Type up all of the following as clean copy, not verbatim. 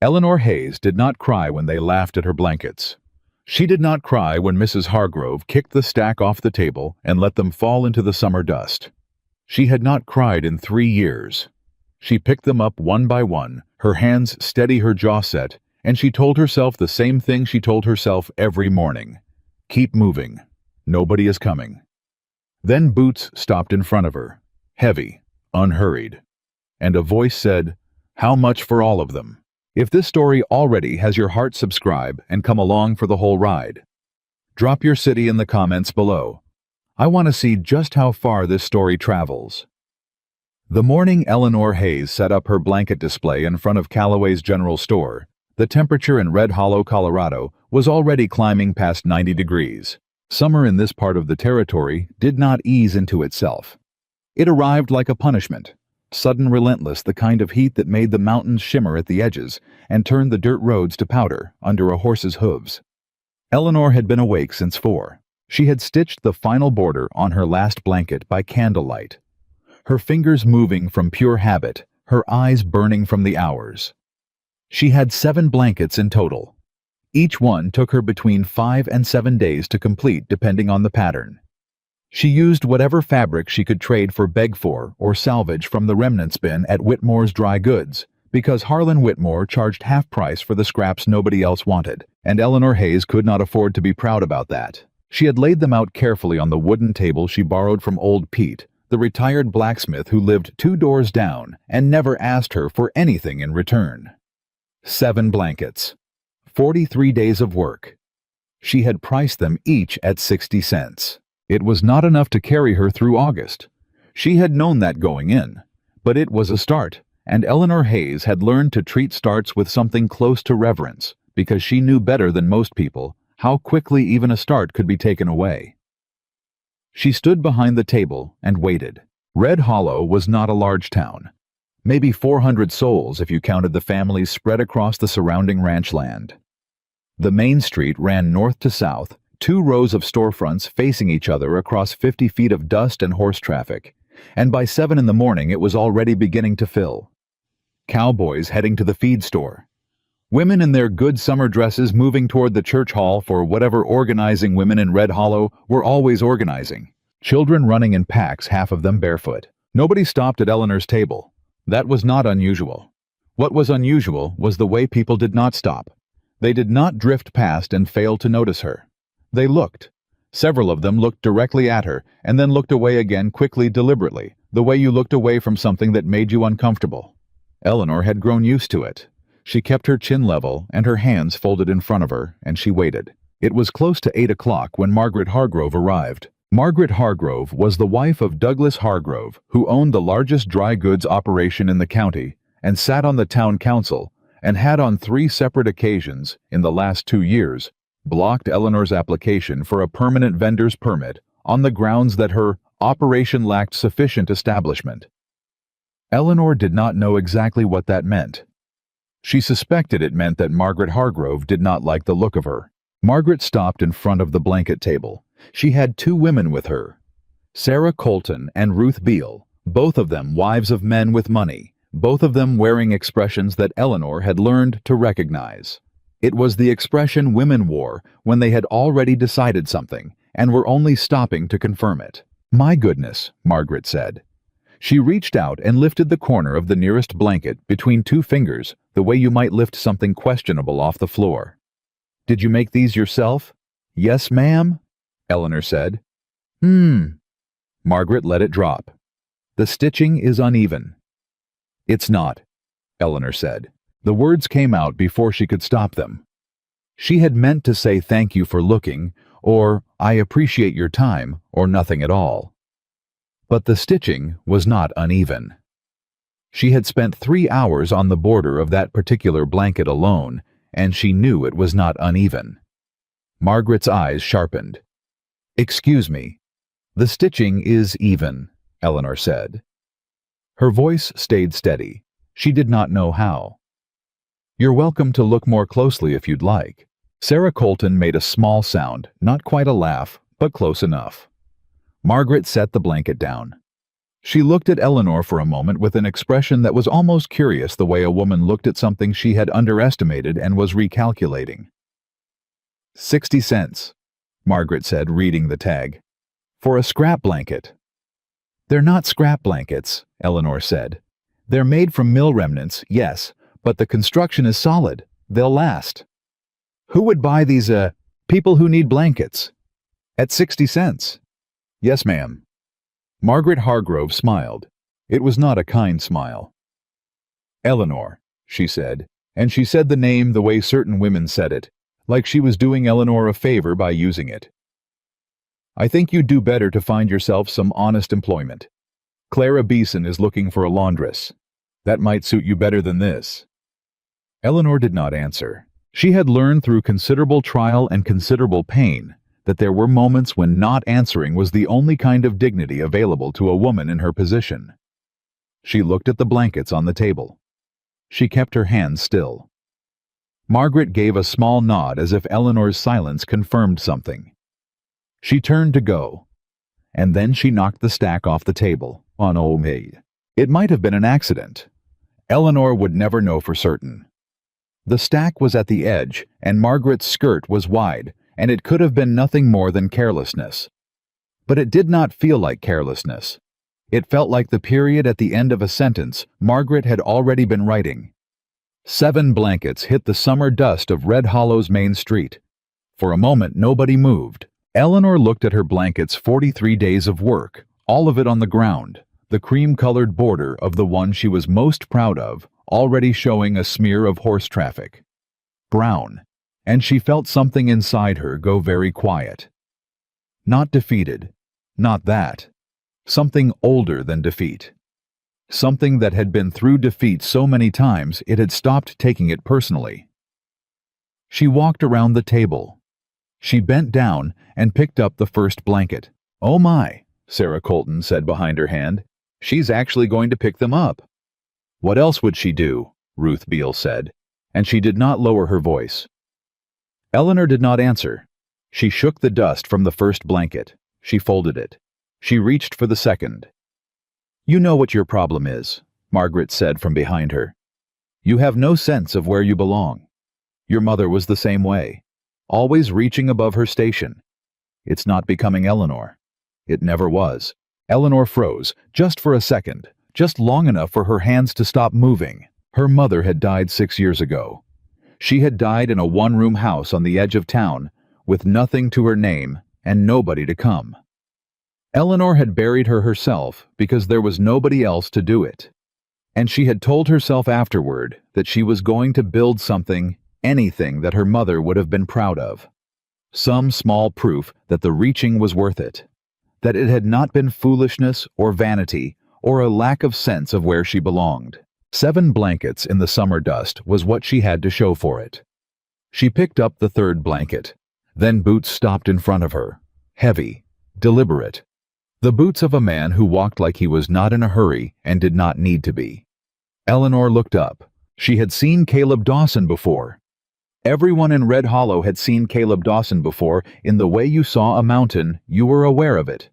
Eleanor Hayes did not cry when they laughed at her blankets. She did not cry when Mrs. Hargrove kicked the stack off the table and let them fall into the summer dust. She had not cried in 3 years. She picked them up one by one, her hands steady, her jaw set, and she told herself the same thing she told herself every morning. Keep moving. Nobody is coming. Then Boots stopped in front of her, heavy, unhurried, and a voice said, "How much for all of them?" If this story already has your heart, subscribe and come along for the whole ride. Drop your city in the comments below. I want to see just how far this story travels. The morning Eleanor Hayes set up her blanket display in front of Callaway's General Store, the temperature in Red Hollow, Colorado, was already climbing past 90 degrees. Summer in this part of the territory did not ease into itself. It arrived like a punishment, sudden, relentless, the kind of heat that made the mountains shimmer at the edges and turned the dirt roads to powder under a horse's hooves. Eleanor had been awake since 4. She had stitched the final border on her last blanket by candlelight, her fingers moving from pure habit, her eyes burning from the hours. She had 7 blankets in total. Each one took her between 5 and 7 days to complete, depending on the pattern. She used whatever fabric she could trade for, beg for, or salvage from the remnants bin at Whitmore's Dry Goods, because Harlan Whitmore charged half price for the scraps nobody else wanted, and Eleanor Hayes could not afford to be proud about that. She had laid them out carefully on the wooden table she borrowed from old Pete, the retired blacksmith who lived 2 doors down and never asked her for anything in return. 7 blankets. 43 days of work. She had priced them each at 60 cents. It was not enough to carry her through August. She had known that going in, but it was a start, and Eleanor Hayes had learned to treat starts with something close to reverence, because she knew better than most people how quickly even a start could be taken away. She stood behind the table and waited. Red Hollow was not a large town. Maybe 400 souls if you counted the families spread across the surrounding ranch land. The main street ran north to south, 2 rows of storefronts facing each other across 50 feet of dust and horse traffic, and by 7 in the morning it was already beginning to fill. Cowboys heading to the feed store. Women in their good summer dresses moving toward the church hall for whatever organizing women in Red Hollow were always organizing. Children running in packs, half of them barefoot. Nobody stopped at Eleanor's table. That was not unusual. What was unusual was the way people did not stop. They did not drift past and fail to notice her. They looked. Several of them looked directly at her and then looked away again, quickly, deliberately, the way you looked away from something that made you uncomfortable. Eleanor had grown used to it. She kept her chin level and her hands folded in front of her, and she waited. It was close to 8 o'clock when Margaret Hargrove arrived. Margaret Hargrove was the wife of Douglas Hargrove, who owned the largest dry goods operation in the county and sat on the town council, and had on 3 separate occasions in the last 2 years blocked Eleanor's application for a permanent vendor's permit on the grounds that her operation lacked sufficient establishment. Eleanor did not know exactly what that meant. She suspected it meant that Margaret Hargrove did not like the look of her. Margaret stopped in front of the blanket table. She had 2 women with her, Sarah Colton and Ruth Beale, both of them wives of men with money, both of them wearing expressions that Eleanor had learned to recognize. It was the expression women wore when they had already decided something and were only stopping to confirm it. "My goodness," Margaret said. She reached out and lifted the corner of the nearest blanket between 2 fingers, the way you might lift something questionable off the floor. "Did you make these yourself?" "Yes, ma'am," Eleanor said. Margaret let it drop. "The stitching is uneven." "It's not," Eleanor said. The words came out before she could stop them. She had meant to say thank you for looking, or I appreciate your time, or nothing at all. But the stitching was not uneven. She had spent 3 hours on the border of that particular blanket alone, and she knew it was not uneven. Margaret's eyes sharpened. "Excuse me. The stitching is even," Eleanor said. Her voice stayed steady. She did not know how. "You're welcome to look more closely if you'd like." Sarah Colton made a small sound, not quite a laugh, but close enough. Margaret set the blanket down. She looked at Eleanor for a moment with an expression that was almost curious, the way a woman looked at something she had underestimated and was recalculating. 60 cents, Margaret said, reading the tag. For a scrap blanket. They're not scrap blankets, Eleanor said. They're made from mill remnants, yes, but the construction is solid. They'll last. Who would buy these, people who need blankets? At 60 cents. Yes, ma'am. Margaret Hargrove smiled. It was not a kind smile. Eleanor, she said, and she said the name the way certain women said it, like she was doing Eleanor a favor by using it. I think you'd do better to find yourself some honest employment. Clara Beeson is looking for a laundress. That might suit you better than this. Eleanor did not answer. She had learned through considerable trial and considerable pain that there were moments when not answering was the only kind of dignity available to a woman in her position. She looked at the blankets on the table. She kept her hands still. Margaret gave a small nod as if Eleanor's silence confirmed something. She turned to go, and then she knocked the stack off the table on old maid. It might have been an accident. Eleanor would never know for certain. The stack was at the edge, and Margaret's skirt was wide, and it could have been nothing more than carelessness. But it did not feel like carelessness. It felt like the period at the end of a sentence Margaret had already been writing. 7 blankets hit the summer dust of Red Hollow's main street. For a moment nobody moved. Eleanor looked at her blankets' 43 days of work, all of it on the ground, the cream-colored border of the one she was most proud of, already showing a smear of horse traffic. Brown. And she felt something inside her go very quiet. Not defeated. Not that. Something older than defeat. Something that had been through defeat so many times it had stopped taking it personally. She walked around the table. She bent down and picked up the first blanket. "Oh my," Sarah Colton said behind her hand. "She's actually going to pick them up." "What else would she do?" Ruth Beale said, and she did not lower her voice. Eleanor did not answer. She shook the dust from the first blanket. She folded it. She reached for the second. "You know what your problem is," Margaret said from behind her. "You have no sense of where you belong. Your mother was the same way, always reaching above her station. It's not becoming Eleanor. It never was." Eleanor froze, just for a second, just long enough for her hands to stop moving. Her mother had died 6 years ago. She had died in a one-room house on the edge of town, with nothing to her name and nobody to come. Eleanor had buried her herself because there was nobody else to do it. And she had told herself afterward that she was going to build something, anything that her mother would have been proud of. Some small proof that the reaching was worth it. That it had not been foolishness or vanity or a lack of sense of where she belonged. 7 blankets in the summer dust was what she had to show for it. She picked up the third blanket. Then boots stopped in front of her. Heavy. Deliberate. The boots of a man who walked like he was not in a hurry and did not need to be. Eleanor looked up. She had seen Caleb Dawson before. Everyone in Red Hollow had seen Caleb Dawson before. In the way you saw a mountain, you were aware of it.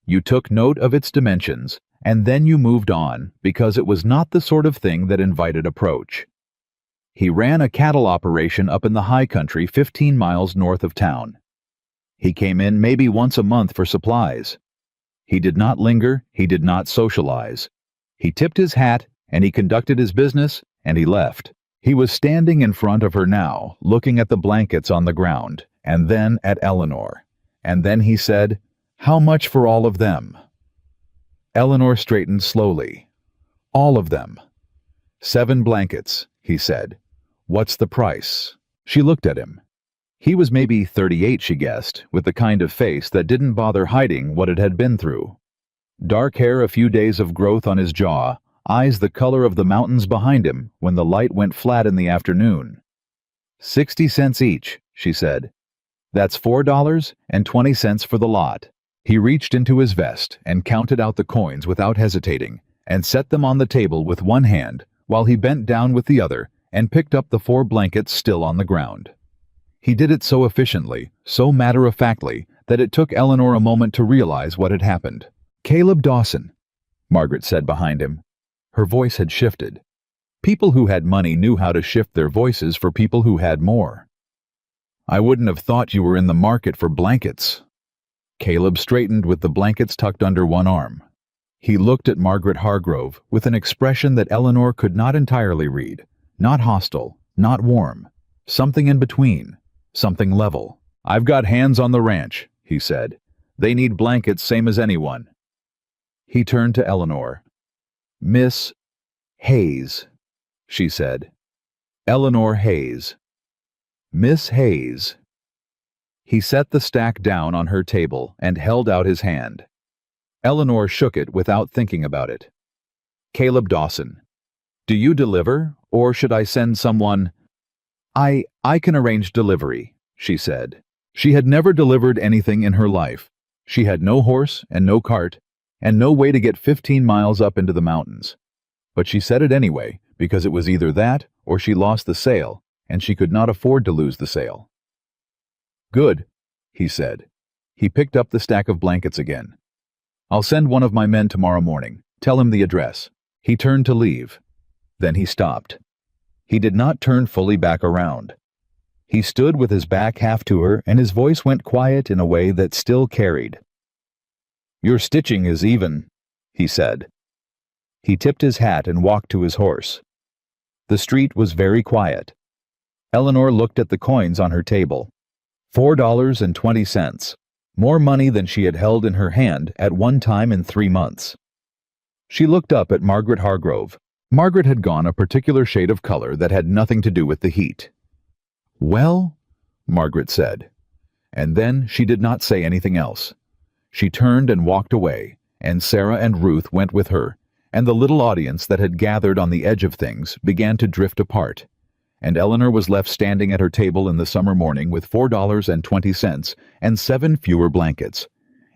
You took note of its dimensions, and then you moved on because it was not the sort of thing that invited approach. He ran a cattle operation up in the high country 15 miles north of town. He came in maybe once a month for supplies. He did not linger, he did not socialize. He tipped his hat, and he conducted his business, and he left. He was standing in front of her now, looking at the blankets on the ground, and then at Eleanor. And then he said, "How much for all of them?" Eleanor straightened slowly. "All of them." 7 blankets, he said. "What's the price?" She looked at him. He was maybe 38, she guessed, with the kind of face that didn't bother hiding what it had been through. Dark hair, a few days of growth on his jaw, eyes the color of the mountains behind him when the light went flat in the afternoon. 60 cents each, she said. "That's $4.20 for the lot." He reached into his vest and counted out the coins without hesitating, and set them on the table with one hand, while he bent down with the other and picked up the 4 blankets still on the ground. He did it so efficiently, so matter-of-factly, that it took Eleanor a moment to realize what had happened. Caleb Dawson. Margaret said behind him. Her voice had shifted. People who had money knew how to shift their voices for people who had more. I wouldn't have thought you were in the market for blankets. Caleb straightened with the blankets tucked under one arm. He looked at Margaret Hargrove with an expression that Eleanor could not entirely read. Not hostile, not warm. Something in between. Something level. I've got hands on the ranch, he said. They need blankets same as anyone. He turned to Eleanor. Miss Hayes, she said. Eleanor Hayes. Miss Hayes. He set the stack down on her table and held out his hand. Eleanor shook it without thinking about it. Caleb Dawson. Do you deliver, or should I send someone? I can arrange delivery, she said. She had never delivered anything in her life. She had no horse and no cart, and no way to get 15 miles up into the mountains. But she said it anyway, because it was either that or she lost the sale, and she could not afford to lose the sale. Good, he said. He picked up the stack of blankets again. I'll send one of my men tomorrow morning. Tell him the address. He turned to leave. Then he stopped. He did not turn fully back around. He stood with his back half to her, and his voice went quiet in a way that still carried. Your stitching is even, he said. He tipped his hat and walked to his horse. The street was very quiet. Eleanor looked at the coins on her table. $4.20. More money than she had held in her hand at one time in 3 months. She looked up at Margaret Hargrove. Margaret had gone a particular shade of color that had nothing to do with the heat. Well, Margaret said. And then she did not say anything else. She turned and walked away, and Sarah and Ruth went with her, and the little audience that had gathered on the edge of things began to drift apart, and Eleanor was left standing at her table in the summer morning with $4.20 and 7 fewer blankets,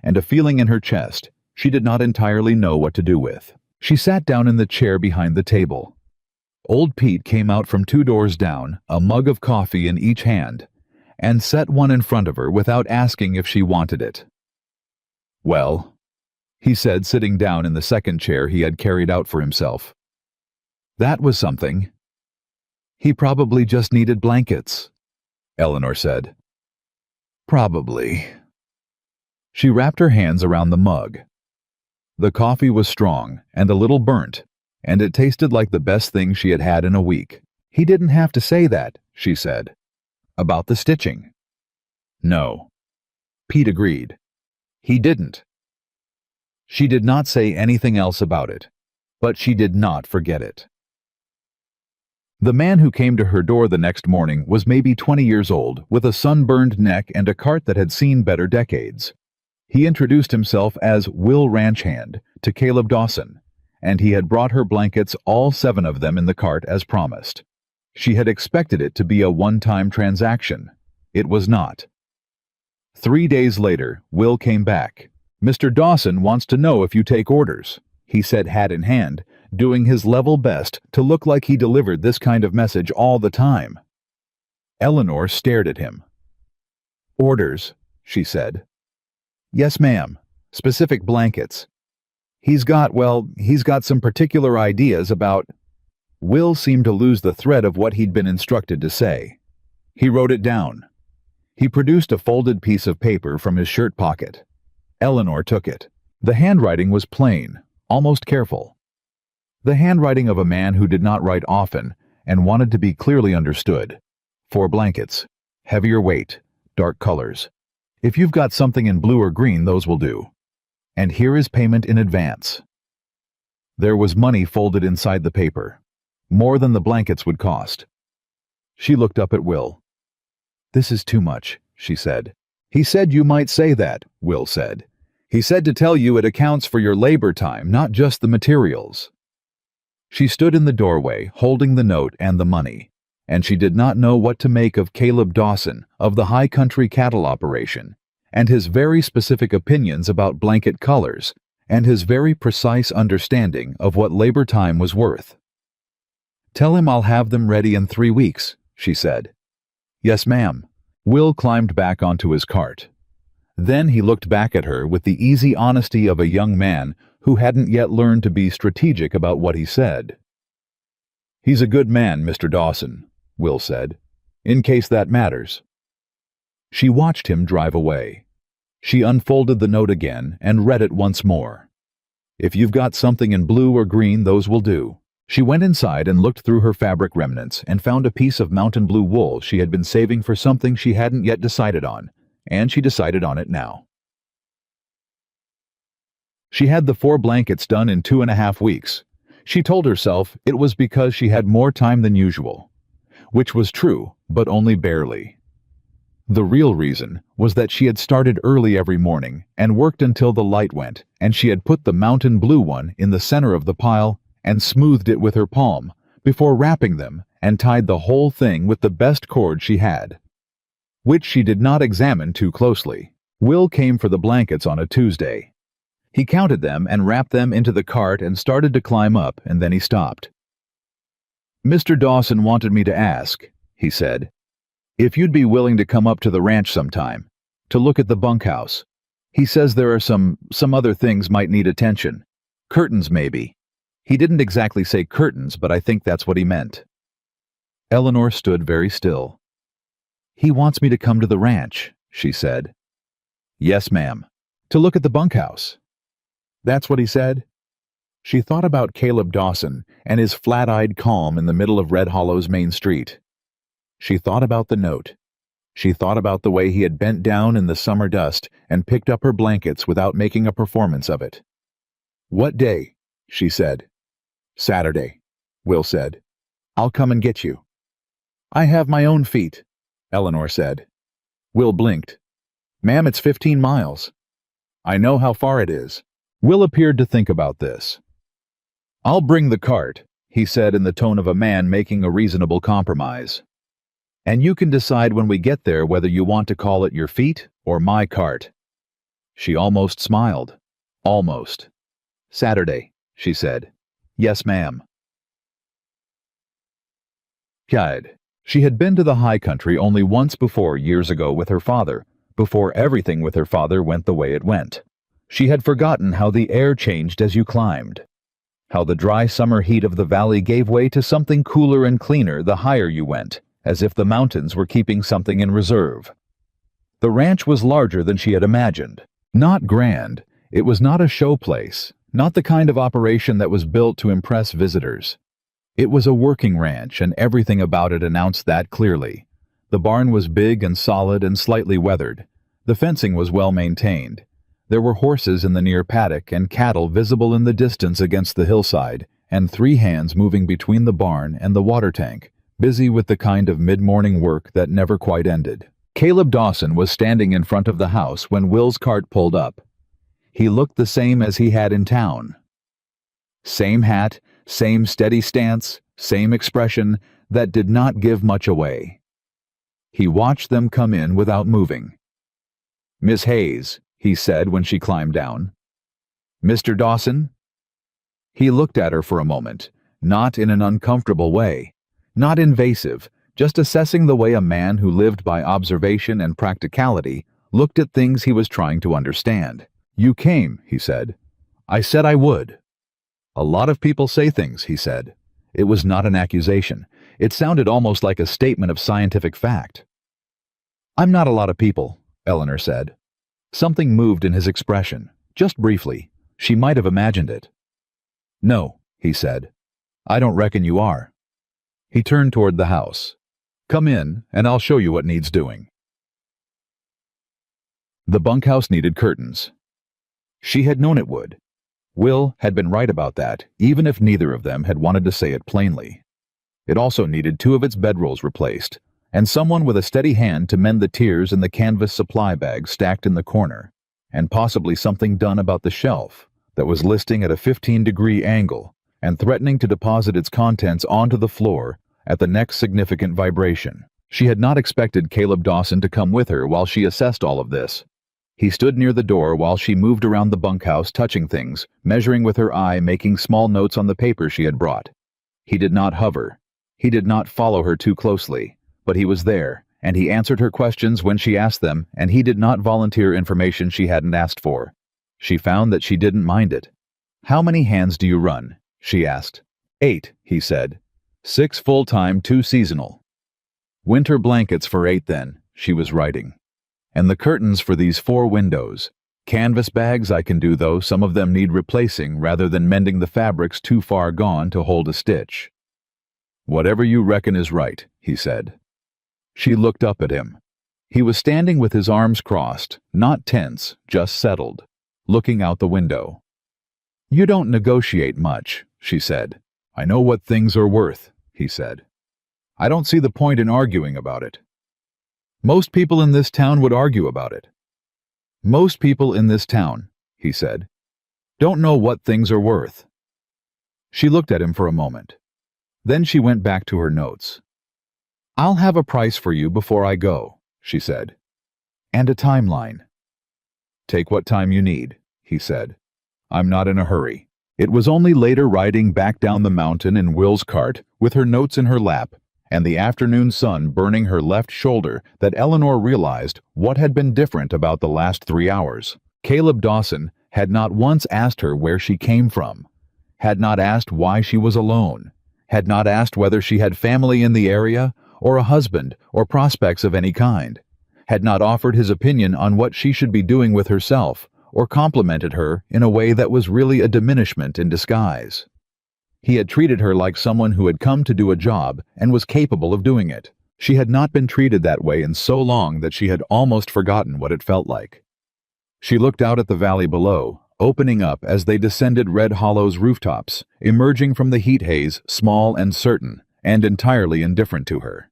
and a feeling in her chest she did not entirely know what to do with. She sat down in the chair behind the table. Old Pete came out from 2 doors down, a mug of coffee in each hand, and set one in front of her without asking if she wanted it. Well, he said, sitting down in the second chair he had carried out for himself. That was something. He probably just needed blankets, Eleanor said. Probably. She wrapped her hands around the mug. The coffee was strong and a little burnt, and it tasted like the best thing she had had in a week. He didn't have to say that, she said. About the stitching. No. Pete agreed. He didn't. She did not say anything else about it, but she did not forget it. The man who came to her door the next morning was maybe 20 years old, with a sunburned neck and a cart that had seen better decades. He introduced himself as Will Ranchhand to Caleb Dawson, and he had brought her blankets, all 7 of them, in the cart as promised. She had expected it to be a one-time transaction. It was not. 3 days later, Will came back. Mr. Dawson wants to know if you take orders, he said, hat in hand, doing his level best to look like he delivered this kind of message all the time. Eleanor stared at him. Orders, she said. Yes, ma'am. Specific blankets. He's got some particular ideas about... Will seemed to lose the thread of what he'd been instructed to say. He wrote it down. He produced a folded piece of paper from his shirt pocket. Eleanor took it. The handwriting was plain, almost careful. The handwriting of a man who did not write often and wanted to be clearly understood. 4 blankets. Heavier weight. Dark colors. If you've got something in blue or green, those will do. And here is payment in advance. There was money folded inside the paper. More than the blankets would cost. She looked up at Will. This is too much, she said. He said you might say that, Will said. He said to tell you it accounts for your labor time, not just the materials. She stood in the doorway, holding the note and the money, and she did not know what to make of Caleb Dawson of the High Country Cattle Operation, and his very specific opinions about blanket colors, and his very precise understanding of what labor time was worth. Tell him I'll have them ready in 3 weeks, she said. Yes, ma'am. Will climbed back onto his cart. Then he looked back at her with the easy honesty of a young man who hadn't yet learned to be strategic about what he said. "He's a good man, Mr. Dawson," Will said, "in case that matters." She watched him drive away. She unfolded the note again and read it once more. "If you've got something in blue or green, those will do." She went inside and looked through her fabric remnants and found a piece of mountain blue wool she had been saving for something she hadn't yet decided on, and she decided on it now. She had the 4 blankets done in 2.5 weeks. She told herself it was because she had more time than usual, which was true, but only barely. The real reason was that she had started early every morning and worked until the light went, and she had put the mountain blue one in the center of the pile and smoothed it with her palm before wrapping them and tied the whole thing with the best cord she had, which she did not examine too closely. Will came for the blankets on a Tuesday. He counted them and wrapped them into the cart and started to climb up, and then he stopped. "Mr. Dawson wanted me to ask," he said, "if you'd be willing to come up to the ranch sometime, to look at the bunkhouse. He says there are some other things might need attention. Curtains, maybe." He didn't exactly say curtains, but I think that's what he meant. Eleanor stood very still. "He wants me to come to the ranch," she said. "Yes, ma'am. To look at the bunkhouse." "That's what he said?" She thought about Caleb Dawson and his flat-eyed calm in the middle of Red Hollow's main street. She thought about the note. She thought about the way he had bent down in the summer dust and picked up her blankets without making a performance of it. "What day?" she said. "Saturday," Will said. "I'll come and get you." "I have my own feet," Eleanor said. Will blinked. "Ma'am, it's 15 miles. "I know how far it is." Will appeared to think about this. "I'll bring the cart," he said in the tone of a man making a reasonable compromise. "And you can decide when we get there whether you want to call it your feet or my cart." She almost smiled. Almost. "Saturday," she said. "Yes, ma'am." Guide. She had been to the high country only once before years ago with her father, before everything with her father went the way it went. She had forgotten how the air changed as you climbed, how the dry summer heat of the valley gave way to something cooler and cleaner the higher you went, as if the mountains were keeping something in reserve. The ranch was larger than she had imagined. Not grand. It was not a show place, not the kind of operation that was built to impress visitors. It was a working ranch, and everything about it announced that clearly. The barn was big and solid and slightly weathered. The fencing was well maintained. There were horses in the near paddock and cattle visible in the distance against the hillside, and 3 hands moving between the barn and the water tank, busy with the kind of mid-morning work that never quite ended. Caleb Dawson was standing in front of the house when Will's cart pulled up. He looked the same as he had in town. Same hat, same steady stance, same expression that did not give much away. He watched them come in without moving. "Miss Hayes," he said when she climbed down. "Mr. Dawson?" He looked at her for a moment, not in an uncomfortable way, not invasive, just assessing the way a man who lived by observation and practicality looked at things he was trying to understand. "You came," he said. "I said I would." "A lot of people say things," he said. It was not an accusation. It sounded almost like a statement of scientific fact. "I'm not a lot of people," Eleanor said. Something moved in his expression, just briefly. She might have imagined it. "No," he said. "I don't reckon you are." He turned toward the house. "Come in, and I'll show you what needs doing." The bunkhouse needed curtains. She had known it would. Will had been right about that, even if neither of them had wanted to say it plainly. It also needed 2 of its bedrolls replaced, and someone with a steady hand to mend the tiers in the canvas supply bag stacked in the corner, and possibly something done about the shelf that was listing at a 15-degree angle and threatening to deposit its contents onto the floor at the next significant vibration. She had not expected Caleb Dawson to come with her while she assessed all of this. He stood near the door while she moved around the bunkhouse, touching things, measuring with her eye, making small notes on the paper she had brought. He did not hover. He did not follow her too closely, but he was there, and he answered her questions when she asked them, and he did not volunteer information she hadn't asked for. She found that she didn't mind it. "How many hands do you run?" she asked. "8," he said. "6 full-time, 2 seasonal." "Winter blankets for 8 then," she was writing. "And the curtains for these 4 windows. Canvas bags I can do, though some of them need replacing rather than mending the fabrics too far gone to hold a stitch." "Whatever you reckon is right," he said. She looked up at him. He was standing with his arms crossed, not tense, just settled, looking out the window. "You don't negotiate much," she said. "I know what things are worth," he said. "I don't see the point in arguing about it." "Most people in this town would argue about it." "Most people in this town," he said, "don't know what things are worth." She looked at him for a moment. Then she went back to her notes. "I'll have a price for you before I go," she said. "And a timeline." "Take what time you need," he said. "I'm not in a hurry." It was only later riding back down the mountain in Will's cart, with her notes in her lap, and the afternoon sun burning her left shoulder, that Eleanor realized what had been different about the last 3 hours. Caleb Dawson had not once asked her where she came from, had not asked why she was alone, had not asked whether she had family in the area, or a husband, or prospects of any kind, had not offered his opinion on what she should be doing with herself, or complimented her in a way that was really a diminishment in disguise. He had treated her like someone who had come to do a job and was capable of doing it. She had not been treated that way in so long that she had almost forgotten what it felt like. She looked out at the valley below, opening up as they descended Red Hollow's rooftops, emerging from the heat haze small and certain, and entirely indifferent to her.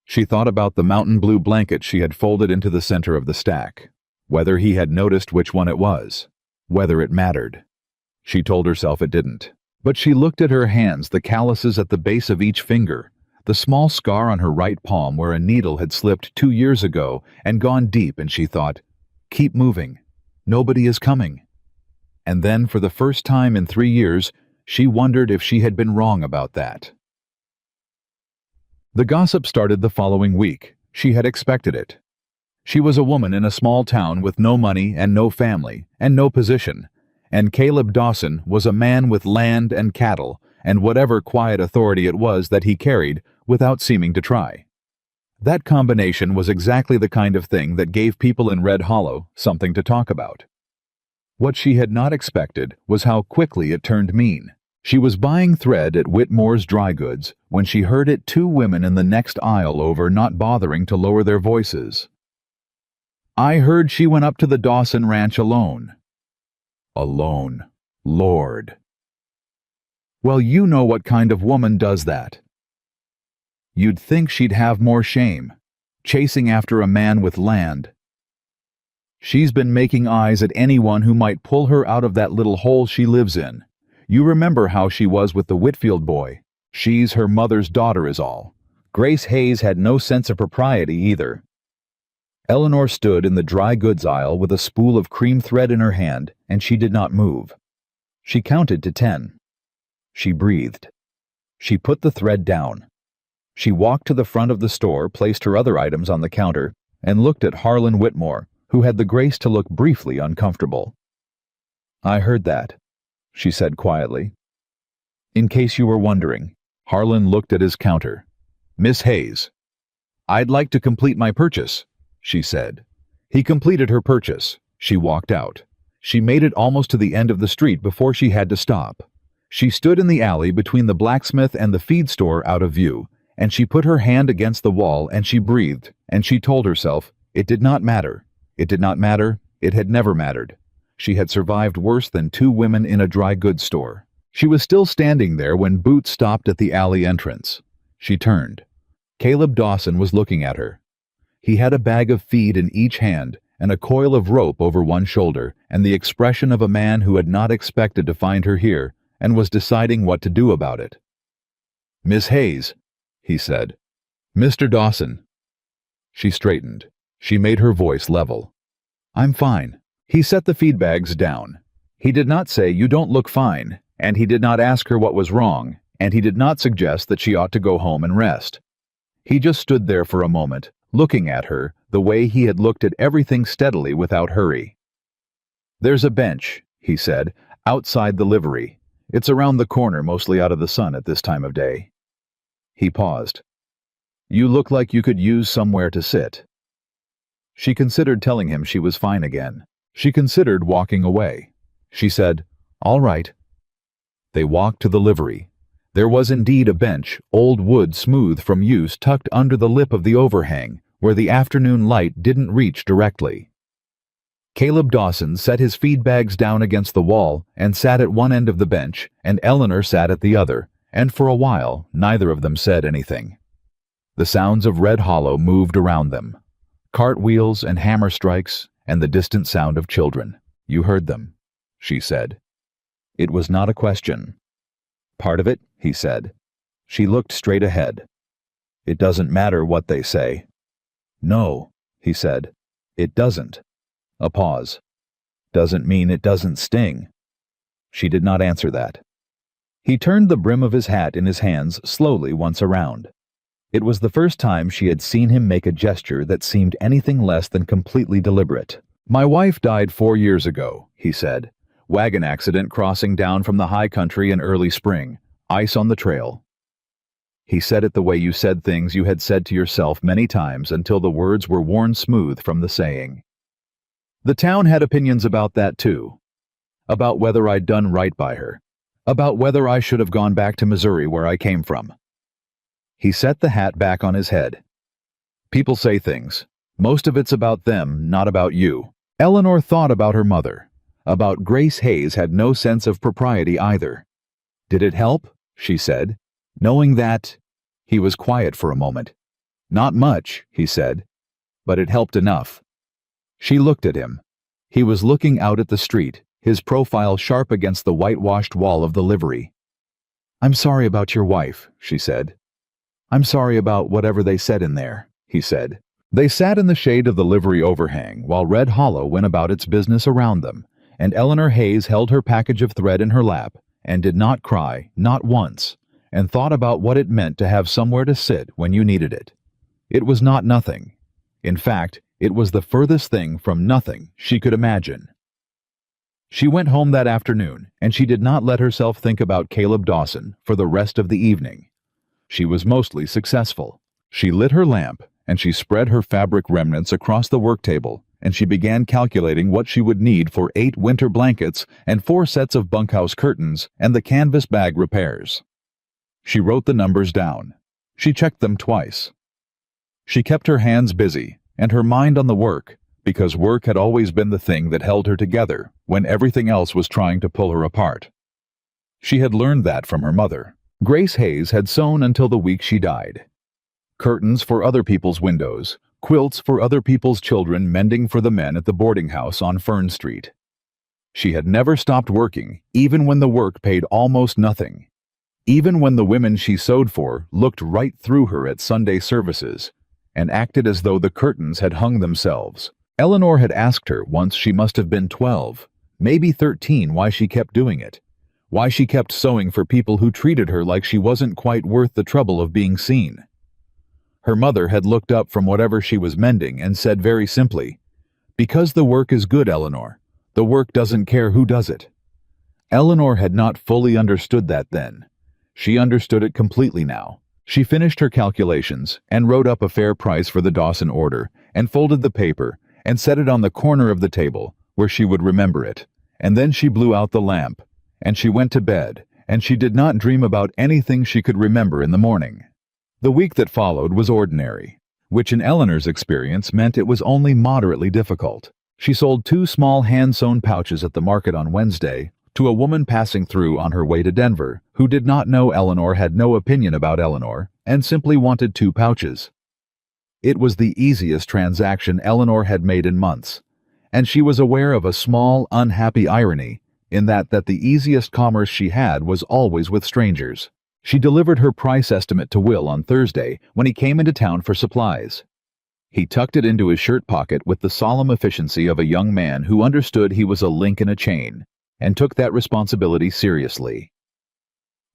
She thought about the mountain blue blanket she had folded into the center of the stack, whether he had noticed which one it was, whether it mattered. She told herself it didn't. But she looked at her hands, the calluses at the base of each finger, the small scar on her right palm where a needle had slipped 2 years ago and gone deep, and she thought, "Keep moving. Nobody is coming." And then, for the first time in 3 years, she wondered if she had been wrong about that. The gossip started the following week. She had expected it. She was a woman in a small town with no money and no family and no position, and Caleb Dawson was a man with land and cattle and whatever quiet authority it was that he carried without seeming to try. That combination was exactly the kind of thing that gave people in Red Hollow something to talk about. What she had not expected was how quickly it turned mean. She was buying thread at Whitmore's Dry Goods when she heard it 2 women in the next aisle over not bothering to lower their voices. "I heard she went up to the Dawson Ranch alone." Alone. Lord. Well, you know what kind of woman does that. You'd think she'd have more shame, chasing after a man with land. She's been making eyes at anyone who might pull her out of that little hole she lives in. You remember how she was with the Whitfield boy. She's her mother's daughter is all. Grace Hayes had no sense of propriety either. Eleanor stood in the dry goods aisle with a spool of cream thread in her hand, and she did not move. She counted to 10. She breathed. She put the thread down. She walked to the front of the store, placed her other items on the counter, and looked at Harlan Whitmore, who had the grace to look briefly uncomfortable. "I heard that," she said quietly. "In case you were wondering." Harlan looked at his counter. "Miss Hayes." "I'd like to complete my purchase," she said. He completed her purchase. She walked out. She made it almost to the end of the street before she had to stop. She stood in the alley between the blacksmith and the feed store out of view, and she put her hand against the wall and she breathed, and she told herself, it did not matter. It did not matter. It had never mattered. She had survived worse than 2 women in a dry goods store. She was still standing there when Boots stopped at the alley entrance. She turned. Caleb Dawson was looking at her. He had a bag of feed in each hand and a coil of rope over one shoulder, and the expression of a man who had not expected to find her here and was deciding what to do about it. "Miss Hayes," he said. "Mr. Dawson." She straightened. She made her voice level. "I'm fine." He set the feed bags down. He did not say, "You don't look fine," and he did not ask her what was wrong, and he did not suggest that she ought to go home and rest. He just stood there for a moment, looking at her the way he had looked at everything steadily without hurry. "There's a bench," he said, Outside the livery. It's around the corner, mostly out of the sun at this time of day. He paused. You look like you could use somewhere to sit. She considered telling him she was fine again. She considered walking away. She said, "All right." They walked to the livery. There was indeed a bench, old wood smooth from use, tucked under the lip of the overhang, where the afternoon light didn't reach directly. Caleb Dawson set his feed bags down against the wall and sat at one end of the bench, and Eleanor sat at the other, and for a while neither of them said anything. The sounds of Red Hollow moved around them. Cartwheels and hammer strikes, and the distant sound of children. You heard them, she said. It was not a question. Part of it, he said. She looked straight ahead. It doesn't matter what they say. No, he said. It doesn't. A pause. Doesn't mean it doesn't sting. She did not answer that. He turned the brim of his hat in his hands slowly once around. It was the first time she had seen him make a gesture that seemed anything less than completely deliberate. My wife died 4 years ago, he said. Wagon accident crossing down from the high country in early spring. Ice on the trail. He said it the way you said things you had said to yourself many times until the words were worn smooth from the saying. The town had opinions about that too. About whether I'd done right by her. About whether I should have gone back to Missouri where I came from. He set the hat back on his head. People say things. Most of it's about them, not about you. Eleanor thought about her mother. About Grace Hayes had no sense of propriety either. Did it help? She said, knowing that... He was quiet for a moment. Not much, he said, but it helped enough. She looked at him. He was looking out at the street, his profile sharp against the whitewashed wall of the livery. I'm sorry about your wife, she said. I'm sorry about whatever they said in there, he said. They sat in the shade of the livery overhang while Red Hollow went about its business around them, and Eleanor Hayes held her package of thread in her lap and did not cry, not once, and thought about what it meant to have somewhere to sit when you needed it. It was not nothing. In fact, it was the furthest thing from nothing she could imagine. She went home that afternoon, and she did not let herself think about Caleb Dawson for the rest of the evening. She was mostly successful. She lit her lamp, and she spread her fabric remnants across the work table, and she began calculating what she would need for 8 winter blankets and 4 sets of bunkhouse curtains and the canvas bag repairs. She wrote the numbers down. She checked them twice. She kept her hands busy and her mind on the work, because work had always been the thing that held her together when everything else was trying to pull her apart. She had learned that from her mother. Grace Hayes had sewn until the week she died. Curtains for other people's windows, quilts for other people's children, mending for the men at the boarding house on Fern Street. She had never stopped working, even when the work paid almost nothing. Even when the women she sewed for looked right through her at Sunday services and acted as though the curtains had hung themselves. Eleanor had asked her once, she must have been 12, maybe 13, why she kept doing it. Why she kept sewing for people who treated her like she wasn't quite worth the trouble of being seen. Her mother had looked up from whatever she was mending and said very simply, "Because the work is good, Eleanor. The work doesn't care who does it." Eleanor had not fully understood that then. She understood it completely now. She finished her calculations and wrote up a fair price for the Dawson order and folded the paper and set it on the corner of the table where she would remember it. And then she blew out the lamp, and she went to bed, and she did not dream about anything she could remember in the morning. The week that followed was ordinary, which in Eleanor's experience meant it was only moderately difficult. She sold 2 small hand-sewn pouches at the market on Wednesday to a woman passing through on her way to Denver who did not know Eleanor, had no opinion about Eleanor, and simply wanted 2 pouches. It was the easiest transaction Eleanor had made in months, and she was aware of a small, unhappy irony in that the easiest commerce she had was always with strangers. She delivered her price estimate to Will on Thursday when he came into town for supplies. He tucked it into his shirt pocket with the solemn efficiency of a young man who understood he was a link in a chain and took that responsibility seriously.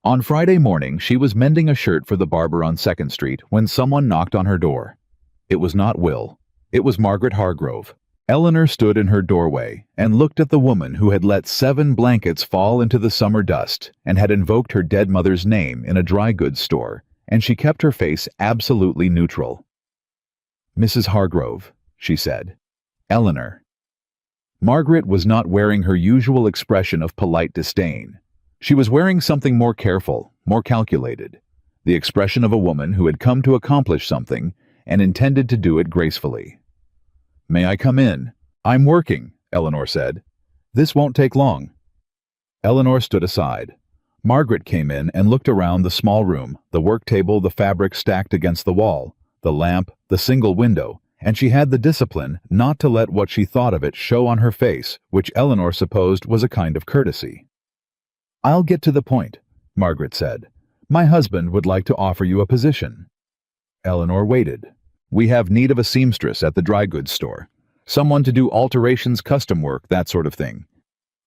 On Friday morning, she was mending a shirt for the barber on 2nd Street when someone knocked on her door. It was not Will. It was Margaret Hargrove. Eleanor stood in her doorway and looked at the woman who had let 7 blankets fall into the summer dust and had invoked her dead mother's name in a dry goods store, and she kept her face absolutely neutral. "Mrs. Hargrove," she said. "Eleanor." Margaret was not wearing her usual expression of polite disdain. She was wearing something more careful, more calculated, the expression of a woman who had come to accomplish something and intended to do it gracefully. "May I come in? I'm working," Eleanor said. "This won't take long." Eleanor stood aside. Margaret came in and looked around the small room, the work table, the fabric stacked against the wall, the lamp, the single window, and she had the discipline not to let what she thought of it show on her face, which Eleanor supposed was a kind of courtesy. "I'll get to the point," Margaret said. "My husband would like to offer you a position." Eleanor waited. "We have need of a seamstress at the dry goods store. Someone to do alterations, custom work, that sort of thing.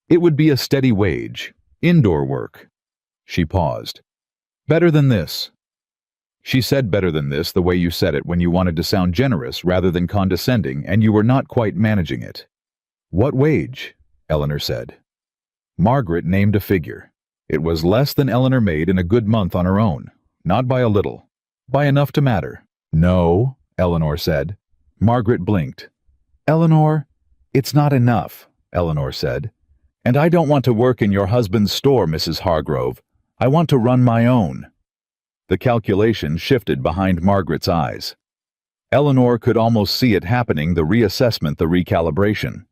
It would be a steady wage. Indoor work." She paused. "Better than this." She said better than this the way you said it when you wanted to sound generous rather than condescending and you were not quite managing it. "What wage?" Eleanor said. Margaret named a figure. It was less than Eleanor made in a good month on her own. Not by a little. By enough to matter. "No," Eleanor said. Margaret blinked. "Eleanor, it's not enough," Eleanor said. "And I don't want to work in your husband's store, Mrs. Hargrove. I want to run my own." The calculation shifted behind Margaret's eyes. Eleanor could almost see it happening, the reassessment, the recalibration.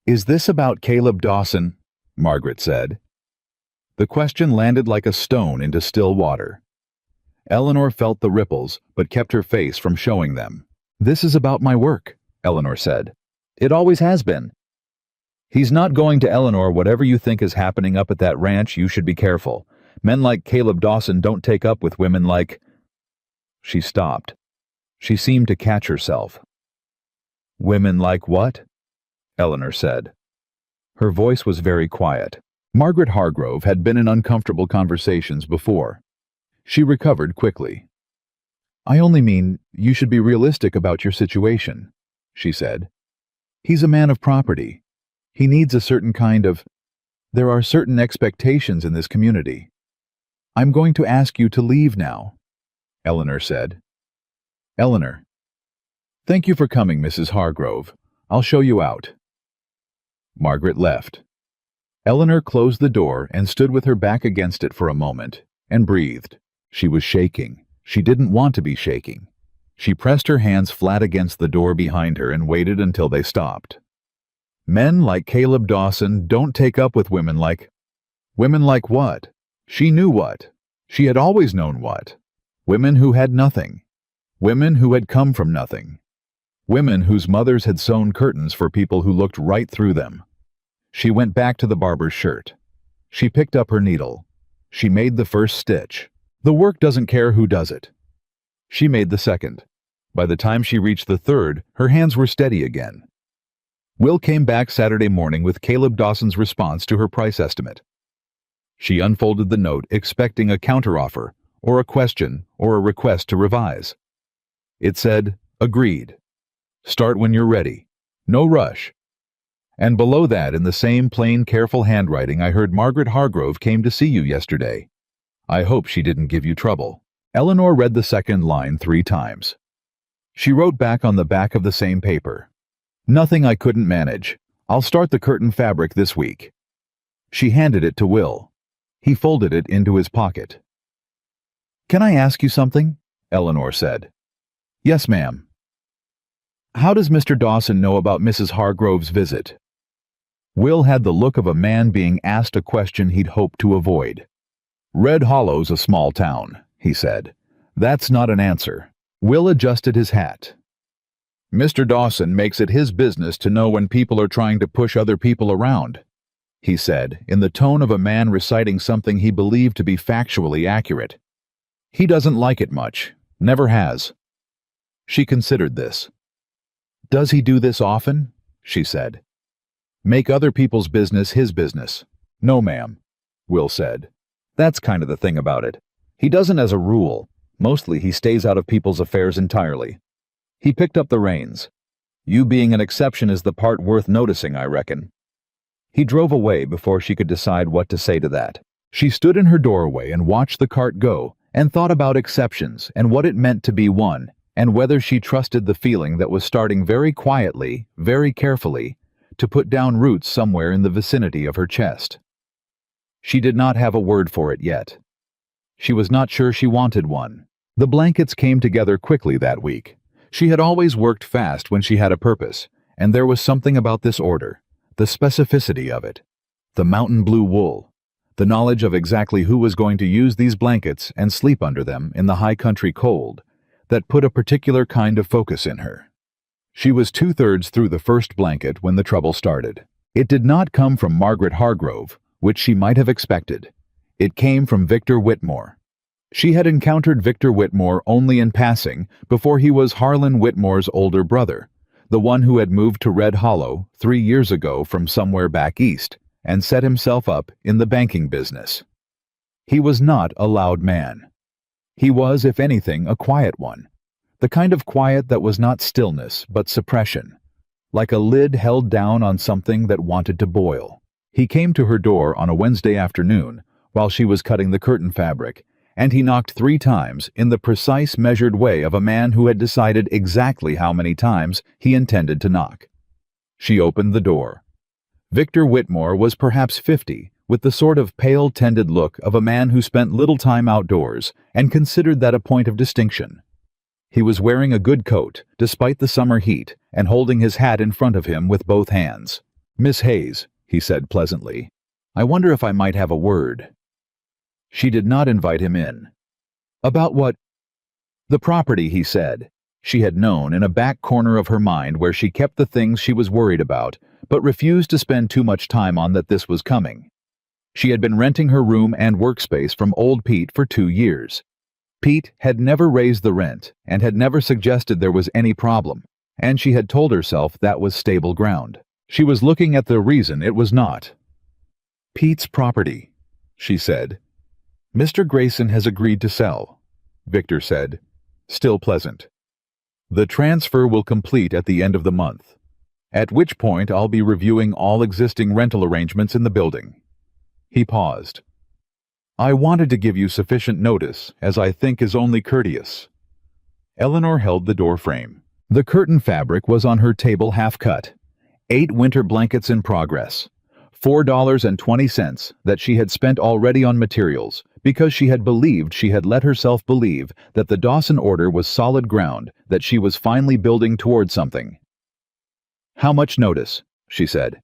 "Is this about Caleb Dawson?" Margaret said. The question landed like a stone into still water. Eleanor felt the ripples, but kept her face from showing them. "This is about my work," Eleanor said. "It always has been." "He's not going to Eleanor. Whatever you think is happening up at that ranch, you should be careful. Men like Caleb Dawson don't take up with women like—" She stopped. She seemed to catch herself. "Women like what?" Eleanor said. Her voice was very quiet. Margaret Hargrove had been in uncomfortable conversations before. She recovered quickly. "I only mean you should be realistic about your situation," she said. "He's a man of property. He needs a certain kind of— There are certain expectations in this community. I'm going to ask you to leave now," Eleanor said. "Eleanor." "Thank you for coming, Mrs. Hargrove. I'll show you out." Margaret left. Eleanor closed the door and stood with her back against it for a moment, and breathed. She was shaking. She didn't want to be shaking. She pressed her hands flat against the door behind her and waited until they stopped. Men like Caleb Dawson don't take up with women like— Women like what? She knew what. She had always known what. Women who had nothing. Women who had come from nothing. Women whose mothers had sewn curtains for people who looked right through them. She went back to the barber's shirt. She picked up her needle. She made the first stitch. The work doesn't care who does it. She made the second. By the time she reached the third, her hands were steady again. Will came back Saturday morning with Caleb Dawson's response to her price estimate. She unfolded the note, expecting a counteroffer, or a question, or a request to revise. It said, "Agreed. Start when you're ready. No rush." And below that, in the same plain, careful handwriting, I heard Margaret Hargrove came to see you yesterday. I hope she didn't give you trouble. Eleanor read the second line 3 times. She wrote back on the back of the same paper. "Nothing I couldn't manage. I'll start the curtain fabric this week." She handed it to Will. He folded it into his pocket. "Can I ask you something?" Eleanor said. "Yes, ma'am." "How does Mr. Dawson know about Mrs. Hargrove's visit?" Will had the look of a man being asked a question he'd hoped to avoid. "Red Hollow's a small town," he said. "That's not an answer." Will adjusted his hat. "Mr. Dawson makes it his business to know when people are trying to push other people around," he said, in the tone of a man reciting something he believed to be factually accurate. "He doesn't like it much. Never has." She considered this. "Does he do this often?" she said. "Make other people's business his business?" "No, ma'am," Will said. "That's kind of the thing about it. He doesn't as a rule. Mostly he stays out of people's affairs entirely." He picked up the reins. You being an exception is the part worth noticing, I reckon." He drove away before she could decide what to say to that. She stood in her doorway and watched the cart go, and thought about exceptions and what it meant to be one, and whether she trusted the feeling that was starting very quietly, very carefully, to put down roots somewhere in the vicinity of her chest. She did not have a word for it yet. She was not sure she wanted one. The blankets came together quickly that week. She had always worked fast when she had a purpose, and there was something about this order, the specificity of it, the mountain blue wool, the knowledge of exactly who was going to use these blankets and sleep under them in the high country cold, that put a particular kind of focus in her. She was 2/3 through the first blanket when the trouble started. It did not come from Margaret Hargrove, which she might have expected. It came from Victor Whitmore. She had encountered Victor Whitmore only in passing before he was Harlan Whitmore's older brother, the one who had moved to Red Hollow 3 years ago from somewhere back east and set himself up in the banking business. He was not a loud man. He was, if anything, a quiet one, the kind of quiet that was not stillness but suppression, like a lid held down on something that wanted to boil. He came to her door on a Wednesday afternoon while she was cutting the curtain fabric, and he knocked 3 times in the precise measured way of a man who had decided exactly how many times he intended to knock. She opened the door. Victor Whitmore was perhaps 50, with the sort of pale, tended look of a man who spent little time outdoors and considered that a point of distinction. He was wearing a good coat, despite the summer heat, and holding his hat in front of him with both hands. "Miss Hayes," he said pleasantly, "I wonder if I might have a word." She did not invite him in. "About what?" "The property," he said. She had known in a back corner of her mind where she kept the things she was worried about, but refused to spend too much time on that this was coming. She had been renting her room and workspace from old Pete for 2 years. Pete had never raised the rent and had never suggested there was any problem, and she had told herself that was stable ground. She was looking at the reason it was not. "Pete's property," she said. "Mr. Grayson has agreed to sell," Victor said, still pleasant. "The transfer will complete at the end of the month, at which point I'll be reviewing all existing rental arrangements in the building." He paused. "I wanted to give you sufficient notice, as I think is only courteous." Eleanor held the door frame. The curtain fabric was on her table half cut. 8 winter blankets in progress. $4.20 that she had spent already on materials, because she had believed she had let herself believe that the Dawson order was solid ground, that she was finally building toward something. "How much notice?" she said.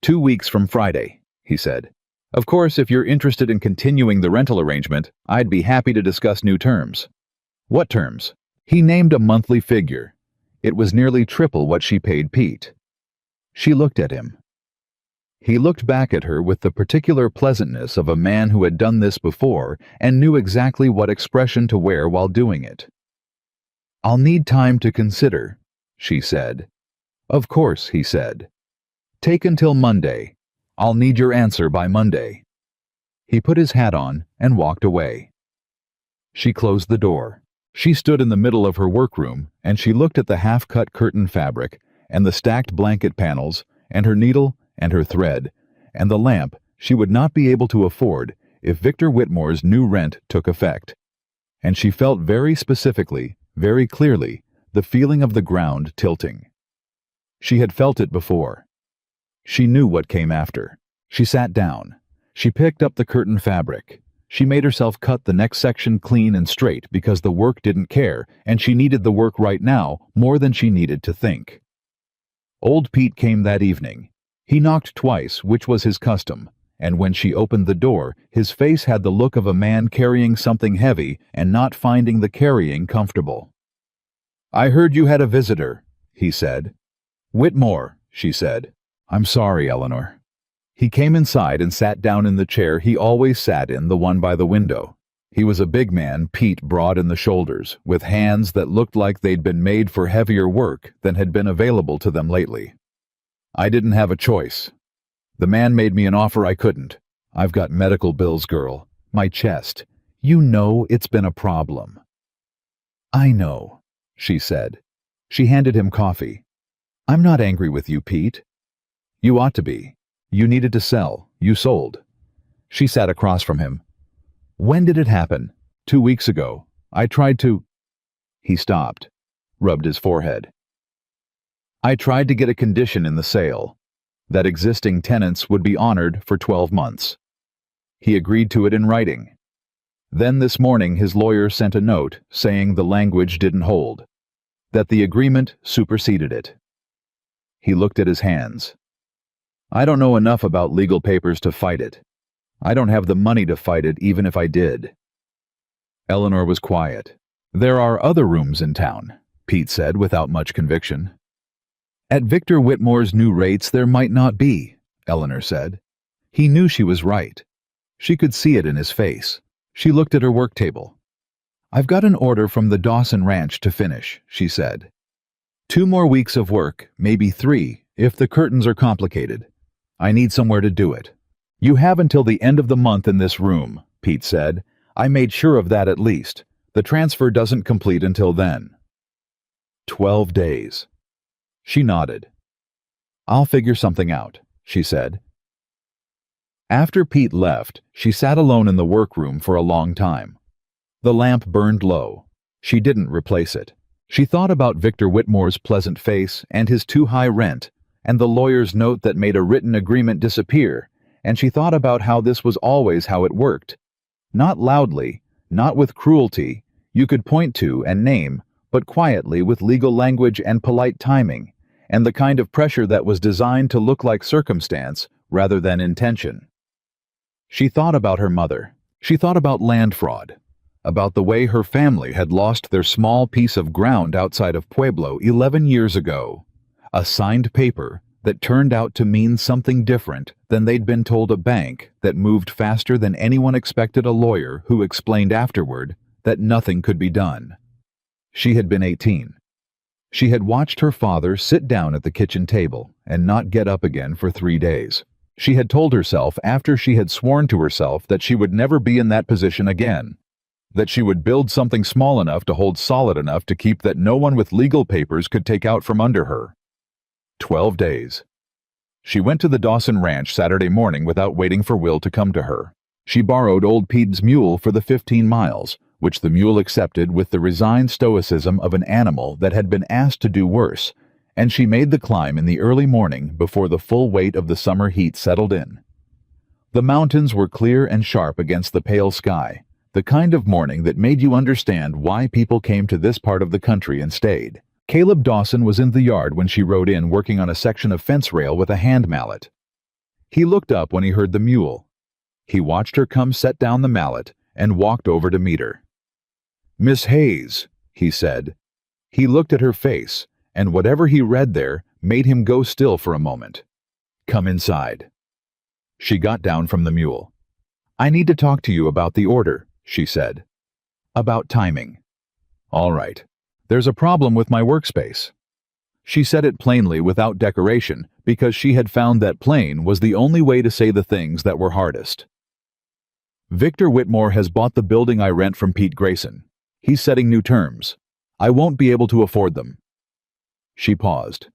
2 weeks from Friday, he said. "Of course, if you're interested in continuing the rental arrangement, I'd be happy to discuss new terms." "What terms?" He named a monthly figure. It was nearly triple what she paid Pete. She looked at him. He looked back at her with the particular pleasantness of a man who had done this before and knew exactly what expression to wear while doing it. "I'll need time to consider," she said. "Of course," he said. "Take until Monday. I'll need your answer by Monday." He put his hat on and walked away. She closed the door. She stood in the middle of her workroom, and she looked at the half-cut curtain fabric and the stacked blanket panels and her needle and her thread and the lamp she would not be able to afford if Victor Whitmore's new rent took effect. And she felt very specifically, very clearly, the feeling of the ground tilting. She had felt it before. She knew what came after. She sat down. She picked up the curtain fabric. She made herself cut the next section clean and straight because the work didn't care, and she needed the work right now more than she needed to think. Old Pete came that evening. He knocked twice, which was his custom, and when she opened the door, his face had the look of a man carrying something heavy and not finding the carrying comfortable. "I heard you had a visitor," he said. "Whitmore," she said. "I'm sorry, Eleanor." He came inside and sat down in the chair he always sat in, the one by the window. He was a big man, Pete broad in the shoulders, with hands that looked like they'd been made for heavier work than had been available to them lately. "I didn't have a choice. The man made me an offer I couldn't. I've got medical bills, girl. My chest. You know it's been a problem." "I know," she said. She handed him coffee. I'm not angry with you, Pete. You ought to be. You needed to sell. You sold. She sat across from him. When did it happen? 2 weeks ago. I tried to... He stopped, rubbed his forehead. I tried to get a condition in the sale, that existing tenants would be honored for 12 months. He agreed to it in writing. Then this morning his lawyer sent a note saying the language didn't hold, that the agreement superseded it. He looked at his hands. I don't know enough about legal papers to fight it. I don't have the money to fight it even if I did. Eleanor was quiet. There are other rooms in town, Pete said without much conviction. At Victor Whitmore's new rates there might not be, Eleanor said. He knew she was right. She could see it in his face. She looked at her work table. I've got an order from the Dawson Ranch to finish, she said. 2 more weeks of work, maybe 3, if the curtains are complicated. I need somewhere to do it. You have until the end of the month in this room, Pete said. I made sure of that at least. The transfer doesn't complete until then. 12 days. She nodded. I'll figure something out, she said. After Pete left, she sat alone in the workroom for a long time. The lamp burned low. She didn't replace it. She thought about Victor Whitmore's pleasant face and his too high rent, and the lawyer's note that made a written agreement disappear, and she thought about how this was always how it worked. Not loudly, not with cruelty, you could point to and name, but quietly with legal language and polite timing, and the kind of pressure that was designed to look like circumstance rather than intention. She thought about her mother. She thought about land fraud, about the way her family had lost their small piece of ground outside of Pueblo 11 years ago, a signed paper that turned out to mean something different than they'd been told, a bank that moved faster than anyone expected, a lawyer who explained afterward that nothing could be done. She had been 18. She had watched her father sit down at the kitchen table and not get up again for 3 days. She had told herself, after she had sworn to herself, that she would never be in that position again, that she would build something small enough to hold solid enough to keep that no one with legal papers could take out from under her. 12 days. She went to the Dawson Ranch Saturday morning without waiting for Will to come to her. She borrowed old Pete's mule for the 15 miles, which the mule accepted with the resigned stoicism of an animal that had been asked to do worse, and she made the climb in the early morning before the full weight of the summer heat settled in. The mountains were clear and sharp against the pale sky, the kind of morning that made you understand why people came to this part of the country and stayed. Caleb Dawson was in the yard when she rode in, working on a section of fence rail with a hand mallet. He looked up when he heard the mule. He watched her come, set down the mallet, and walked over to meet her. "Miss Hayes," he said. He looked at her face, and whatever he read there made him go still for a moment. "Come inside." She got down from the mule. "I need to talk to you about the order," she said. "About timing." "All right. There's a problem with my workspace." She said it plainly without decoration because she had found that plain was the only way to say the things that were hardest. "Victor Whitmore has bought the building I rent from Pete Grayson. He's setting new terms. I won't be able to afford them." She paused.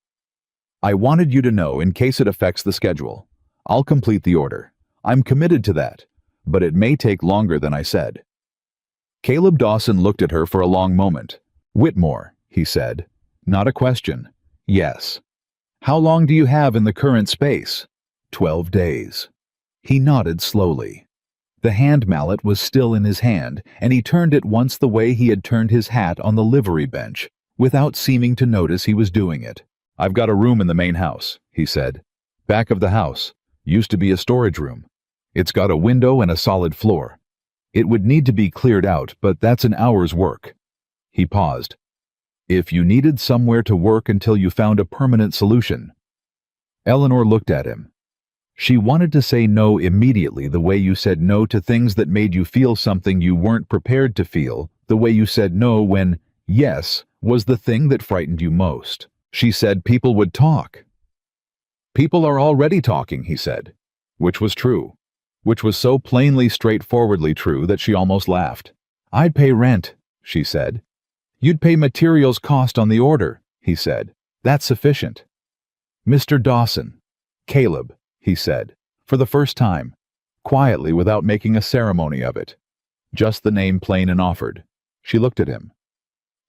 "I wanted you to know in case it affects the schedule. I'll complete the order. I'm committed to that, but it may take longer than I said." Caleb Dawson looked at her for a long moment. "Whitmore," he said. "Not a question." "Yes." "How long do you have in the current space?" 12 days. He nodded slowly. The hand mallet was still in his hand, and he turned it once the way he had turned his hat on the livery bench, without seeming to notice he was doing it. "I've got a room in the main house," he said. "Back of the house. Used to be a storage room. It's got a window and a solid floor. It would need to be cleared out, but that's an hour's work." He paused. "If you needed somewhere to work until you found a permanent solution." Eleanor looked at him. She wanted to say no immediately, the way you said no to things that made you feel something you weren't prepared to feel, the way you said no when yes was the thing that frightened you most. She said people would talk. "People are already talking," he said, which was true, which was so plainly, straightforwardly true that she almost laughed. "I'd pay rent," she said. "You'd pay materials cost on the order," he said. "That's sufficient." "Mr. Dawson." "Caleb," he said, for the first time, quietly without making a ceremony of it. Just the name plain and offered. She looked at him.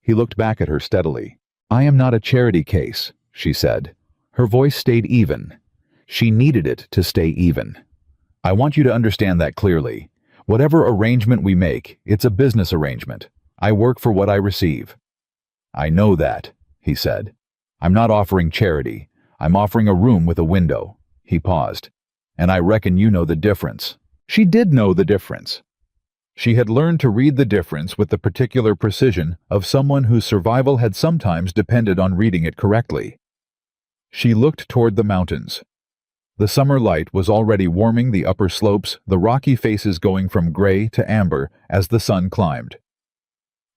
He looked back at her steadily. "I am not a charity case," she said. Her voice stayed even. She needed it to stay even. "I want you to understand that clearly. Whatever arrangement we make, it's a business arrangement. I work for what I receive." "I know that," he said. "I'm not offering charity. I'm offering a room with a window." He paused. "And I reckon you know the difference." She did know the difference. She had learned to read the difference with the particular precision of someone whose survival had sometimes depended on reading it correctly. She looked toward the mountains. The summer light was already warming the upper slopes, the rocky faces going from gray to amber as the sun climbed.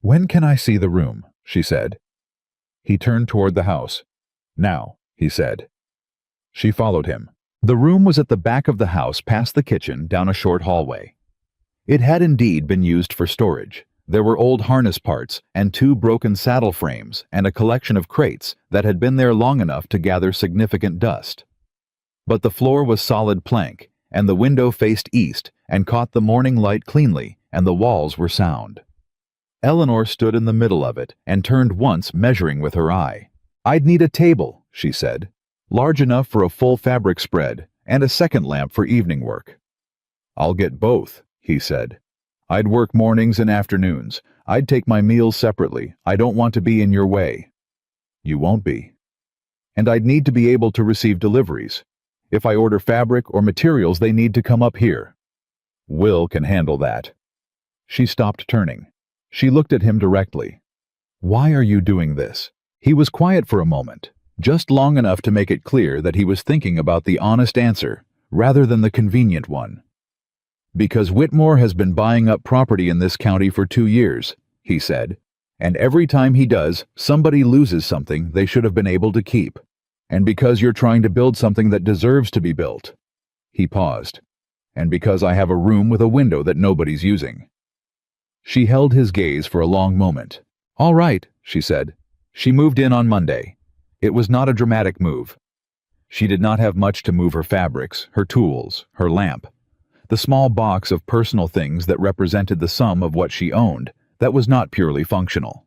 "When can I see the room?" she said. He turned toward the house. "Now," he said. She followed him. The room was at the back of the house, past the kitchen, down a short hallway. It had indeed been used for storage. There were old harness parts and 2 broken saddle frames and a collection of crates that had been there long enough to gather significant dust. But the floor was solid plank, and the window faced east and caught the morning light cleanly, and the walls were sound. Eleanor stood in the middle of it and turned once, measuring with her eye. "I'd need a table," she said, "large enough for a full fabric spread, and a second lamp for evening work." "I'll get both," he said. "I'd work mornings and afternoons. I'd take my meals separately. I don't want to be in your way." "You won't be." "And I'd need to be able to receive deliveries. If I order fabric or materials, they need to come up here." "Will can handle that." She stopped turning. She looked at him directly. "Why are you doing this?" He was quiet for a moment, just long enough to make it clear that he was thinking about the honest answer, rather than the convenient one. "Because Whitmore has been buying up property in this county for 2 years, he said, "and every time he does, somebody loses something they should have been able to keep. And because you're trying to build something that deserves to be built." He paused. "And because I have a room with a window that nobody's using." She held his gaze for a long moment. "All right," she said. She moved in on Monday. It was not a dramatic move. She did not have much to move: her fabrics, her tools, her lamp. The small box of personal things that represented the sum of what she owned, that was not purely functional.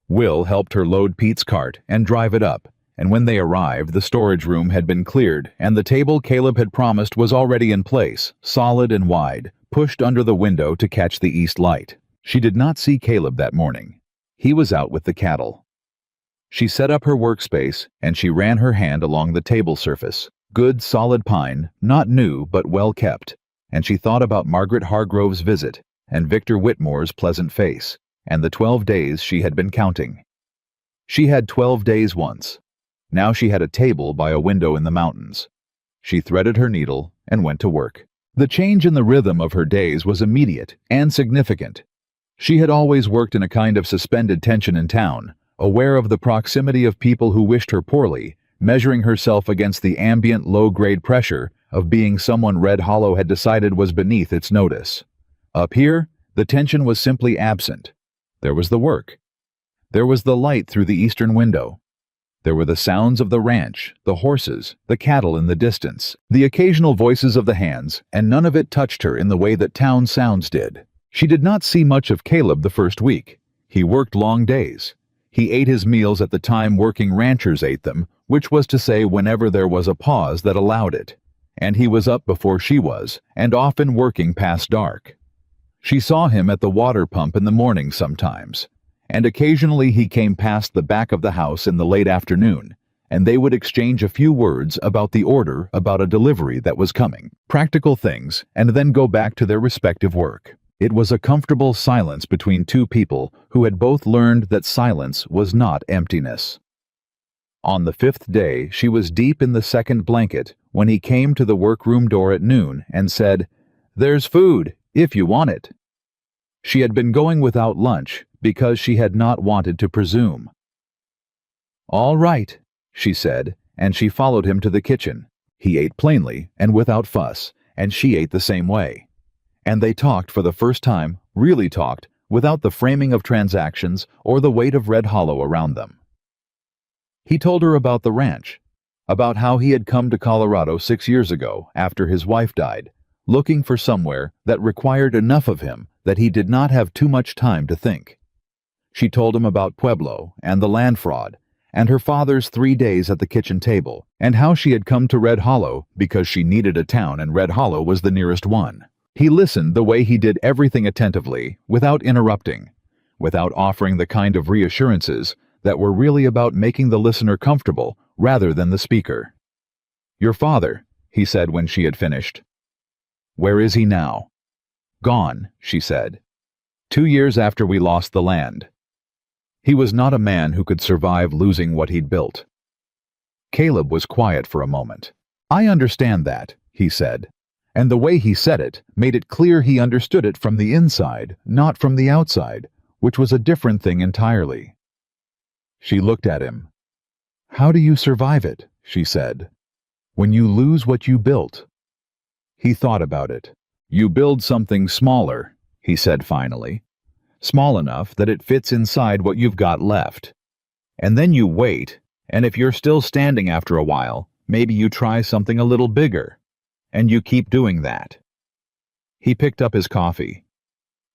Will helped her load Pete's cart and drive it up, and when they arrived, the storage room had been cleared, and the table Caleb had promised was already in place, solid and wide, pushed under the window to catch the east light. She did not see Caleb that morning. He was out with the cattle. She set up her workspace, and she ran her hand along the table surface. Good, solid pine, not new but well kept, and she thought about Margaret Hargrove's visit, and Victor Whitmore's pleasant face, and the 12 days she had been counting. She had 12 days once. Now she had a table by a window in the mountains. She threaded her needle and went to work. The change in the rhythm of her days was immediate and significant. She had always worked in a kind of suspended tension in town, aware of the proximity of people who wished her poorly, measuring herself against the ambient low-grade pressure of being someone Red Hollow had decided was beneath its notice. Up here, the tension was simply absent. There was the work. There was the light through the eastern window. There were the sounds of the ranch, the horses, the cattle in the distance, the occasional voices of the hands, and none of it touched her in the way that town sounds did. She did not see much of Caleb the first week. He worked long days. He ate his meals at the time working ranchers ate them, which was to say whenever there was a pause that allowed it. And he was up before she was, and often working past dark. She saw him at the water pump in the morning sometimes, and occasionally he came past the back of the house in the late afternoon, and they would exchange a few words about the order, about a delivery that was coming, practical things, and then go back to their respective work. It was a comfortable silence between two people who had both learned that silence was not emptiness. On the 5th day, she was deep in the second blanket when he came to the workroom door at noon and said, "There's food, if you want it." She had been going without lunch because she had not wanted to presume. "All right," she said, and she followed him to the kitchen. He ate plainly and without fuss, and she ate the same way. And they talked for the first time, really talked, without the framing of transactions or the weight of Red Hollow around them. He told her about the ranch. about how he had come to Colorado 6 years ago after his wife died, looking for somewhere that required enough of him that he did not have too much time to think. She told him about Pueblo and the land fraud, and her father's 3 days at the kitchen table, and how she had come to Red Hollow because she needed a town and Red Hollow was the nearest one. He listened the way he did everything attentively, without interrupting, without offering the kind of reassurances that were really about making the listener comfortable rather than the speaker. "Your father," he said when she had finished. "Where is he now?" "Gone," she said. 2 years after we lost the land. He was not a man who could survive losing what he'd built. Caleb was quiet for a moment. "I understand that," he said, and the way he said it made it clear he understood it from the inside, not from the outside, which was a different thing entirely. She looked at him. "How do you survive it?" she said. "When you lose what you built?" He thought about it. "You build something smaller," he said finally. "Small enough that it fits inside what you've got left. And then you wait, and if you're still standing after a while, maybe you try something a little bigger. And you keep doing that." He picked up his coffee.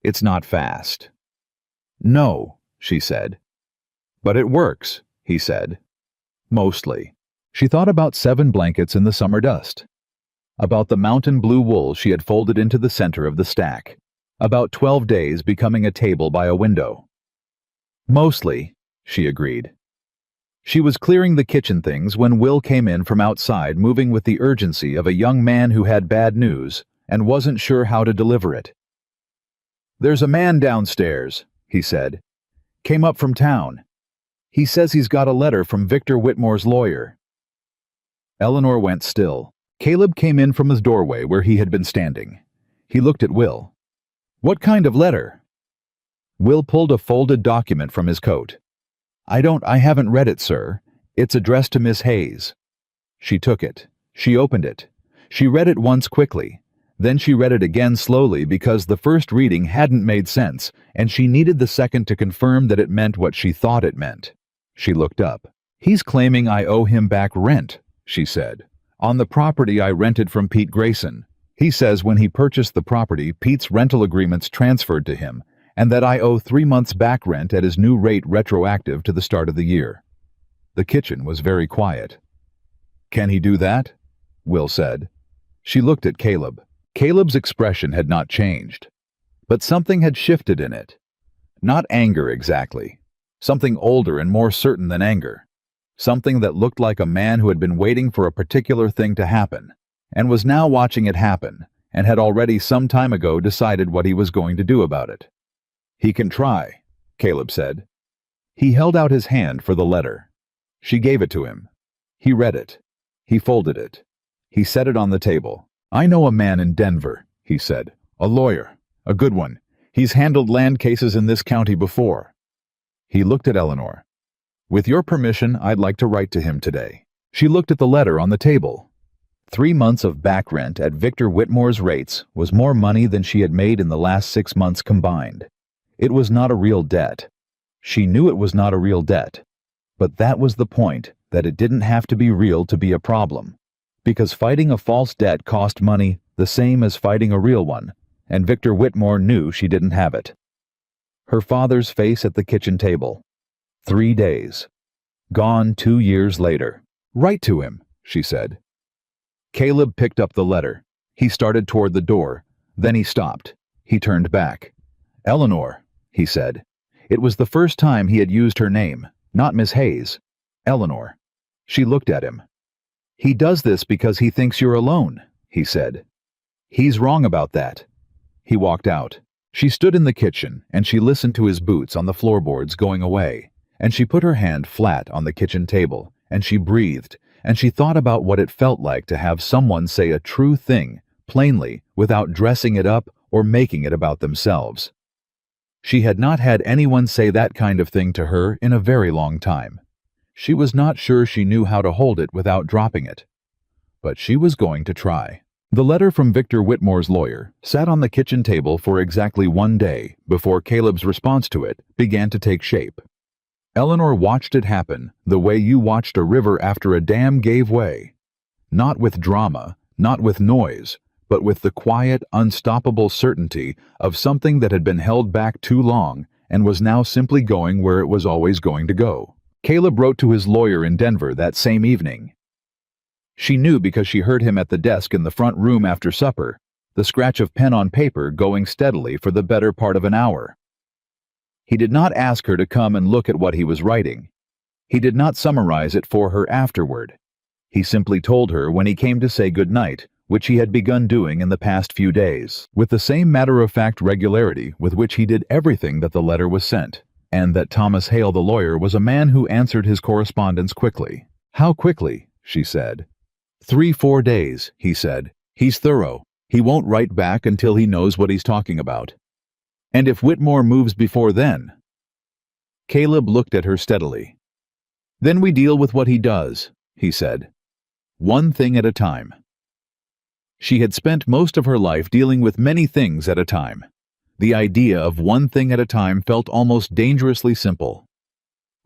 "It's not fast." "No," she said. "But it works," he said. "Mostly." She thought about 7 blankets in the summer dust. About the mountain blue wool she had folded into the center of the stack. About 12 days becoming a table by a window. "Mostly," she agreed. She was clearing the kitchen things when Will came in from outside, moving with the urgency of a young man who had bad news and wasn't sure how to deliver it. "There's a man downstairs," he said. "Came up from town. He says he's got a letter from Victor Whitmore's lawyer." Eleanor went still. Caleb came in from his doorway where he had been standing. He looked at Will. "What kind of letter?" Will pulled a folded document from his coat. I haven't read it, sir. It's addressed to Miss Hayes." She took it. She opened it. She read it once quickly. Then she read it again slowly because the first reading hadn't made sense, and she needed the second to confirm that it meant what she thought it meant. She looked up. "He's claiming I owe him back rent," she said, "on the property I rented from Pete Grayson. He says when he purchased the property, Pete's rental agreements transferred to him, and that I owe 3 months back rent at his new rate retroactive to the start of the year." The kitchen was very quiet. "Can he do that?" Will said. She looked at Caleb. Caleb's expression had not changed, but something had shifted in it. Not anger exactly. Something older and more certain than anger. Something that looked like a man who had been waiting for a particular thing to happen, and was now watching it happen, and had already some time ago decided what he was going to do about it. "He can try," Caleb said. He held out his hand for the letter. She gave it to him. He read it. He folded it. He set it on the table. "I know a man in Denver," he said. "A lawyer. A good one. He's handled land cases in this county before." He looked at Eleanor. "With your permission, I'd like to write to him today." She looked at the letter on the table. 3 months of back rent at Victor Whitmore's rates was more money than she had made in the last 6 months combined. It was not a real debt. She knew it was not a real debt. But that was the point, that it didn't have to be real to be a problem. Because fighting a false debt cost money the same as fighting a real one, and Victor Whitmore knew she didn't have it. Her father's face at the kitchen table. 3 days. Gone 2 years later. "Write to him," she said. Caleb picked up the letter. He started toward the door. Then he stopped. He turned back. "Eleanor," he said. It was the first time he had used her name, not Miss Hayes. "Eleanor." She looked at him. "He does this because he thinks you're alone," he said. "He's wrong about that." He walked out. She stood in the kitchen, and she listened to his boots on the floorboards going away, and she put her hand flat on the kitchen table, and she breathed, and she thought about what it felt like to have someone say a true thing, plainly, without dressing it up or making it about themselves. She had not had anyone say that kind of thing to her in a very long time. She was not sure she knew how to hold it without dropping it. But she was going to try. The letter from Victor Whitmore's lawyer sat on the kitchen table for exactly 1 day before Caleb's response to it began to take shape. Eleanor watched it happen the way you watched a river after a dam gave way. Not with drama, not with noise, but with the quiet, unstoppable certainty of something that had been held back too long and was now simply going where it was always going to go. Caleb wrote to his lawyer in Denver that same evening. She knew because she heard him at the desk in the front room after supper, the scratch of pen on paper going steadily for the better part of an hour. He did not ask her to come and look at what he was writing. He did not summarize it for her afterward. He simply told her when he came to say good night, which he had begun doing in the past few days, with the same matter-of-fact regularity with which he did everything that the letter was sent, and that Thomas Hale the lawyer was a man who answered his correspondence quickly. "How quickly?" she said. 3-4 days, he said. "He's thorough. He won't write back until he knows what he's talking about. And if Whitmore moves before then?" Caleb looked at her steadily. "Then we deal with what he does," he said. "One thing at a time." She had spent most of her life dealing with many things at a time. The idea of one thing at a time felt almost dangerously simple.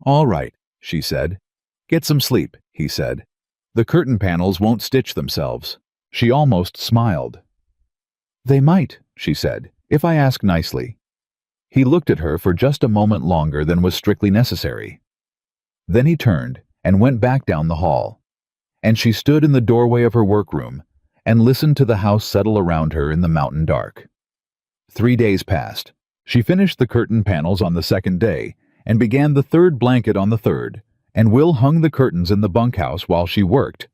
"All right," she said. "Get some sleep," he said. "The curtain panels won't stitch themselves." She almost smiled. "They might," she said, "if I ask nicely." He looked at her for just a moment longer than was strictly necessary. Then he turned and went back down the hall, and she stood in the doorway of her workroom and listened to the house settle around her in the mountain dark. 3 days passed. She finished the curtain panels on the second day and began the third blanket on the third, and Will hung the curtains in the bunkhouse while she worked.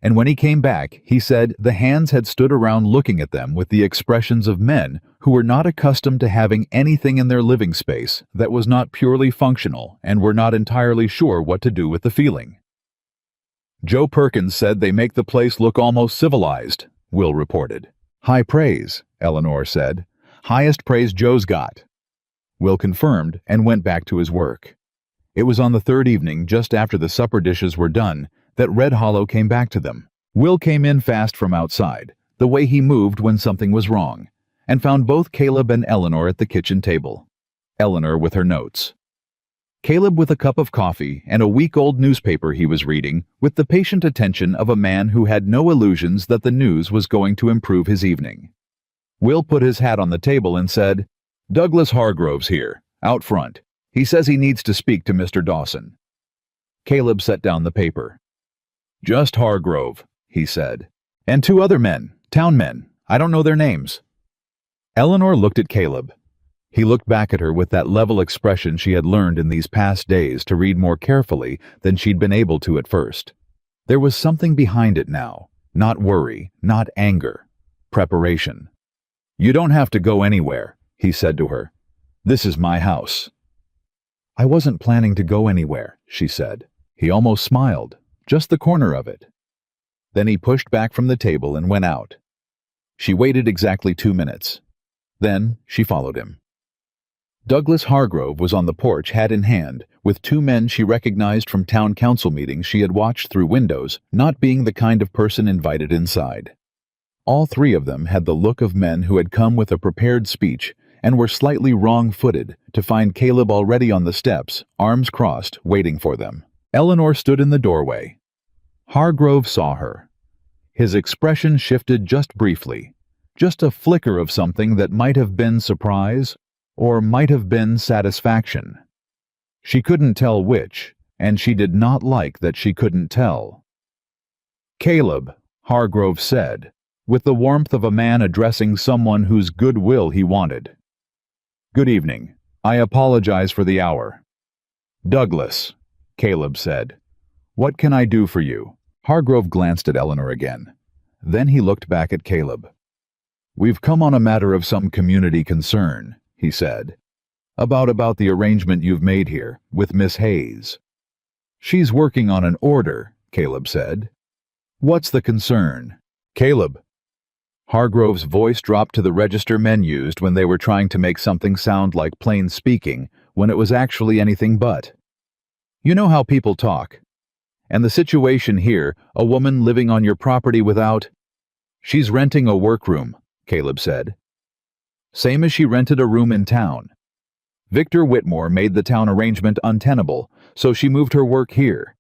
And when he came back, he said the hands had stood around looking at them with the expressions of men who were not accustomed to having anything in their living space that was not purely functional and were not entirely sure what to do with the feeling. "Joe Perkins said they make the place look almost civilized," Will reported. "High praise," Eleanor said. "Highest praise Joe's got." Will confirmed and went back to his work. It was on the third evening, just after the supper dishes were done, that Red Hollow came back to them. Will came in fast from outside, the way he moved when something was wrong, and found both Caleb and Eleanor at the kitchen table. Eleanor with her notes. Caleb with a cup of coffee and a week-old newspaper he was reading, with the patient attention of a man who had no illusions that the news was going to improve his evening. Will put his hat on the table and said, "Douglas Hargrove's here, out front. He says he needs to speak to Mr. Dawson." Caleb set down the paper. "Just Hargrove," he said. "And 2 other men, town men. I don't know their names." Eleanor looked at Caleb. He looked back at her with that level expression she had learned in these past days to read more carefully than she'd been able to at first. There was something behind it now, not worry, not anger, preparation. "You don't have to go anywhere," he said to her. "This is my house." "I wasn't planning to go anywhere," she said. He almost smiled, just the corner of it. Then he pushed back from the table and went out. She waited exactly 2 minutes. Then she followed him. Douglas Hargrove was on the porch, hat in hand, with 2 men she recognized from town council meetings she had watched through windows, not being the kind of person invited inside. All 3 of them had the look of men who had come with a prepared speech and were slightly wrong-footed to find Caleb already on the steps, arms crossed, waiting for them. Eleanor stood in the doorway. Hargrove saw her. His expression shifted just briefly, just a flicker of something that might have been surprise or might have been satisfaction. She couldn't tell which, and she did not like that she couldn't tell. "Caleb," Hargrove said, with the warmth of a man addressing someone whose goodwill he wanted. "Good evening. I apologize for the hour." "Douglas," Caleb said. "What can I do for you?" Hargrove glanced at Eleanor again. Then he looked back at Caleb. "We've come on a matter of some community concern," he said. About the arrangement you've made here, with Miss Hayes." "She's working on an order," Caleb said. "What's the concern?" "Caleb." Hargrove's voice dropped to the register men used when they were trying to make something sound like plain speaking, when it was actually anything but. "You know how people talk. And the situation here, a woman living on your property without—" "She's renting a workroom," Caleb said. "Same as she rented a room in town. Victor Whitmore made the town arrangement untenable, so she moved her work here.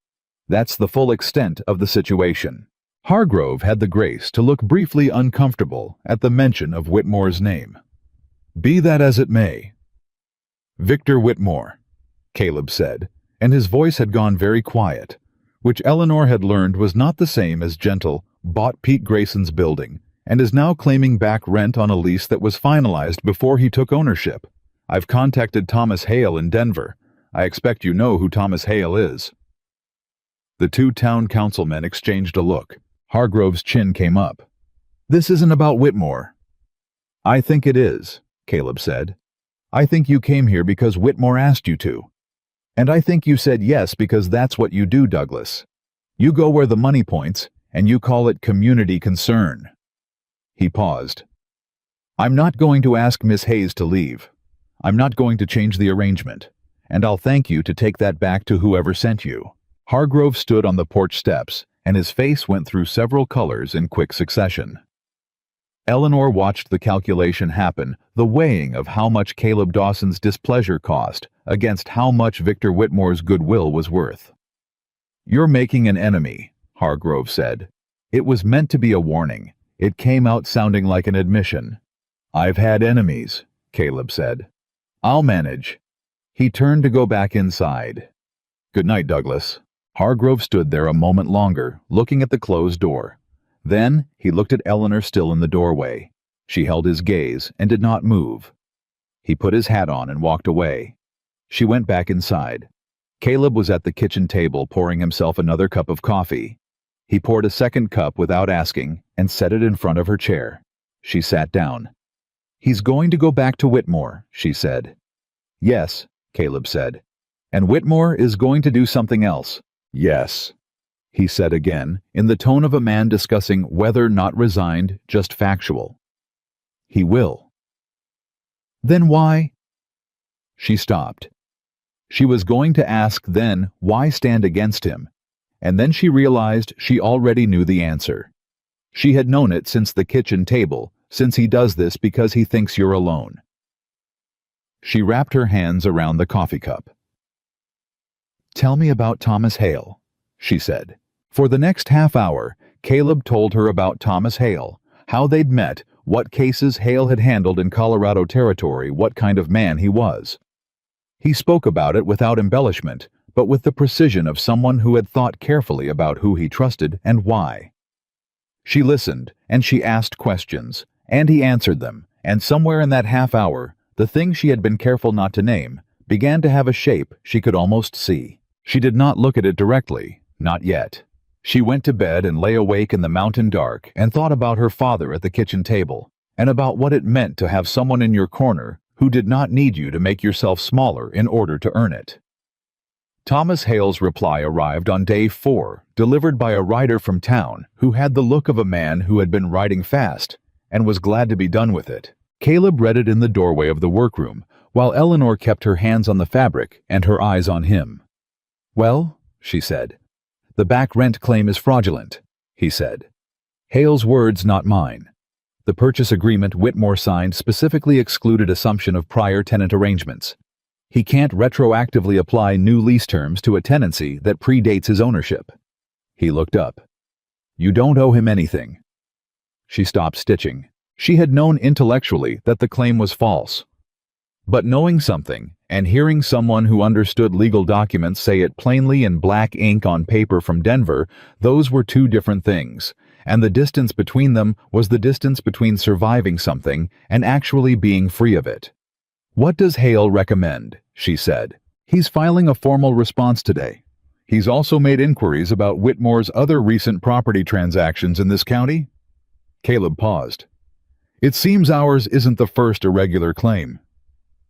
That's the full extent of the situation. Hargrove had the grace to look briefly uncomfortable at the mention of Whitmore's name. Be that as it may. Victor Whitmore, Caleb said, and his voice had gone very quiet, which Eleanor had learned was not the same as gentle, bought Pete Grayson's building, and is now claiming back rent on a lease that was finalized before he took ownership. I've contacted Thomas Hale in Denver. I expect you know who Thomas Hale is. The two town councilmen exchanged a look. Hargrove's chin came up. This isn't about Whitmore. I think it is, Caleb said. I think you came here because Whitmore asked you to. And I think you said yes because that's what you do, Douglas. You go where the money points, and you call it community concern. He paused. I'm not going to ask Miss Hayes to leave. I'm not going to change the arrangement, and I'll thank you to take that back to whoever sent you. Hargrove stood on the porch steps, and his face went through several colors in quick succession. Eleanor watched the calculation happen, the weighing of how much Caleb Dawson's displeasure cost against how much Victor Whitmore's goodwill was worth. You're making an enemy, Hargrove said. It was meant to be a warning. It came out sounding like an admission. I've had enemies, Caleb said. I'll manage. He turned to go back inside. Good night, Douglas. Hargrove stood there a moment longer, looking at the closed door. Then he looked at Eleanor still in the doorway. She held his gaze and did not move. He put his hat on and walked away. She went back inside. Caleb was at the kitchen table pouring himself another cup of coffee. He poured a second cup without asking and set it in front of her chair. She sat down. He's going to go back to Whitmore, she said. Yes, Caleb said. And Whitmore is going to do something else. Yes, he said again, in the tone of a man discussing whether not resigned, just factual. He will. Then why? She stopped. She was going to ask then why stand against him, and then she realized she already knew the answer. She had known it since the kitchen table, since he does this because he thinks you're alone. She wrapped her hands around the coffee cup. Tell me about Thomas Hale, she said. For the next half hour, Caleb told her about Thomas Hale, how they'd met, what cases Hale had handled in Colorado territory, what kind of man he was. He spoke about it without embellishment, but with the precision of someone who had thought carefully about who he trusted and why. She listened, and she asked questions, and he answered them, and somewhere in that half hour, the thing she had been careful not to name began to have a shape she could almost see. She did not look at it directly, not yet. She went to bed and lay awake in the mountain dark and thought about her father at the kitchen table, and about what it meant to have someone in your corner who did not need you to make yourself smaller in order to earn it. Thomas Hale's reply arrived on day 4, delivered by a rider from town who had the look of a man who had been riding fast and was glad to be done with it. Caleb read it in the doorway of the workroom, while Eleanor kept her hands on the fabric and her eyes on him. Well, she said. The back rent claim is fraudulent, he said. Hale's words, not mine. The purchase agreement Whitmore signed specifically excluded assumption of prior tenant arrangements. He can't retroactively apply new lease terms to a tenancy that predates his ownership. He looked up. You don't owe him anything. She stopped stitching. She had known intellectually that the claim was false. But knowing something, and hearing someone who understood legal documents say it plainly in black ink on paper from Denver, those were two different things, and the distance between them was the distance between surviving something and actually being free of it. What does Hale recommend? She said. He's filing a formal response today. He's also made inquiries about Whitmore's other recent property transactions in this county. Caleb paused. It seems ours isn't the first irregular claim.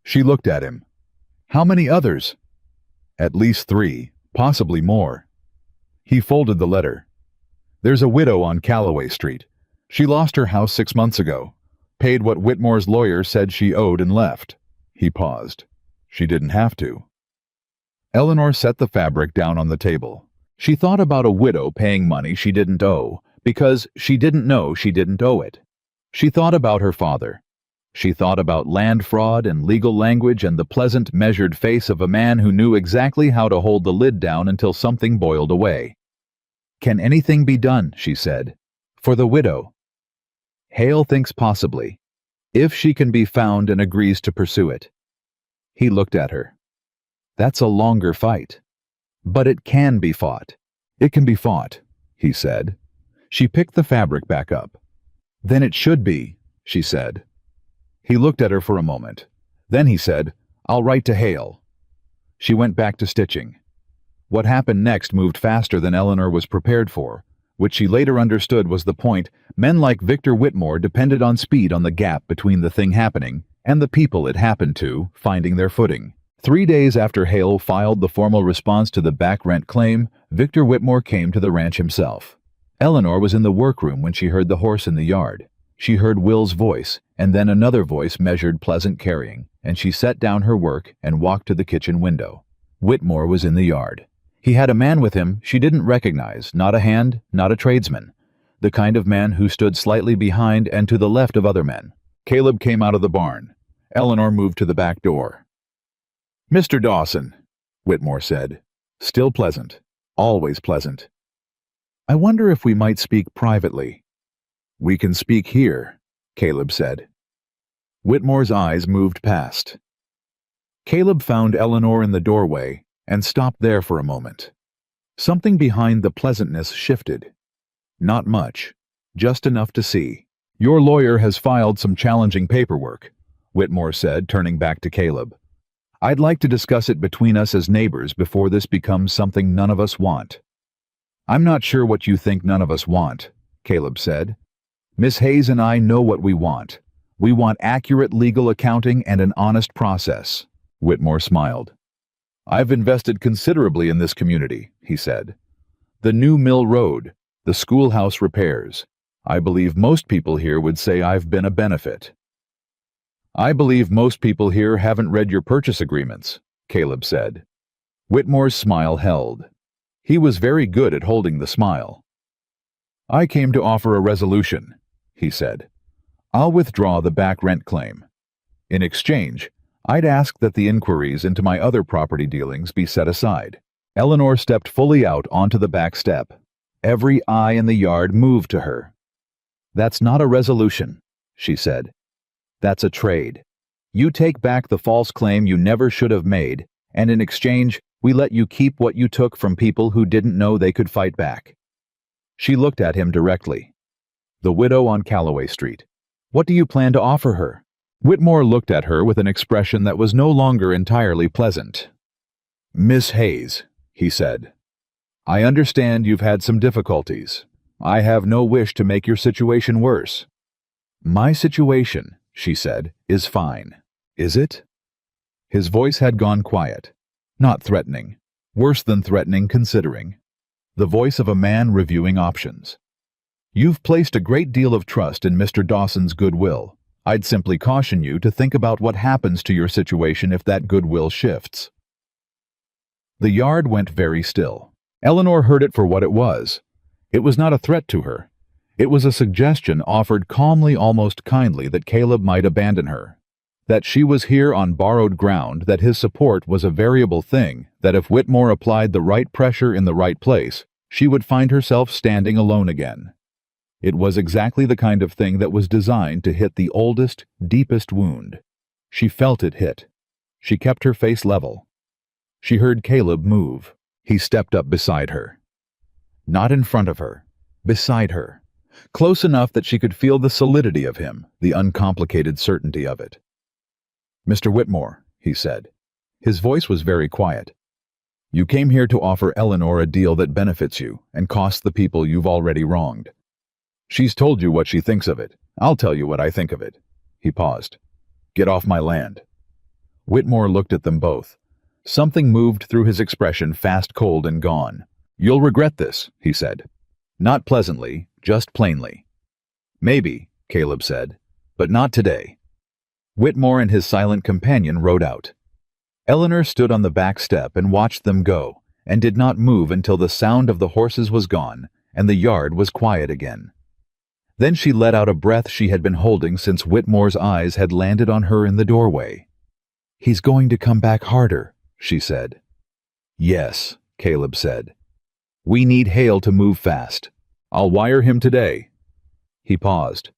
She looked at him. How many others? At least 3, possibly more. He folded the letter. There's a widow on Calloway Street. She lost her house 6 months ago, paid what Whitmore's lawyer said she owed and left. He paused. She didn't have to. Eleanor set the fabric down on the table. She thought about a widow paying money she didn't owe, because she didn't know she didn't owe it. She thought about her father. She thought about land fraud and legal language and the pleasant, measured face of a man who knew exactly how to hold the lid down until something boiled away. "Can anything be done?" she said. "For the widow?" Hale thinks possibly, if she can be found and agrees to pursue it. He looked at her. "That's a longer fight. But it can be fought." "It can be fought," he said. She picked the fabric back up. "Then it should be," she said. He looked at her for a moment. Then he said, "I'll write to Hale." She went back to stitching. What happened next moved faster than Eleanor was prepared for, which she later understood was the point. Men like Victor Whitmore depended on speed on the gap between the thing happening and the people it happened to finding their footing. 3 days after Hale filed the formal response to the back rent claim, Victor Whitmore came to the ranch himself. Eleanor was in the workroom when she heard the horse in the yard. She heard Will's voice, and then another voice measured pleasant carrying, and she set down her work and walked to the kitchen window. Whitmore was in the yard. He had a man with him she didn't recognize, not a hand, not a tradesman. The kind of man who stood slightly behind and to the left of other men. Caleb came out of the barn. Eleanor moved to the back door. "Mr. Dawson," Whitmore said. Still pleasant. Always pleasant. "I wonder if we might speak privately." "We can speak here," Caleb said. Whitmore's eyes moved past. Caleb found Eleanor in the doorway and stopped there for a moment. Something behind the pleasantness shifted. Not much, just enough to see. "Your lawyer has filed some challenging paperwork," Whitmore said, turning back to Caleb. "I'd like to discuss it between us as neighbors before this becomes something none of us want." "I'm not sure what you think none of us want," Caleb said. "Miss Hayes and I know what we want. We want accurate legal accounting and an honest process." Whitmore smiled. "I've invested considerably in this community," he said. "The new mill road, the schoolhouse repairs. I believe most people here would say I've been a benefit." "I believe most people here haven't read your purchase agreements," Caleb said. Whitmore's smile held. He was very good at holding the smile. "I came to offer a resolution," he said. "I'll withdraw the back rent claim. In exchange, I'd ask that the inquiries into my other property dealings be set aside." Eleanor stepped fully out onto the back step. Every eye in the yard moved to her. "That's not a resolution," she said. "That's a trade. You take back the false claim you never should have made, and in exchange, we let you keep what you took from people who didn't know they could fight back." She looked at him directly. "The widow on Calloway Street. What do you plan to offer her?" Whitmore looked at her with an expression that was no longer entirely pleasant. "Miss Hayes," he said, "I understand you've had some difficulties. I have no wish to make your situation worse." "My situation," she said, "is fine." "Is it?" His voice had gone quiet. Not threatening. Worse than threatening considering. The voice of a man reviewing options. "You've placed a great deal of trust in Mr. Dawson's goodwill. I'd simply caution you to think about what happens to your situation if that goodwill shifts." The yard went very still. Eleanor heard it for what it was. It was not a threat to her. It was a suggestion offered calmly, almost kindly, that Caleb might abandon her. That she was here on borrowed ground, that his support was a variable thing, that if Whitmore applied the right pressure in the right place, she would find herself standing alone again. It was exactly the kind of thing that was designed to hit the oldest, deepest wound. She felt it hit. She kept her face level. She heard Caleb move. He stepped up beside her. Not in front of her, beside her. Close enough that she could feel the solidity of him, the uncomplicated certainty of it. "Mr. Whitmore," he said. His voice was very quiet. "You came here to offer Eleanor a deal that benefits you and costs the people you've already wronged. She's told you what she thinks of it. I'll tell you what I think of it." He paused. "Get off my land." Whitmore looked at them both. Something moved through his expression, fast, cold, and gone. "You'll regret this," he said. Not pleasantly, just plainly. "Maybe," Caleb said, "but not today." Whitmore and his silent companion rode out. Eleanor stood on the back step and watched them go, and did not move until the sound of the horses was gone and the yard was quiet again. Then she let out a breath she had been holding since Whitmore's eyes had landed on her in the doorway. "He's going to come back harder," she said. "Yes," Caleb said. "We need Hale to move fast. I'll wire him today." He paused.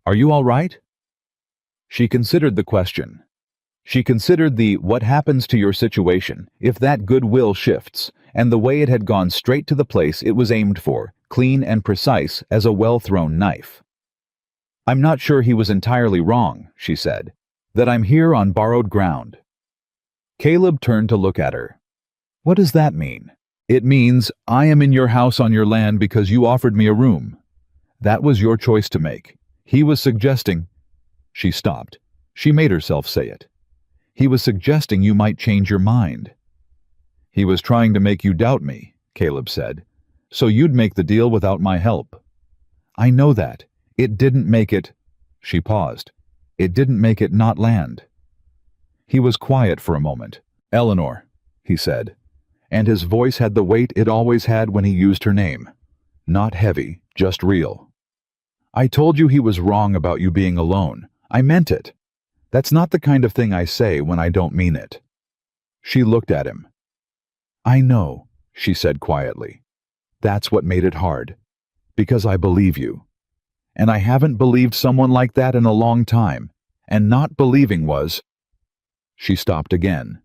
"Are you all right?" She considered the question. She considered the what happens to your situation if that goodwill shifts, and the way it had gone straight to the place it was aimed for, clean and precise as a well-thrown knife. "I'm not sure he was entirely wrong," she said. "That I'm here on borrowed ground." Caleb turned to look at her. "What does that mean?" "It means I am in your house on your land because you offered me a room. That was your choice to make. He was suggesting—" She stopped. She made herself say it. "He was suggesting you might change your mind." "He was trying to make you doubt me," Caleb said, "so you'd make the deal without my help." "I know that. It didn't make it—" She paused. "It didn't make it not land." He was quiet for a moment. "Eleanor," he said, and his voice had the weight it always had when he used her name. Not heavy, just real. "I told you he was wrong about you being alone. I meant it. That's not the kind of thing I say when I don't mean it." She looked at him. "I know," she said quietly. "That's what made it hard. Because I believe you. And I haven't believed someone like that in a long time. And not believing was—" She stopped again.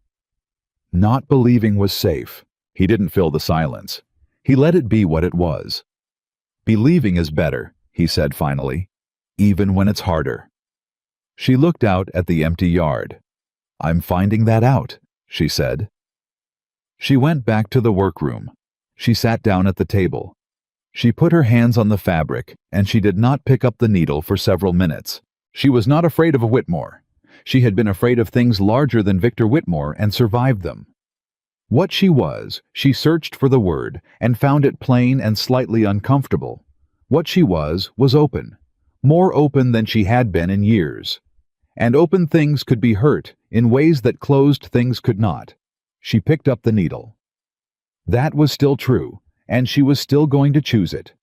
Not believing was safe. He didn't fill the silence. He let it be what it was. "Believing is better," he said finally, "even when it's harder." She looked out at the empty yard. "I'm finding that out," she said. She went back to the workroom. She sat down at the table. She put her hands on the fabric, and she did not pick up the needle for several minutes. She was not afraid of a Whitmore. She had been afraid of things larger than Victor Whitmore and survived them. What she was, she searched for the word and found it plain and slightly uncomfortable. What she was open. More open than she had been in years. And open things could be hurt in ways that closed things could not. She picked up the needle. That was still true, and she was still going to choose it.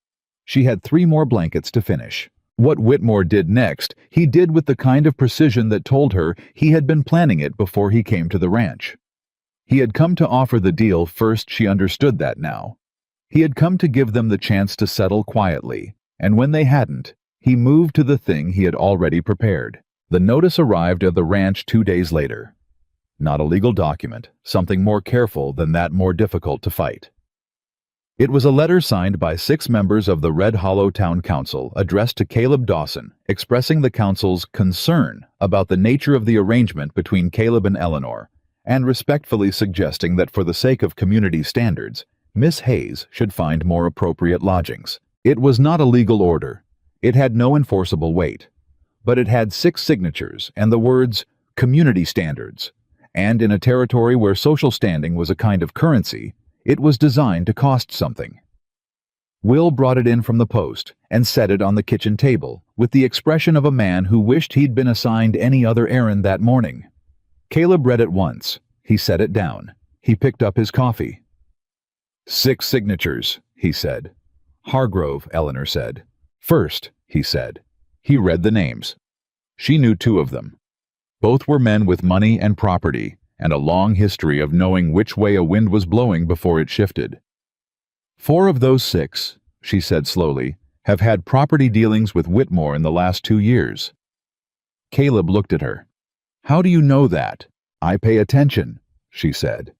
She had 3 more blankets to finish. What Whitmore did next, he did with the kind of precision that told her he had been planning it before he came to the ranch. He had come to offer the deal first. She understood that now. He had come to give them the chance to settle quietly, and when they hadn't, he moved to the thing he had already prepared. The notice arrived at the ranch 2 days later. Not a legal document, something more careful than that, more difficult to fight. It was a letter signed by 6 members of the Red Hollow Town Council addressed to Caleb Dawson, expressing the council's concern about the nature of the arrangement between Caleb and Eleanor, and respectfully suggesting that for the sake of community standards, Miss Hayes should find more appropriate lodgings. It was not a legal order. It had no enforceable weight. But it had 6 signatures and the words, "community standards," and in a territory where social standing was a kind of currency, it was designed to cost something. Will brought it in from the post and set it on the kitchen table with the expression of a man who wished he'd been assigned any other errand that morning. Caleb read it once. He set it down. He picked up his coffee. 6 signatures, he said. "Hargrove," Eleanor said. "First," he said. He read the names. She knew 2 of them. Both were men with money and property, and a long history of knowing which way a wind was blowing before it shifted. 4 of those 6, she said slowly, have had property dealings with Whitmore in the last 2 years. Caleb looked at her. "How do you know that?" "I pay attention," she said.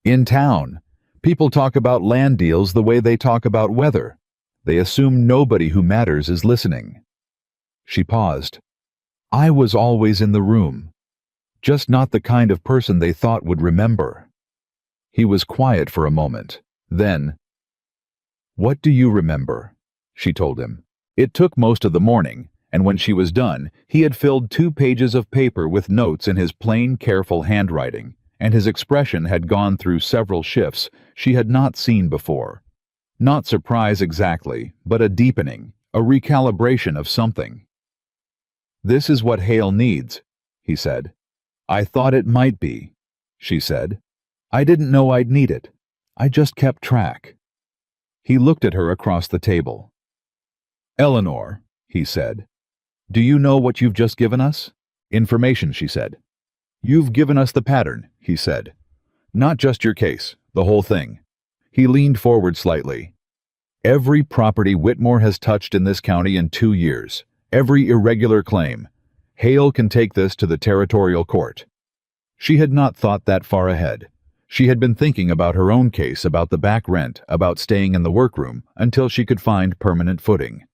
"In town, people talk about land deals the way they talk about weather. They assume nobody who matters is listening." She paused. "I was always in the room. Just not the kind of person they thought would remember." He was quiet for a moment. Then, "What do you remember?" she told him. It took most of the morning, and when she was done, he had filled 2 pages of paper with notes in his plain, careful handwriting, and his expression had gone through several shifts she had not seen before. Not surprise exactly, but a deepening, a recalibration of something. "This is what Hale needs," he said. "I thought it might be," she said. "I didn't know I'd need it. I just kept track." He looked at her across the table. "Eleanor," he said, "do you know what you've just given us?" "Information," she said. "You've given us the pattern," he said. "Not just your case, the whole thing." He leaned forward slightly. "Every property Whitmore has touched in this county in 2 years. Every irregular claim. Hale can take this to the territorial court." She had not thought that far ahead. She had been thinking about her own case, about the back rent, about staying in the workroom until she could find permanent footing.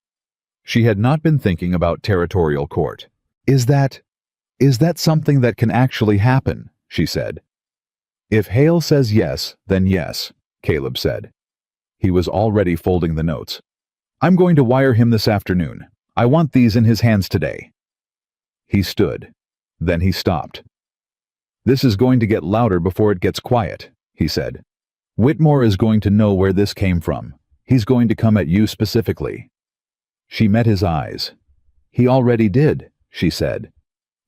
She had not been thinking about territorial court. Is that something that can actually happen?" she said. "If Hale says yes, then yes," Caleb said. He was already folding the notes. "I'm going to wire him this afternoon. I want these in his hands today." He stood. Then he stopped. "This is going to get louder before it gets quiet," he said. "Whitmore is going to know where this came from. He's going to come at you specifically." She met his eyes. "He already did," she said.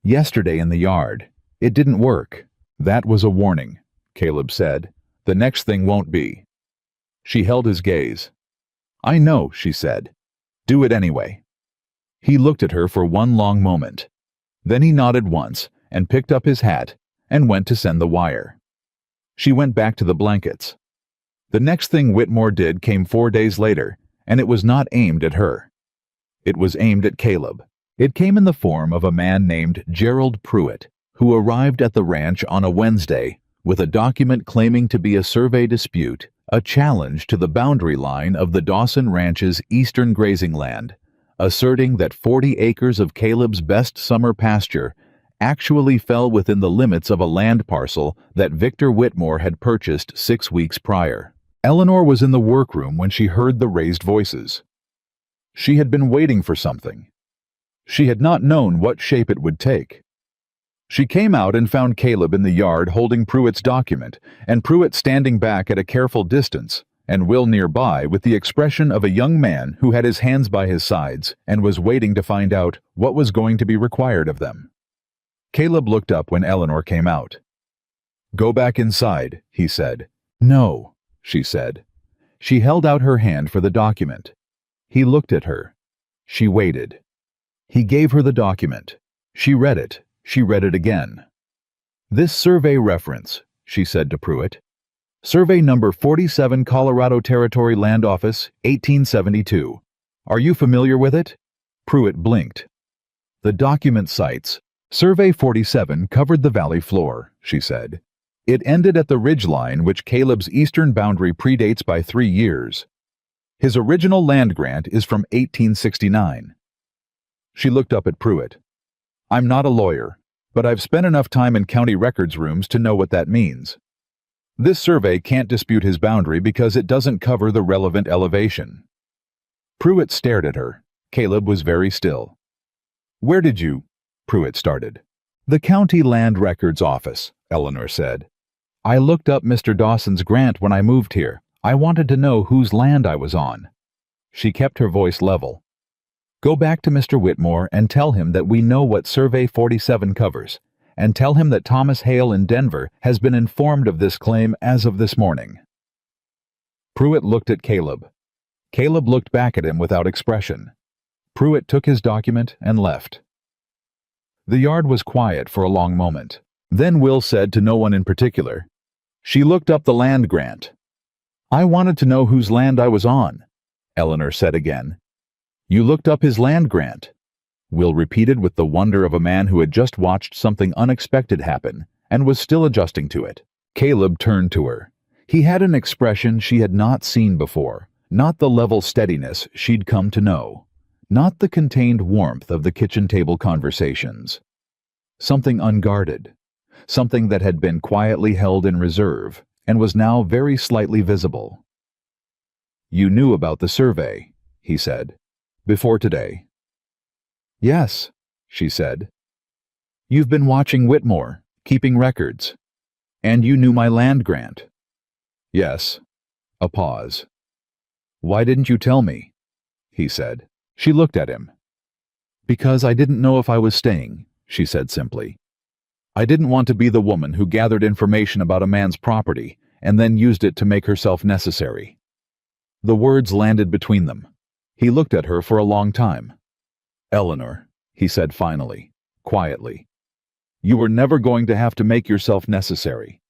"Yesterday in the yard. It didn't work." "That was a warning," Caleb said. "The next thing won't be." She held his gaze. "I know," she said. "Do it anyway." He looked at her for one long moment. Then he nodded once and picked up his hat and went to send the wire. She went back to the blankets. The next thing Whitmore did came 4 days later, and it was not aimed at her. It was aimed at Caleb. It came in the form of a man named Gerald Pruitt, who arrived at the ranch on a Wednesday with a document claiming to be a survey dispute, a challenge to the boundary line of the Dawson Ranch's eastern grazing land, asserting that 40 acres of Caleb's best summer pasture actually fell within the limits of a land parcel that Victor Whitmore had purchased 6 weeks prior. Eleanor was in the workroom when she heard the raised voices. She had been waiting for something. She had not known what shape it would take. She came out and found Caleb in the yard holding Pruitt's document, and Pruitt standing back at a careful distance, and Will nearby with the expression of a young man who had his hands by his sides and was waiting to find out what was going to be required of them. Caleb looked up when Eleanor came out. "Go back inside," he said. "No," she said. She held out her hand for the document. He looked at her. She waited. He gave her the document. She read it. She read it again. "This survey reference," she said to Pruitt. "Survey number 47, Colorado Territory Land Office, 1872. Are you familiar with it?" Pruitt blinked. "The document cites, Survey 47 covered the valley floor," she said. "It ended at the ridge line, which Caleb's eastern boundary predates by 3 years. His original land grant is from 1869. She looked up at Pruitt. "I'm not a lawyer, but I've spent enough time in county records rooms to know what that means. This survey can't dispute his boundary because it doesn't cover the relevant elevation." Pruitt stared at her. Caleb was very still. "Where did you—" Pruitt started. "The County Land Records Office," Eleanor said. "I looked up Mr. Dawson's grant when I moved here. I wanted to know whose land I was on." She kept her voice level. "Go back to Mr. Whitmore and tell him that we know what Survey 47 covers, and tell him that Thomas Hale in Denver has been informed of this claim as of this morning." Pruitt looked at Caleb. Caleb looked back at him without expression. Pruitt took his document and left. The yard was quiet for a long moment. Then Will said to no one in particular, "She looked up the land grant." "I wanted to know whose land I was on," Eleanor said again. "You looked up his land grant," Will repeated with the wonder of a man who had just watched something unexpected happen and was still adjusting to it. Caleb turned to her. He had an expression she had not seen before, not the level steadiness she'd come to know, not the contained warmth of the kitchen table conversations. Something unguarded, something that had been quietly held in reserve and was now very slightly visible. "You knew about the survey," he said, "before today." "Yes," she said. "You've been watching Whitmore, keeping records. And you knew my land grant." "Yes." A pause. "Why didn't you tell me?" he said. She looked at him. "Because I didn't know if I was staying," she said simply. "I didn't want to be the woman who gathered information about a man's property and then used it to make herself necessary." The words landed between them. He looked at her for a long time. "Eleanor," he said finally, quietly, "you were never going to have to make yourself necessary."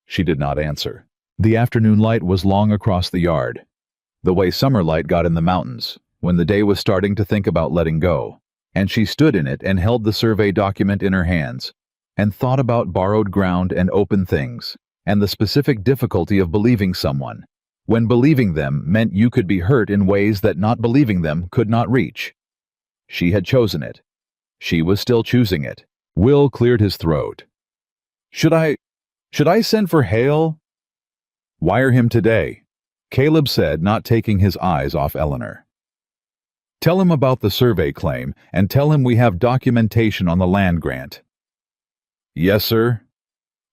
She did not answer. The afternoon light was long across the yard, the way summer light got in the mountains, when the day was starting to think about letting go, and she stood in it and held the survey document in her hands, and thought about borrowed ground and open things, and the specific difficulty of believing someone, when believing them meant you could be hurt in ways that not believing them could not reach. She had chosen it. She was still choosing it. Will cleared his throat. Should I send for Hale?" "Wire him today," Caleb said, not taking his eyes off Eleanor. "Tell him about the survey claim, and tell him we have documentation on the land grant." "Yes, sir."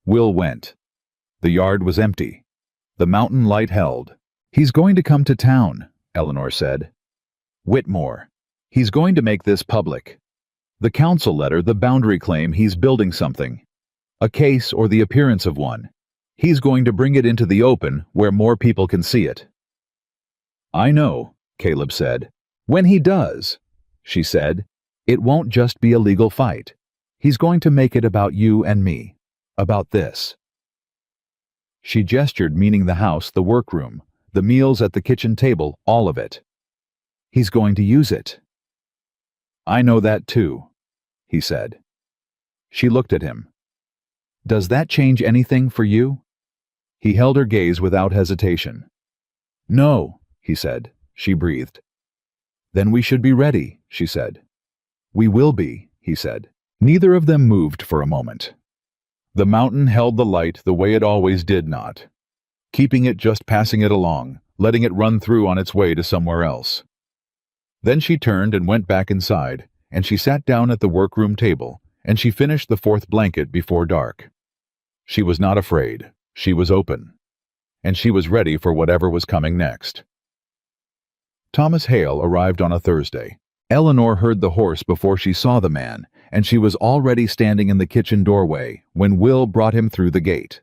Will went. The yard was empty. The mountain light held. "He's going to come to town," Eleanor said. "Whitmore. He's going to make this public. The council letter, the boundary claim, he's building something. A case or the appearance of one. He's going to bring it into the open where more people can see it." "I know," Caleb said. "When he does," she said, "it won't just be a legal fight. He's going to make it about you and me. About this." She gestured, meaning the house, the workroom, the meals at the kitchen table, all of it. "He's going to use it." "I know that too," he said. She looked at him. "Does that change anything for you?" He held her gaze without hesitation. "No," he said. She breathed. "Then we should be ready," she said. "We will be," he said. Neither of them moved for a moment. The mountain held the light the way it always did not, keeping it, just passing it along, letting it run through on its way to somewhere else. Then she turned and went back inside, and she sat down at the workroom table, and she finished the fourth blanket before dark. She was not afraid. She was open. And she was ready for whatever was coming next. Thomas Hale arrived on a Thursday. Eleanor heard the horse before she saw the man, and she was already standing in the kitchen doorway when Will brought him through the gate.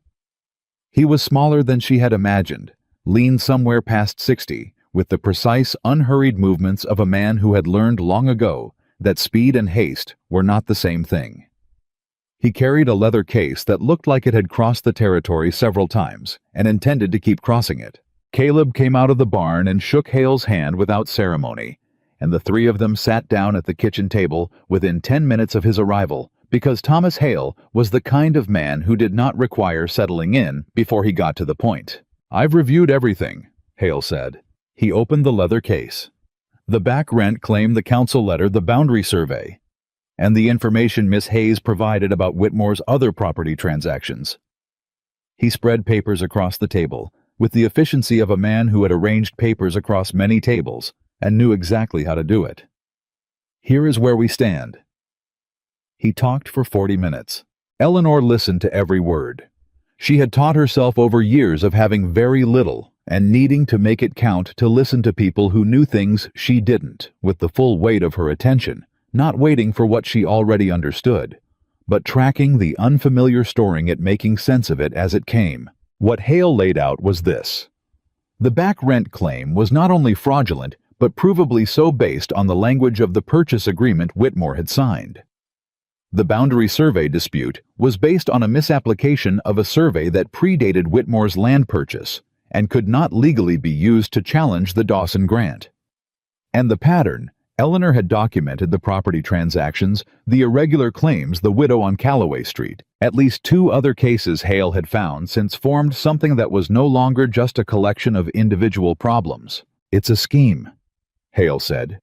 He was smaller than she had imagined, lean somewhere past 60, with the precise, unhurried movements of a man who had learned long ago that speed and haste were not the same thing. He carried a leather case that looked like it had crossed the territory several times and intended to keep crossing it. Caleb came out of the barn and shook Hale's hand without ceremony, and the three of them sat down at the kitchen table within 10 minutes of his arrival, because Thomas Hale was the kind of man who did not require settling in before he got to the point. "I've reviewed everything," Hale said. He opened the leather case. The back rent claimed, the council letter, the boundary survey, and the information Miss Hayes provided about Whitmore's other property transactions. He spread papers across the table, with the efficiency of a man who had arranged papers across many tables and knew exactly how to do it. "Here is where we stand." He talked for 40 minutes. Eleanor listened to every word. She had taught herself over years of having very little and needing to make it count to listen to people who knew things she didn't, with the full weight of her attention, not waiting for what she already understood, but tracking the unfamiliar, storing it, making sense of it as it came. What Hale laid out was this. The back rent claim was not only fraudulent, but provably so based on the language of the purchase agreement Whitmore had signed. The boundary survey dispute was based on a misapplication of a survey that predated Whitmore's land purchase and could not legally be used to challenge the Dawson grant. And the pattern, Eleanor had documented the property transactions, the irregular claims, the widow on Calloway Street. At least 2 other cases Hale had found since formed something that was no longer just a collection of individual problems. "It's a scheme," Hale said.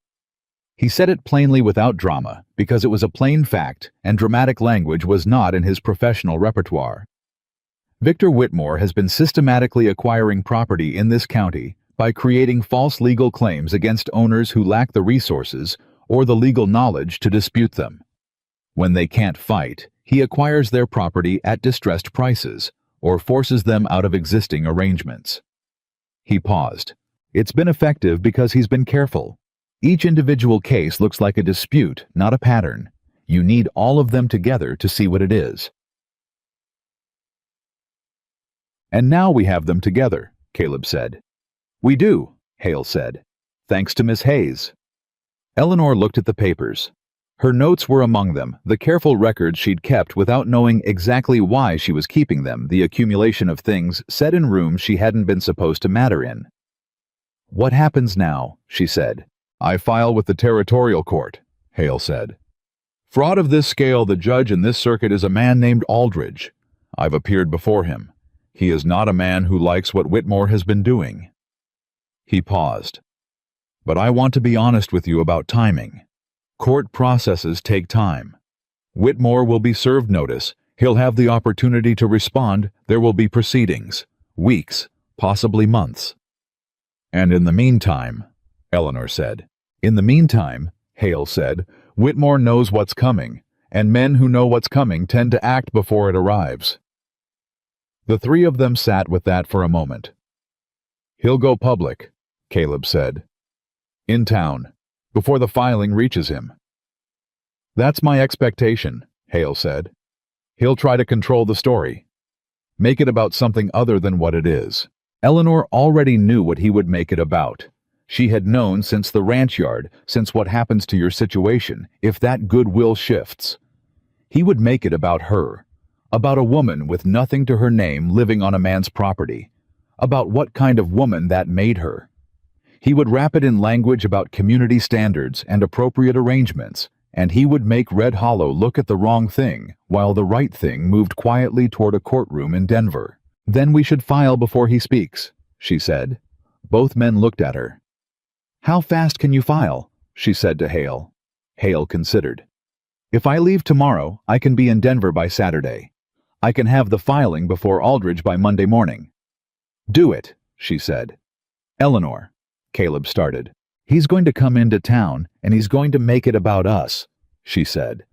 He said it plainly without drama, because it was a plain fact and dramatic language was not in his professional repertoire. Victor Whitmore has been systematically acquiring property in this county by creating false legal claims against owners who lack the resources or the legal knowledge to dispute them. When they can't fight, he acquires their property at distressed prices or forces them out of existing arrangements. He paused. It's been effective because he's been careful. Each individual case looks like a dispute, not a pattern. You need all of them together to see what it is. "And now we have them together," Caleb said. "We do," Hale said. thanks to Miss Hayes." Eleanor looked at the papers. Her notes were among them, the careful records she'd kept without knowing exactly why she was keeping them, the accumulation of things set in rooms she hadn't been supposed to matter in. "What happens now?" she said. "I file with the territorial court," Hale said. "Fraud of this scale, the judge in this circuit is a man named Aldridge. I've appeared before him. He is not a man who likes what Whitmore has been doing." He paused. "But I want to be honest with you about timing. Court processes take time. Whitmore will be served notice. He'll have the opportunity to respond. There will be proceedings. Weeks, possibly months." "And in the meantime," Eleanor said. "In the meantime," Hale said, "Whitmore knows what's coming, and men who know what's coming tend to act before it arrives." The three of them sat with that for a moment. "He'll go public," Caleb said. "In town, before the filing reaches him." "That's my expectation," Hale said. "He'll try to control the story. Make it about something other than what it is." Eleanor already knew what he would make it about. She had known since the ranch yard, since what happens to your situation, if that goodwill shifts. He would make it about her, about a woman with nothing to her name living on a man's property, about what kind of woman that made her. He would wrap it in language about community standards and appropriate arrangements, and he would make Red Hollow look at the wrong thing while the right thing moved quietly toward a courtroom in Denver. "Then we should file before he speaks," she said. Both men looked at her. "How fast can you file?" she said to Hale. Hale considered. "If I leave tomorrow, I can be in Denver by Saturday. I can have the filing before Aldridge by Monday morning." "Do it," she said. "Eleanor," Caleb started. "He's going to come into town, and he's going to make it about us," she said.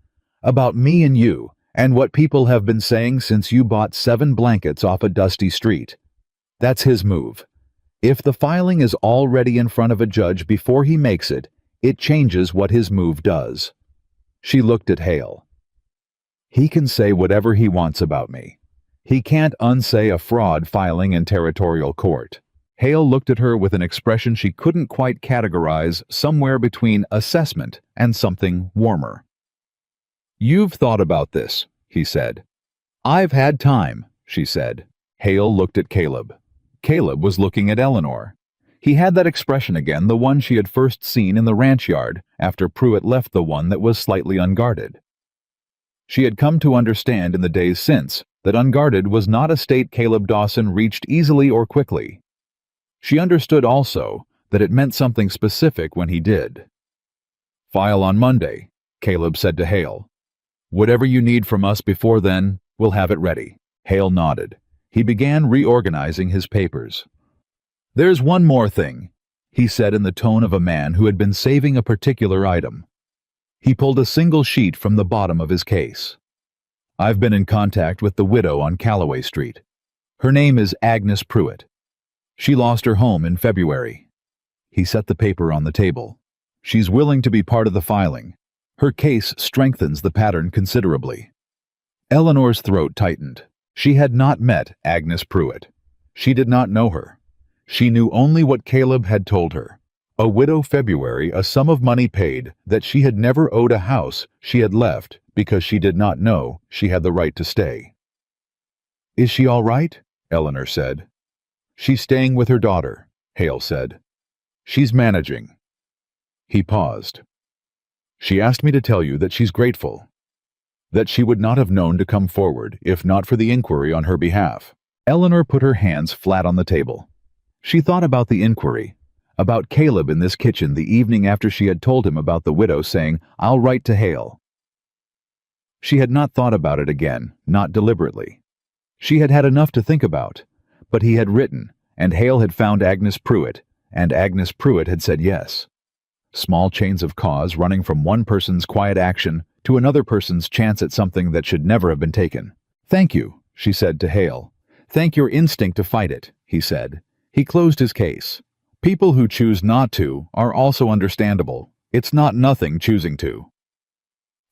"About me and you, and what people have been saying since you bought 7 blankets off a dusty street. That's his move. If the filing is already in front of a judge before he makes it, it changes what his move does." She looked at Hale. "He can say whatever he wants about me. He can't unsay a fraud filing in territorial court." Hale looked at her with an expression she couldn't quite categorize, somewhere between assessment and something warmer. "You've thought about this," he said. "I've had time," she said. Hale looked at Caleb. Caleb was looking at Eleanor. He had that expression again, the one she had first seen in the ranch yard after Pruitt left the one that was slightly unguarded. She had come to understand in the days since that unguarded was not a state Caleb Dawson reached easily or quickly. She understood also that it meant something specific when he did. "File on Monday," Caleb said to Hale. "Whatever you need from us before then, we'll have it ready." Hale nodded. He began reorganizing his papers. "There's one more thing," he said in the tone of a man who had been saving a particular item. He pulled a single sheet from the bottom of his case. "I've been in contact with the widow on Calloway Street. Her name is Agnes Pruitt. She lost her home in February." He set the paper on the table. "She's willing to be part of the filing. Her case strengthens the pattern considerably." Eleanor's throat tightened. She had not met Agnes Pruitt. She did not know her. She knew only what Caleb had told her. A widow February, a sum of money paid, that she had never owed a house she had left because she did not know she had the right to stay. "Is she all right?" Eleanor said. "She's staying with her daughter," Hale said. "She's managing." He paused. "She asked me to tell you that she's grateful. That she would not have known to come forward if not for the inquiry on her behalf." Eleanor put her hands flat on the table. She thought about the inquiry, about Caleb in this kitchen the evening after she had told him about the widow saying, "I'll write to Hale." She had not thought about it again, not deliberately. She had had enough to think about, but he had written, and Hale had found Agnes Pruitt, and Agnes Pruitt had said yes. Small chains of cause running from one person's quiet action to another person's chance at something that should never have been taken. "Thank you," she said to Hale. "Thank your instinct to fight it," he said. He closed his case. "People who choose not to are also understandable. It's not nothing choosing to."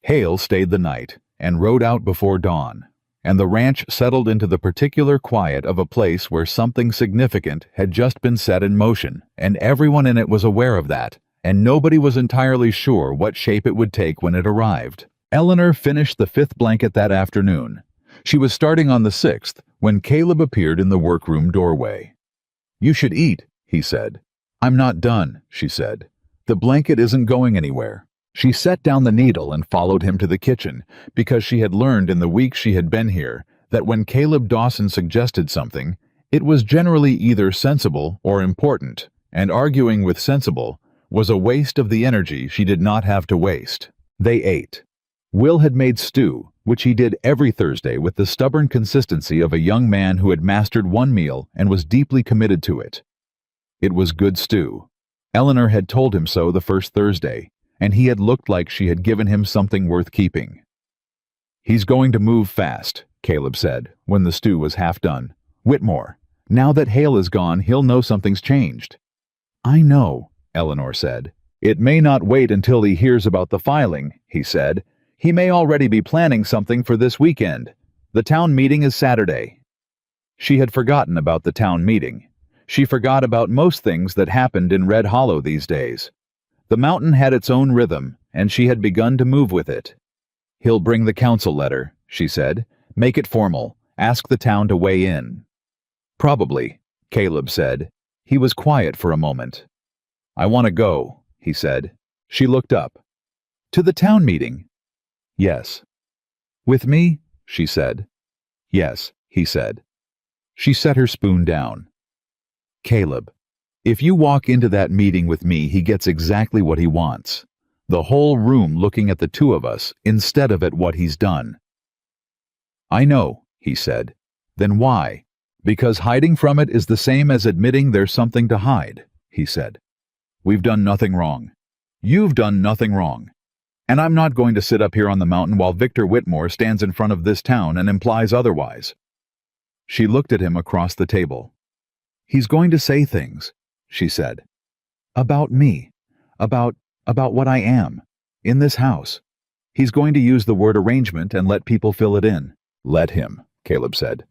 Hale stayed the night and rode out before dawn, and the ranch settled into the particular quiet of a place where something significant had just been set in motion, and everyone in it was aware of that, and nobody was entirely sure what shape it would take when it arrived. Eleanor finished the 5th blanket that afternoon. She was starting on the 6th when Caleb appeared in the workroom doorway. "You should eat," he said. "I'm not done," she said. "The blanket isn't going anywhere." She set down the needle and followed him to the kitchen, because she had learned in the weeks she had been here that when Caleb Dawson suggested something, it was generally either sensible or important, and arguing with sensible was a waste of the energy she did not have to waste. They ate. Will had made stew, which he did every Thursday with the stubborn consistency of a young man who had mastered one meal and was deeply committed to it. It was good stew. Eleanor had told him so the first Thursday, and he had looked like she had given him something worth keeping. "He's going to move fast," Caleb said, when the stew was half done. "Whitmore, now that Hale is gone, he'll know something's changed." "I know," Eleanor said. "It may not wait until he hears about the filing," he said. "He may already be planning something for this weekend. The town meeting is Saturday." She had forgotten about the town meeting. She forgot about most things that happened in Red Hollow these days. The mountain had its own rhythm, and she had begun to move with it. "He'll bring the council letter," she said. "Make it formal. Ask the town to weigh in." "Probably," Caleb said. He was quiet for a moment. "I want to go," he said. She looked up. "To the town meeting?" "Yes." "With me?" she said. "Yes," he said. She set her spoon down. "Caleb, if you walk into that meeting with me, he gets exactly what he wants. The whole room looking at the two of us instead of at what he's done." "I know," he said. "Then why?" "Because hiding from it is the same as admitting there's something to hide," he said. "We've done nothing wrong. You've done nothing wrong. And I'm not going to sit up here on the mountain while Victor Whitmore stands in front of this town and implies otherwise." She looked at him across the table. "He's going to say things," she said. "About me. About what I am. In this house. He's going to use the word arrangement and let people fill it in." "Let him," Caleb said.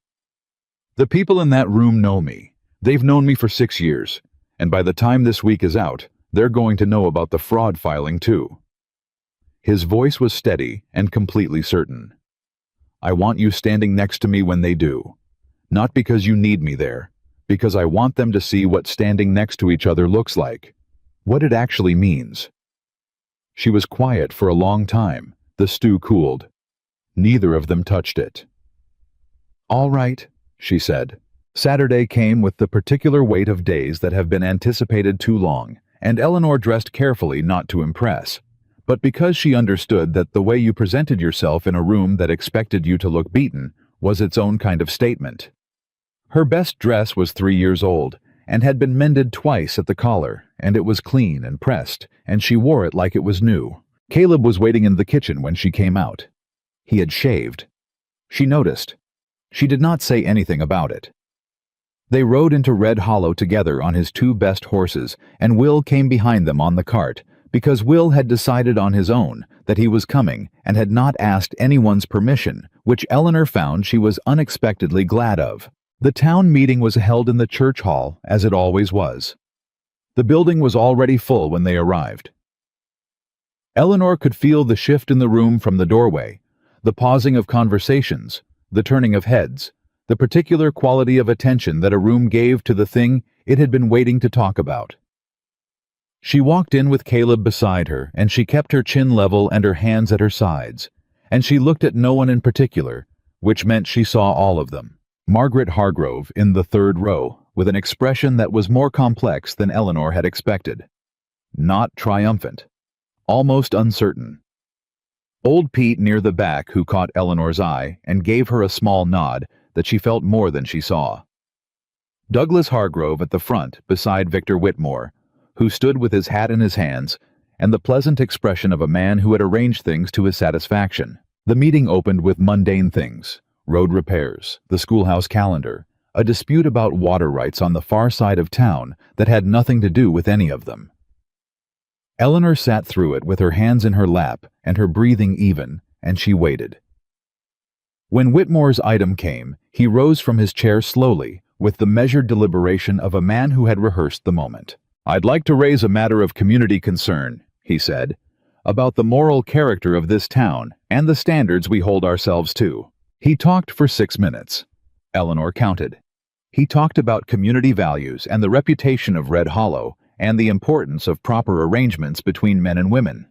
"The people in that room know me. They've known me for 6 years. And by the time this week is out, they're going to know about the fraud filing too." His voice was steady and completely certain. "I want you standing next to me when they do. Not because you need me there, because I want them to see what standing next to each other looks like, what it actually means." She was quiet for a long time. The stew cooled. Neither of them touched it. "All right," she said. Saturday came with the particular weight of days that have been anticipated too long, and Eleanor dressed carefully not to impress, but because she understood that the way you presented yourself in a room that expected you to look beaten was its own kind of statement. Her best dress was 3 years old, and had been mended twice at the collar, and it was clean and pressed, and she wore it like it was new. Caleb was waiting in the kitchen when she came out. He had shaved. She noticed. She did not say anything about it. They rode into Red Hollow together on his 2 best horses, and Will came behind them on the cart, because Will had decided on his own that he was coming and had not asked anyone's permission, which Eleanor found she was unexpectedly glad of. The town meeting was held in the church hall, as it always was. The building was already full when they arrived. Eleanor could feel the shift in the room from the doorway, the pausing of conversations, the turning of heads, the particular quality of attention that a room gave to the thing it had been waiting to talk about. She walked in with Caleb beside her, and she kept her chin level and her hands at her sides, and she looked at no one in particular, which meant she saw all of them. Margaret Hargrove in the 3rd row, with an expression that was more complex than Eleanor had expected. Not triumphant. Almost uncertain. Old Pete near the back, who caught Eleanor's eye and gave her a small nod that she felt more than she saw. Douglas Hargrove at the front beside Victor Whitmore, who stood with his hat in his hands and the pleasant expression of a man who had arranged things to his satisfaction. The meeting opened with mundane things. Road repairs, the schoolhouse calendar, a dispute about water rights on the far side of town that had nothing to do with any of them. Eleanor sat through it with her hands in her lap and her breathing even, and she waited. When Whitmore's item came, he rose from his chair slowly, with the measured deliberation of a man who had rehearsed the moment. "I'd like to raise a matter of community concern," he said, "about the moral character of this town and the standards we hold ourselves to." He talked for 6 minutes. Eleanor counted. He talked about community values and the reputation of Red Hollow and the importance of proper arrangements between men and women.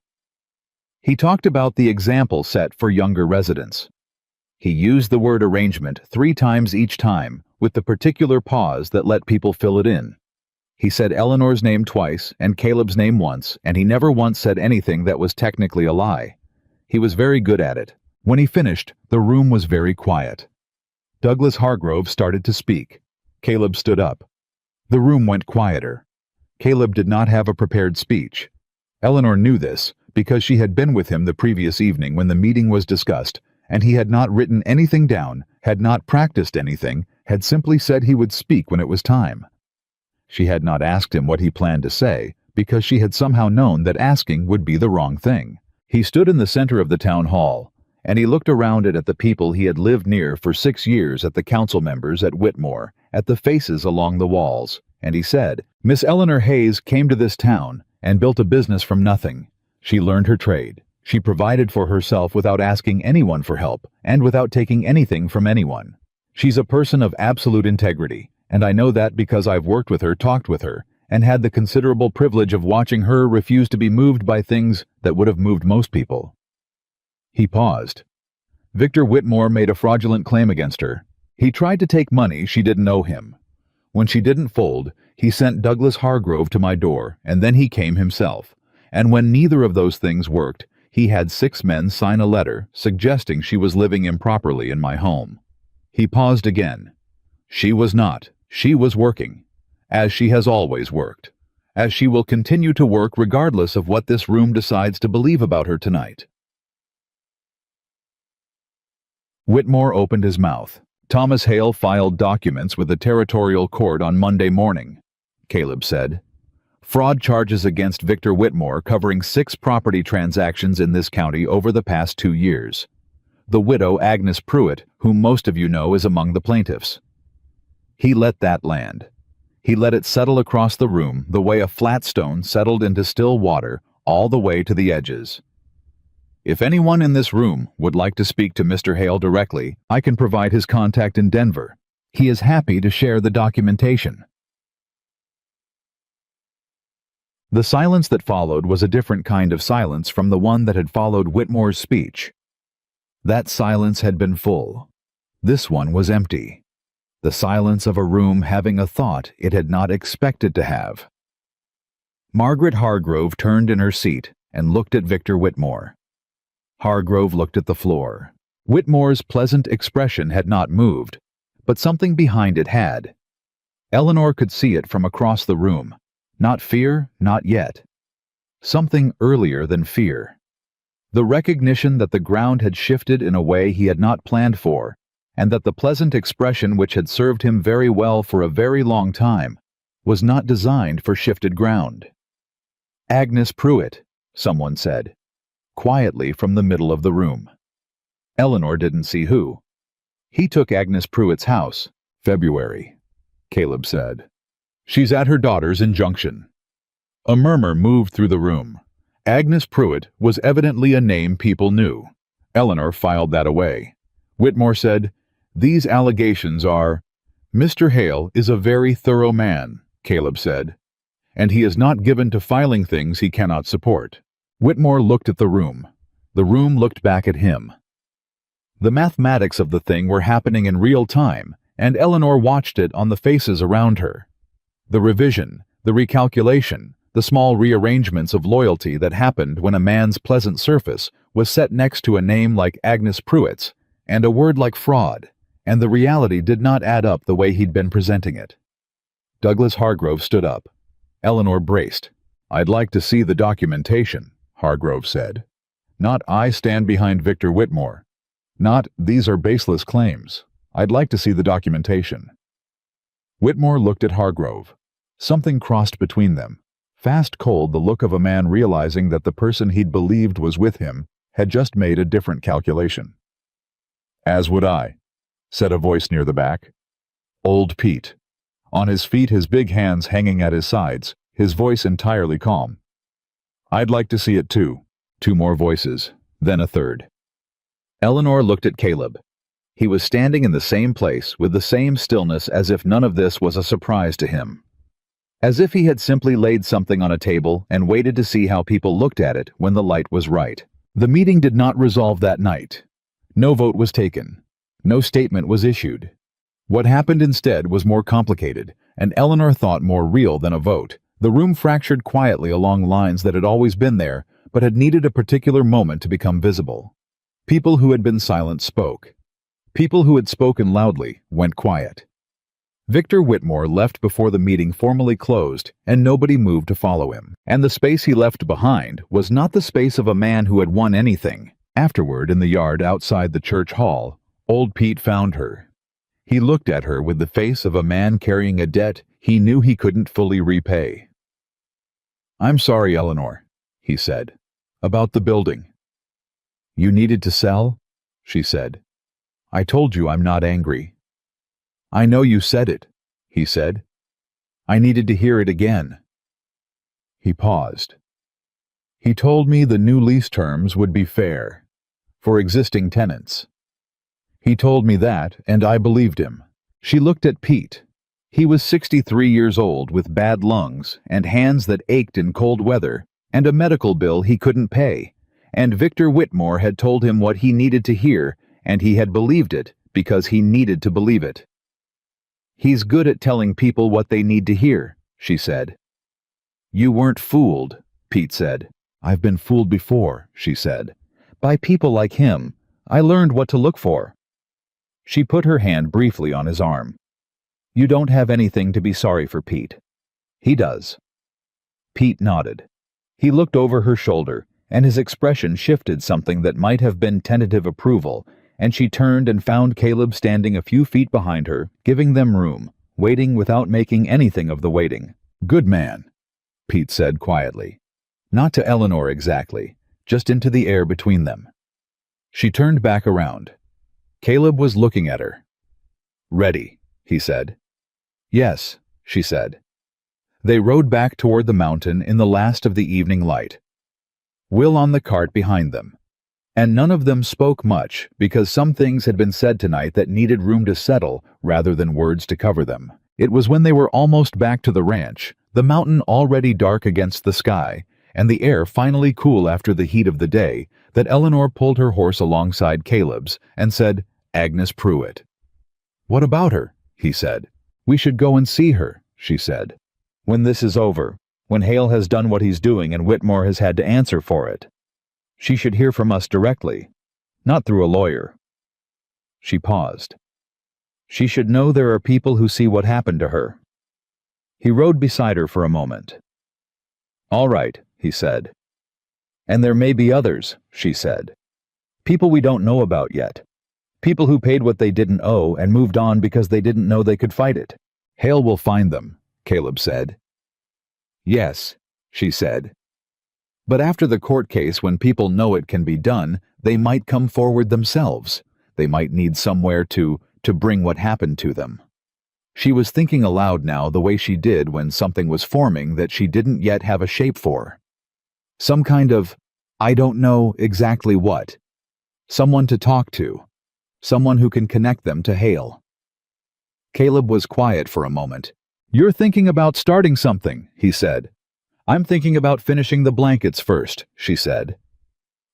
He talked about the example set for younger residents. He used the word arrangement 3 times each time, with the particular pause that let people fill it in. He said Eleanor's name twice and Caleb's name once, and he never once said anything that was technically a lie. He was very good at it. When he finished, the room was very quiet. Douglas Hargrove started to speak. Caleb stood up. The room went quieter. Caleb did not have a prepared speech. Eleanor knew this because she had been with him the previous evening when the meeting was discussed, and he had not written anything down, had not practiced anything, had simply said he would speak when it was time. She had not asked him what he planned to say, because she had somehow known that asking would be the wrong thing. He stood in the center of the town hall, and he looked around it at the people he had lived near for 6 years, at the council members at Whitmore, at the faces along the walls, and he said, "Miss Eleanor Hayes came to this town and built a business from nothing. She learned her trade. She provided for herself without asking anyone for help and without taking anything from anyone. She's a person of absolute integrity, and I know that because I've worked with her, talked with her, and had the considerable privilege of watching her refuse to be moved by things that would have moved most people." He paused. Victor Whitmore made a fraudulent claim against her. He tried to take money she didn't owe him. When she didn't fold, he sent Douglas Hargrove to my door, and then he came himself. And when neither of those things worked, he had 6 men sign a letter suggesting she was living improperly in my home. He paused again. She was not. She was working, as she has always worked, as she will continue to work regardless of what this room decides to believe about her tonight. Whitmore opened his mouth. "Thomas Hale filed documents with the territorial court on Monday morning," Caleb said. "Fraud charges against Victor Whitmore covering 6 property transactions in this county over the past 2 years. The widow Agnes Pruitt, whom most of you know, is among the plaintiffs. He let that land. He let it settle across the room the way a flat stone settled into still water, all the way to the edges. If anyone in this room would like to speak to Mr. Hale directly, I can provide his contact in Denver. He is happy to share the documentation." The silence that followed was a different kind of silence from the one that had followed Whitmore's speech. That silence had been full. This one was empty. The silence of a room having a thought it had not expected to have. Margaret Hargrove turned in her seat and looked at Victor Whitmore. Hargrove looked at the floor. Whitmore's pleasant expression had not moved, but something behind it had. Eleanor could see it from across the room. Not fear, not yet. Something earlier than fear. The recognition that the ground had shifted in a way he had not planned for, and that the pleasant expression which had served him very well for a very long time was not designed for shifted ground. "Agnes Pruitt," someone said, quietly from the middle of the room. Eleanor didn't see who. "He took Agnes Pruitt's house, February," Caleb said. "She's at her daughter's in Junction." A murmur moved through the room. Agnes Pruitt was evidently a name people knew. Eleanor filed that away. Whitmore said, "These allegations are—" "Mr. Hale is a very thorough man," Caleb said, "and he is not given to filing things he cannot support." Whitmore looked at the room. The room looked back at him. The mathematics of the thing were happening in real time, and Eleanor watched it on the faces around her. The revision, the recalculation, the small rearrangements of loyalty that happened when a man's pleasant surface was set next to a name like Agnes Pruitt's and a word like fraud, and the reality did not add up the way he'd been presenting it. Douglas Hargrove stood up. Eleanor braced. "I'd like to see the documentation," Hargrove said. "Not I stand behind Victor Whitmore. Not these are baseless claims. I'd like to see the documentation." Whitmore looked at Hargrove. Something crossed between them. Fast cold, the look of a man realizing that the person he'd believed was with him had just made a different calculation. As would I, said a voice near the back. Old Pete. On his feet, his big hands hanging at his sides, his voice entirely calm. I'd like to see it too. Two more voices, then a third. Eleanor looked at Caleb. He was standing in the same place with the same stillness, as if none of this was a surprise to him. As if he had simply laid something on a table and waited to see how people looked at it when the light was right. The meeting did not resolve that night. No vote was taken. No statement was issued. What happened instead was more complicated, and Eleanor thought more real than a vote. The room fractured quietly along lines that had always been there, but had needed a particular moment to become visible. People who had been silent spoke. People who had spoken loudly went quiet. Victor Whitmore left before the meeting formally closed, and nobody moved to follow him. And the space he left behind was not the space of a man who had won anything. Afterward, in the yard outside the church hall, old Pete found her. He looked at her with the face of a man carrying a debt he knew he couldn't fully repay. "I'm sorry, Eleanor," he said, "about the building." "You needed to sell?" she said. "I told you I'm not angry." "I know you said it," he said. "I needed to hear it again." He paused. "He told me the new lease terms would be fair, for existing tenants. He told me that, and I believed him." She looked at Pete. He was 63 years old with bad lungs and hands that ached in cold weather, and a medical bill he couldn't pay. And Victor Whitmore had told him what he needed to hear, and he had believed it because he needed to believe it. "He's good at telling people what they need to hear," she said. "You weren't fooled," Pete said. "I've been fooled before," she said. "By people like him. I learned what to look for." She put her hand briefly on his arm. "You don't have anything to be sorry for, Pete. He does." Pete nodded. He looked over her shoulder, and his expression shifted something that might have been tentative approval, and she turned and found Caleb standing a few feet behind her, giving them room, waiting without making anything of the waiting. "Good man," Pete said quietly. Not to Eleanor exactly, just into the air between them. She turned back around. Caleb was looking at her. "Ready," he said. "Yes," she said. They rode back toward the mountain in the last of the evening light. Will on the cart behind them. And none of them spoke much, because some things had been said tonight that needed room to settle rather than words to cover them. It was when they were almost back to the ranch, the mountain already dark against the sky, and the air finally cool after the heat of the day, that Eleanor pulled her horse alongside Caleb's and said, "Agnes Pruitt." "What about her?" he said. "We should go and see her," she said. "When this is over, when Hale has done what he's doing and Whitmore has had to answer for it. She should hear from us directly, not through a lawyer." She paused. "She should know there are people who see what happened to her." He rode beside her for a moment. "All right," he said. "And there may be others," she said. "People we don't know about yet. People who paid what they didn't owe and moved on because they didn't know they could fight it." "Hale will find them," Caleb said. "Yes," she said. "But after the court case, when people know it can be done, they might come forward themselves. They might need somewhere to bring what happened to them." She was thinking aloud now the way she did when something was forming that she didn't yet have a shape for. Some kind of, I don't know exactly what. Someone to talk to. Someone who can connect them to Hale. Caleb was quiet for a moment. "You're thinking about starting something," he said. "I'm thinking about finishing the blankets first," she said.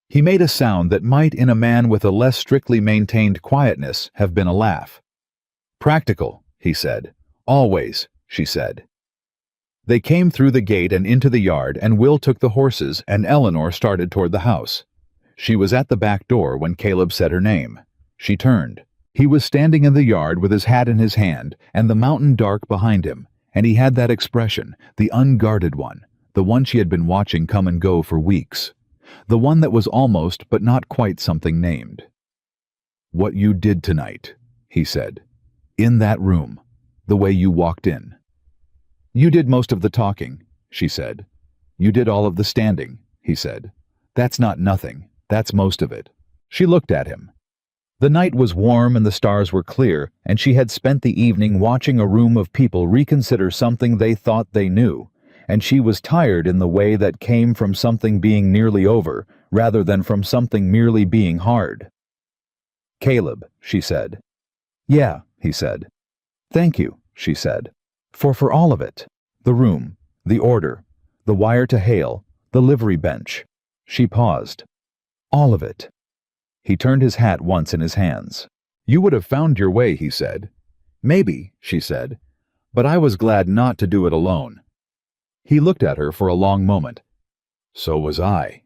He made a sound that might, in a man with a less strictly maintained quietness, have been a laugh. "Practical," he said. "Always," she said. They came through the gate and into the yard, and Will took the horses, and Eleanor started toward the house. She was at the back door when Caleb said her name. She turned. He was standing in the yard with his hat in his hand, and the mountain dark behind him, and he had that expression, the unguarded one, the one she had been watching come and go for weeks, the one that was almost but not quite something named. "What you did tonight," he said. "In that room, the way you walked in." "You did most of the talking," she said. "You did all of the standing," he said. "That's not nothing. That's most of it." She looked at him. The night was warm and the stars were clear, and she had spent the evening watching a room of people reconsider something they thought they knew, and she was tired in the way that came from something being nearly over, rather than from something merely being hard. "Caleb," she said. "Yeah," he said. "Thank you," she said. For all of it. The room, the order, the wire to Hale, the livery bench." She paused. "All of it." He turned his hat once in his hands. "You would have found your way," he said. "Maybe," she said, "but I was glad not to do it alone." He looked at her for a long moment. "So was I,"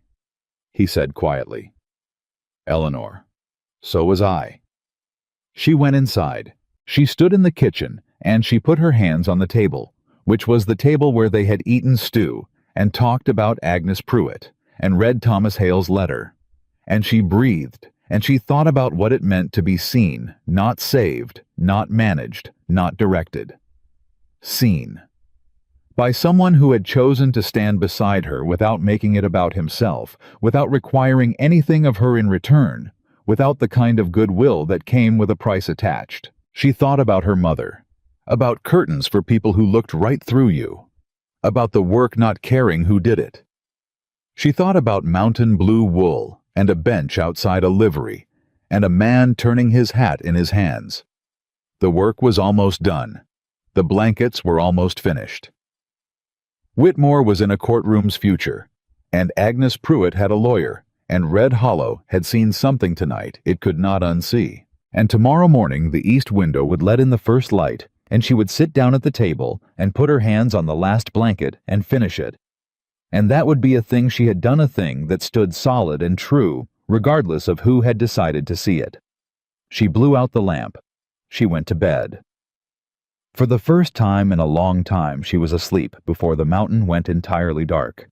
he said quietly. "Eleanor, so was I." She went inside. She stood in the kitchen, and she put her hands on the table, which was the table where they had eaten stew, and talked about Agnes Pruitt, and read Thomas Hale's letter. And she breathed, and she thought about what it meant to be seen, not saved, not managed, not directed. Seen. By someone who had chosen to stand beside her without making it about himself, without requiring anything of her in return, without the kind of goodwill that came with a price attached. She thought about her mother, about curtains for people who looked right through you, about the work not caring who did it. She thought about mountain blue wool and a bench outside a livery, and a man turning his hat in his hands. The work was almost done. The blankets were almost finished. Whitmore was in a courtroom's future, and Agnes Pruitt had a lawyer, and Red Hollow had seen something tonight it could not unsee. And tomorrow morning the east window would let in the first light, and she would sit down at the table and put her hands on the last blanket and finish it. And that would be a thing she had done, a thing that stood solid and true, regardless of who had decided to see it. She blew out the lamp. She went to bed. For the first time in a long time she was asleep before the mountain went entirely dark.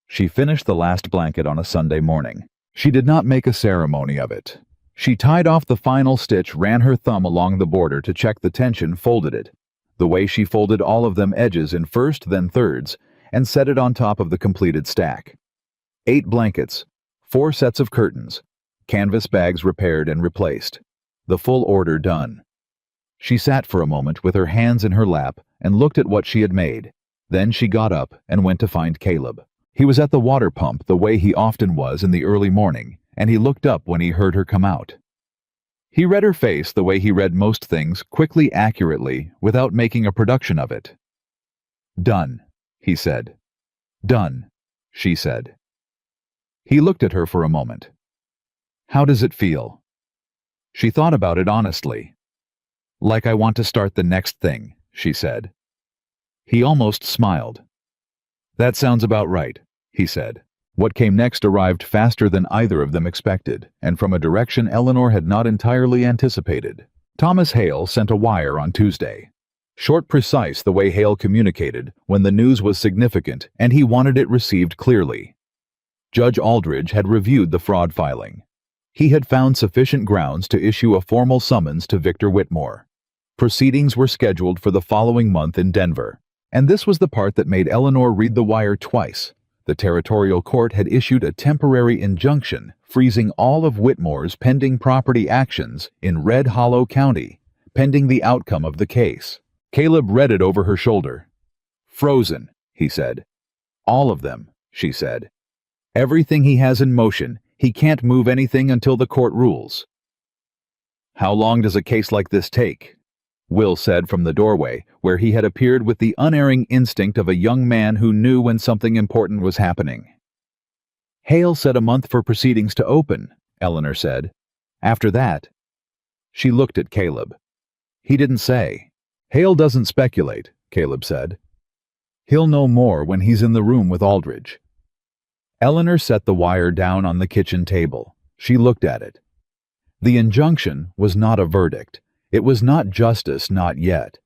She finished the last blanket on a Sunday morning. She did not make a ceremony of it. She tied off the final stitch, ran her thumb along the border to check the tension, folded it, the way she folded all of them, edges in first then thirds, and set it on top of the completed stack. 8 blankets, 4 sets of curtains, canvas bags repaired and replaced, the full order done. She sat for a moment with her hands in her lap and looked at what she had made. Then she got up and went to find Caleb. He was at the water pump the way he often was in the early morning, and he looked up when he heard her come out. He read her face the way he read most things, quickly, accurately, without making a production of it. "Done," he said. "Done," she said. He looked at her for a moment. "How does it feel?" She thought about it honestly. "Like I want to start the next thing," she said. He almost smiled. "That sounds about right," he said. What came next arrived faster than either of them expected, and from a direction Eleanor had not entirely anticipated. Thomas Hale sent a wire on Tuesday. Short, precise, the way Hale communicated when the news was significant, and he wanted it received clearly. Judge Aldridge had reviewed the fraud filing. He had found sufficient grounds to issue a formal summons to Victor Whitmore. Proceedings were scheduled for the following month in Denver, and this was the part that made Eleanor read the wire twice. The territorial court had issued a temporary injunction freezing all of Whitmore's pending property actions in Red Hollow County, pending the outcome of the case. Caleb read it over her shoulder. "Frozen," he said. "All of them," she said. "Everything he has in motion. He can't move anything until the court rules." "How long does a case like this take?" Will said from the doorway, where he had appeared with the unerring instinct of a young man who knew when something important was happening. "Hale said a month for proceedings to open," Eleanor said. "After that—" She looked at Caleb. "He didn't say." "Hale doesn't speculate," Caleb said. "He'll know more when he's in the room with Aldridge." Eleanor set the wire down on the kitchen table. She looked at it. The injunction was not a verdict. It was not justice, not yet.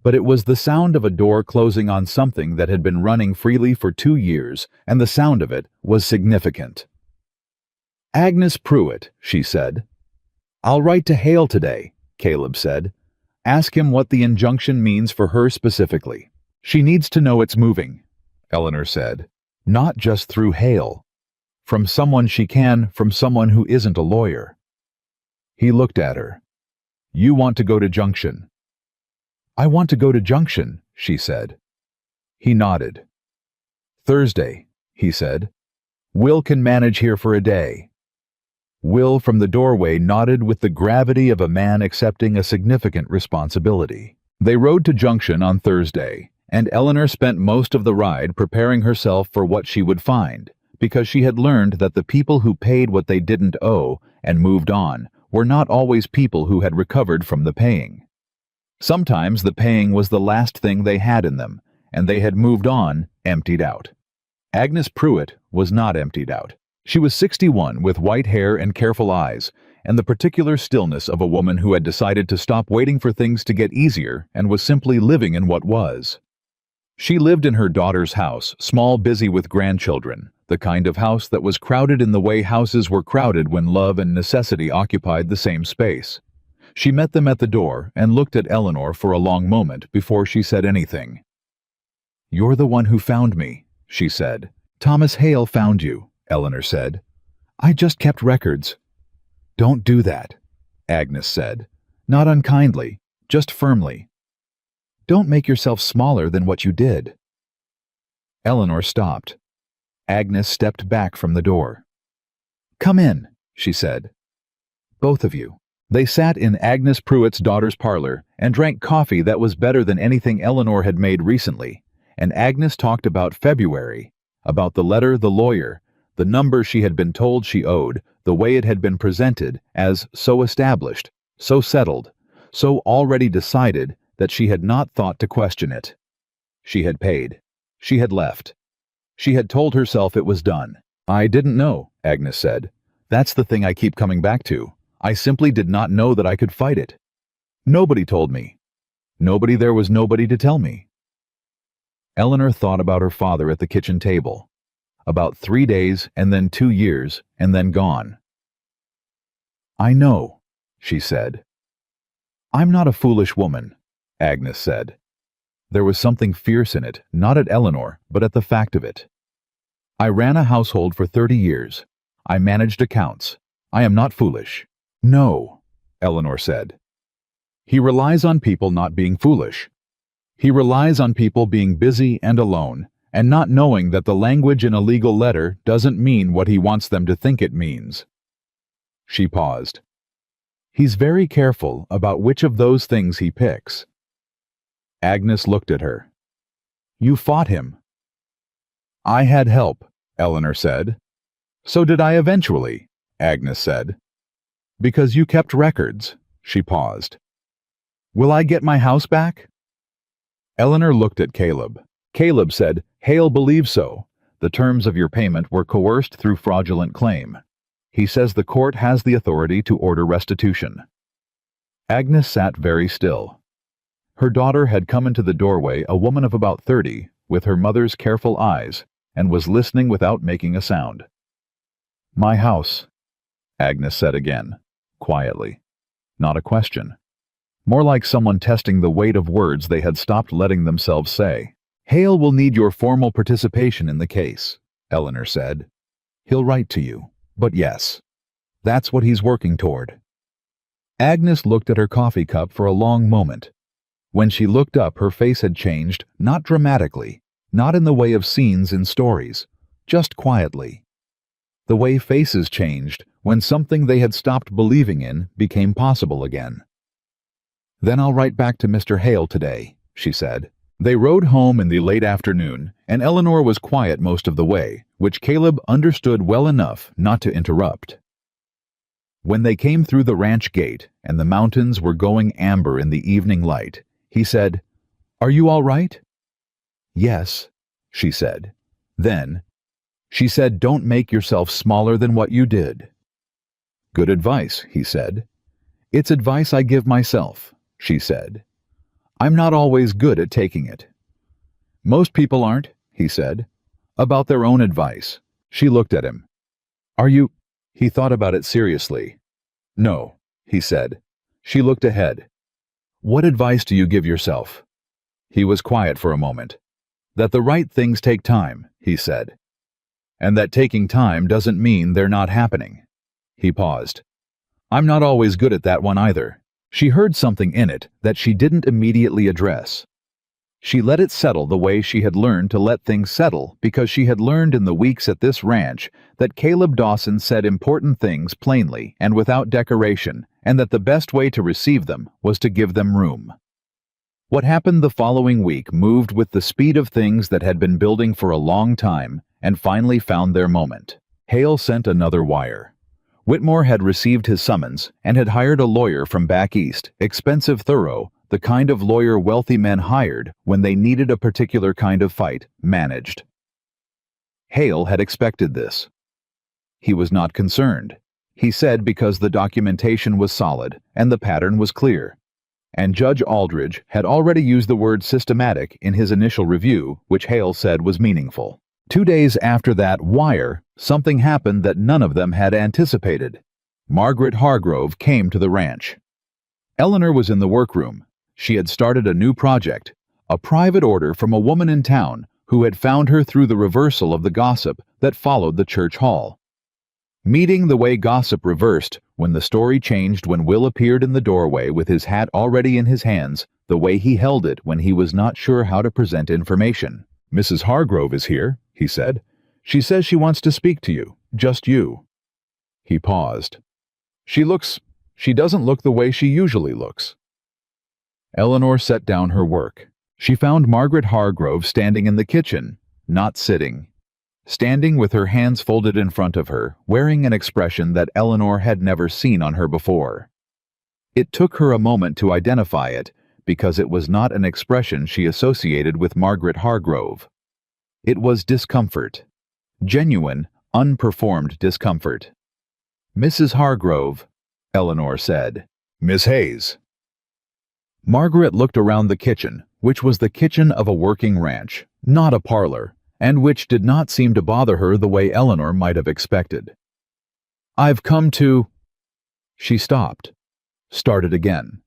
But it was the sound of a door closing on something that had been running freely for 2 years, and the sound of it was significant. "Agnes Pruitt," she said. "I'll write to Hale today," Caleb said. "Ask him what the injunction means for her specifically. She needs to know it's moving," Eleanor said. "Not just through Hale. From someone she can, from someone who isn't a lawyer." He looked at her. "You want to go to Junction." "I want to go to Junction," she said. He nodded. "Thursday," he said. "Will can manage here for a day." Will from the doorway nodded with the gravity of a man accepting a significant responsibility. They rode to Junction on Thursday, and Eleanor spent most of the ride preparing herself for what she would find, because she had learned that the people who paid what they didn't owe and moved on were not always people who had recovered from the paying. Sometimes the paying was the last thing they had in them, and they had moved on, emptied out. Agnes Pruitt was not emptied out. She was 61 with white hair and careful eyes, and the particular stillness of a woman who had decided to stop waiting for things to get easier and was simply living in what was. She lived in her daughter's house, small, busy with grandchildren, the kind of house that was crowded in the way houses were crowded when love and necessity occupied the same space. She met them at the door and looked at Eleanor for a long moment before she said anything. "You're the one who found me," she said. "Thomas Hale found you," Eleanor said. "I just kept records." "Don't do that," Agnes said, not unkindly, just firmly. "Don't make yourself smaller than what you did." Eleanor stopped. Agnes stepped back from the door. "Come in," she said. "Both of you." They sat in Agnes Pruitt's daughter's parlor and drank coffee that was better than anything Eleanor had made recently, and Agnes talked about February, about the letter, the lawyer, the number she had been told she owed, the way it had been presented as so established, so settled, so already decided that she had not thought to question it. She had paid. She had left. She had told herself it was done. "I didn't know," Agnes said. "That's the thing I keep coming back to. I simply did not know that I could fight it. Nobody told me. There was nobody to tell me." Eleanor thought about her father at the kitchen table. About 3 days, and then 2 years, and then gone. "I know," she said. "I'm not a foolish woman," Agnes said. There was something fierce in it, not at Eleanor, but at the fact of it. "I ran a household for 30 years. I managed accounts. I am not foolish." "No," Eleanor said. "He relies on people not being foolish. He relies on people being busy and alone, and not knowing that the language in a legal letter doesn't mean what he wants them to think it means." She paused. "He's very careful about which of those things he picks." Agnes looked at her. "You fought him." "I had help," Eleanor said. "So did I eventually," Agnes said. "Because you kept records." She paused. "Will I get my house back?" Eleanor looked at Caleb. Caleb said, "Hale believes so. The terms of your payment were coerced through fraudulent claim. He says the court has the authority to order restitution." Agnes sat very still. Her daughter had come into the doorway, a woman of about 30, with her mother's careful eyes, and was listening without making a sound. "My house," Agnes said again, quietly. Not a question. More like someone testing the weight of words they had stopped letting themselves say. "Hale will need your formal participation in the case," Eleanor said. "He'll write to you. But yes, that's what he's working toward." Agnes looked at her coffee cup for a long moment. When she looked up, her face had changed, not dramatically, not in the way of scenes in stories, just quietly. The way faces changed when something they had stopped believing in became possible again. "Then I'll write back to Mr. Hale today," she said. They rode home in the late afternoon, and Eleanor was quiet most of the way, which Caleb understood well enough not to interrupt. When they came through the ranch gate and the mountains were going amber in the evening light, he said, "Are you all right?" "Yes," she said. Then, she said, "Don't make yourself smaller than what you did." "Good advice," he said. "It's advice I give myself," she said. "I'm not always good at taking it." "Most people aren't," he said. "About their own advice." She looked at him. "Are you—" He thought about it seriously. "No," he said. She looked ahead. "What advice do you give yourself?" He was quiet for a moment. "That the right things take time," he said. "And that taking time doesn't mean they're not happening." He paused. I'm not always good at that one either. She heard something in it that she didn't immediately address. She let it settle the way she had learned to let things settle because she had learned in the weeks at this ranch that Caleb Dawson said important things plainly and without decoration, and that the best way to receive them was to give them room. What happened the following week moved with the speed of things that had been building for a long time and finally found their moment. Hale sent another wire. Whitmore had received his summons and had hired a lawyer from back east, expensive, thorough, the kind of lawyer wealthy men hired when they needed a particular kind of fight managed. Hale had expected this. He was not concerned. He said because the documentation was solid and the pattern was clear. And Judge Aldridge had already used the word systematic in his initial review, which Hale said was meaningful. 2 days after that wire, something happened that none of them had anticipated. Margaret Hargrove came to the ranch. Eleanor was in the workroom. She had started a new project, a private order from a woman in town who had found her through the reversal of the gossip that followed the church hall. Meeting the way gossip reversed when the story changed when Will appeared in the doorway with his hat already in his hands, the way he held it when he was not sure how to present information. "Mrs. Hargrove is here," he said. "She says she wants to speak to you, just you." He paused. She doesn't look the way she usually looks." Eleanor set down her work. She found Margaret Hargrove standing in the kitchen, not sitting. Standing with her hands folded in front of her, wearing an expression that Eleanor had never seen on her before. It took her a moment to identify it, because it was not an expression she associated with Margaret Hargrove. It was discomfort. Genuine, unperformed discomfort. "Mrs. Hargrove," Eleanor said. "Miss Hayes." Margaret looked around the kitchen, which was the kitchen of a working ranch, not a parlor, and which did not seem to bother her the way Eleanor might have expected. "I've come to—" She stopped, started again.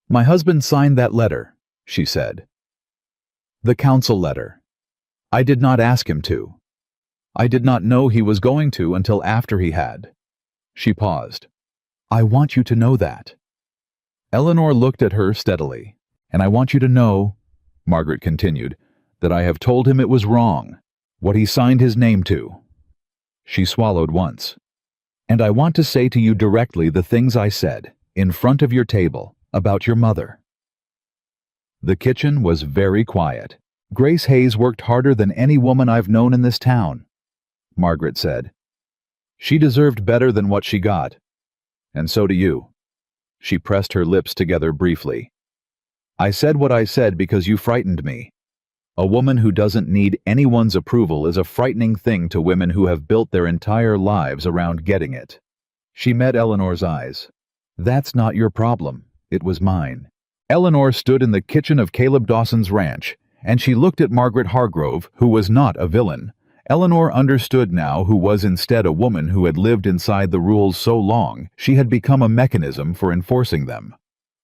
"My husband signed that letter," she said. "The council letter. I did not ask him to. I did not know he was going to until after he had." She paused. "I want you to know that." Eleanor looked at her steadily. "And I want you to know," Margaret continued, "that I have told him it was wrong, what he signed his name to." She swallowed once. "And I want to say to you directly the things I said, in front of your table, about your mother." The kitchen was very quiet. "Grace Hayes worked harder than any woman I've known in this town," Margaret said. "She deserved better than what she got. And so do you." She pressed her lips together briefly. "I said what I said because you frightened me. A woman who doesn't need anyone's approval is a frightening thing to women who have built their entire lives around getting it." She met Eleanor's eyes. "That's not your problem. It was mine." Eleanor stood in the kitchen of Caleb Dawson's ranch, and she looked at Margaret Hargrove, who was not a villain. Eleanor understood now who was instead a woman who had lived inside the rules so long she had become a mechanism for enforcing them.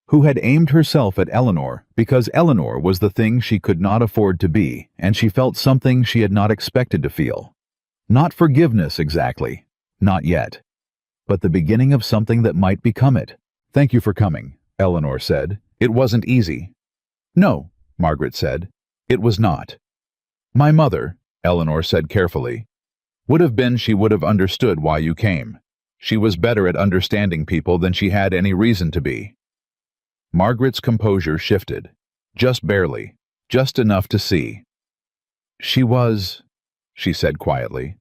Who had aimed herself at Eleanor because Eleanor was the thing she could not afford to be, and she felt something she had not expected to feel. Not forgiveness exactly, not yet, but the beginning of something that might become it. "Thank you for coming," Eleanor said. "It wasn't easy." "No," Margaret said. "It was not." "My mother," Eleanor said carefully, "would have been she would have understood why you came. She was better at understanding people than she had any reason to be." Margaret's composure shifted. Just barely. Just enough to see. "She was," she said quietly.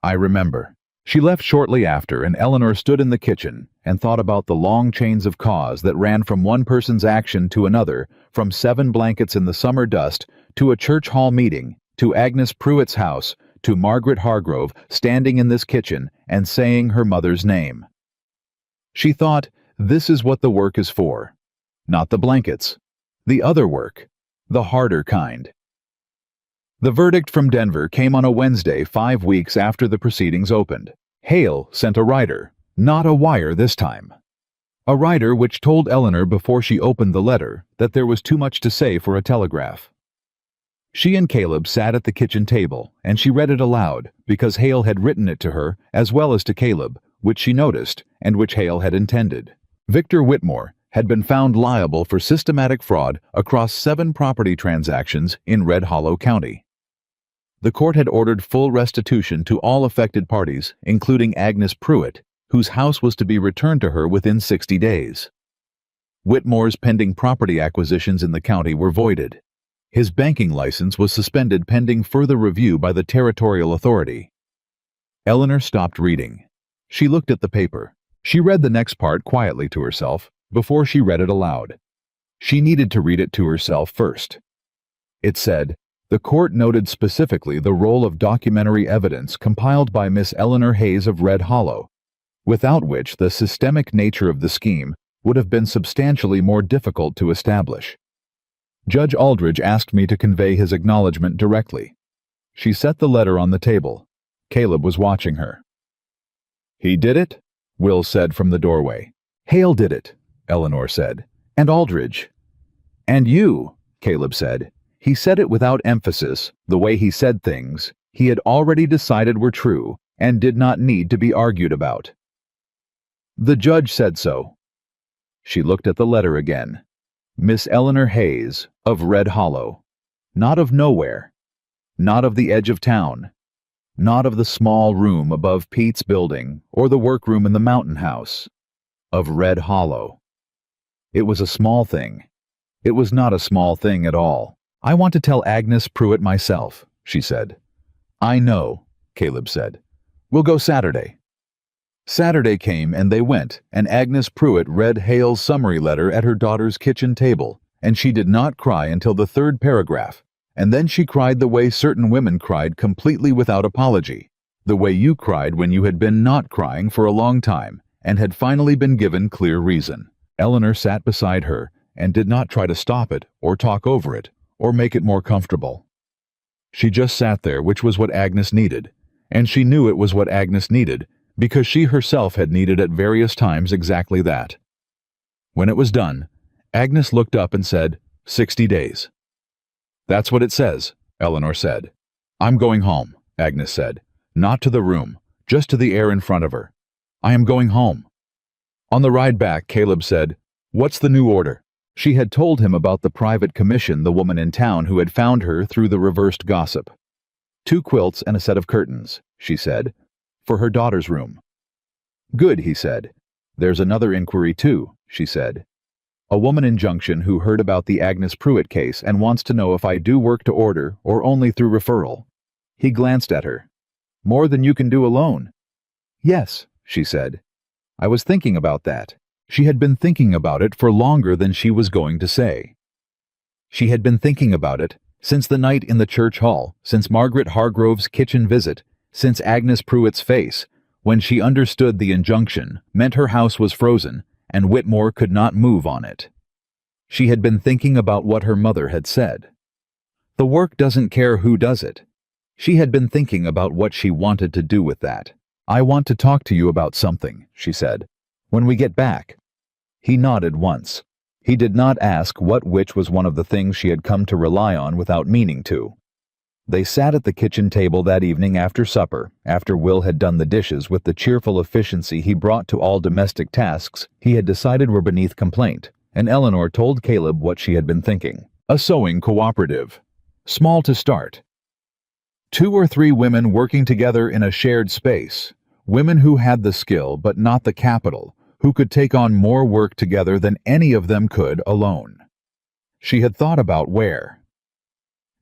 "I remember." She left shortly after, and Eleanor stood in the kitchen and thought about the long chains of cause that ran from one person's action to another, from 7 blankets in the summer dust, to a church hall meeting, to Agnes Pruitt's house, to Margaret Hargrove standing in this kitchen and saying her mother's name. She thought, this is what the work is for. Not the blankets. The other work. The harder kind. The verdict from Denver came on a Wednesday 5 weeks after the proceedings opened. Hale sent a rider, not a wire this time. A rider which told Eleanor before she opened the letter that there was too much to say for a telegraph. She and Caleb sat at the kitchen table, and she read it aloud because Hale had written it to her as well as to Caleb, which she noticed, and which Hale had intended. Victor Whitmore had been found liable for systematic fraud across 7 property transactions in Red Hollow County. The court had ordered full restitution to all affected parties, including Agnes Pruitt, whose house was to be returned to her within 60 days. Whitmore's pending property acquisitions in the county were voided. His banking license was suspended pending further review by the territorial authority. Eleanor stopped reading. She looked at the paper. She read the next part quietly to herself before she read it aloud. She needed to read it to herself first. It said, "The court noted specifically the role of documentary evidence compiled by Miss Eleanor Hayes of Red Hollow, without which the systemic nature of the scheme would have been substantially more difficult to establish. Judge Aldridge asked me to convey his acknowledgement directly." She set the letter on the table. Caleb was watching her. "He did it?" Will said from the doorway. "Hale did it," Eleanor said. "And Aldridge." "And you," Caleb said. He said it without emphasis, the way he said things he had already decided were true and did not need to be argued about. "The judge said so." She looked at the letter again. Miss Eleanor Hayes of Red Hollow. Not of nowhere. Not of the edge of town. Not of the small room above Pete's building or the workroom in the mountain house. Of Red Hollow. It was a small thing. It was not a small thing at all. "I want to tell Agnes Pruitt myself," she said. "I know," Caleb said. "We'll go Saturday." Saturday came and they went, and Agnes Pruitt read Hale's summary letter at her daughter's kitchen table, and she did not cry until the 3rd paragraph, and then she cried the way certain women cried, completely without apology, the way you cried when you had been not crying for a long time and had finally been given clear reason. Eleanor sat beside her and did not try to stop it or talk over it or make it more comfortable. She just sat there, which was what Agnes needed, and she knew it was what Agnes needed because she herself had needed at various times exactly that. When it was done, Agnes looked up and said, 60 days. "That's what it says," Eleanor said. "I'm going home," Agnes said. "Not to the room, just to the air in front of her. I am going home." On the ride back, Caleb said, "What's the new order?" She had told him about the private commission, the woman in town who had found her through the reversed gossip. 2 quilts and a set of curtains, she said, for her daughter's room. "Good," he said. "There's another inquiry too," she said. "A woman in Junction who heard about the Agnes Pruitt case and wants to know if I do work to order or only through referral." He glanced at her. "More than you can do alone." "Yes," she said. "I was thinking about that." She had been thinking about it for longer than she was going to say. She had been thinking about it since the night in the church hall, since Margaret Hargrove's kitchen visit, since Agnes Pruitt's face, when she understood the injunction meant her house was frozen and Whitmore could not move on it. She had been thinking about what her mother had said. The work doesn't care who does it. She had been thinking about what she wanted to do with that. "I want to talk to you about something," she said. "When we get back." He nodded once. He did not ask which was one of the things she had come to rely on without meaning to. They sat at the kitchen table that evening after supper, after Will had done the dishes with the cheerful efficiency he brought to all domestic tasks he had decided were beneath complaint, and Eleanor told Caleb what she had been thinking. A sewing cooperative. Small to start. 2 or 3 women working together in a shared space. Women who had the skill but not the capital, who could take on more work together than any of them could alone. She had thought about where.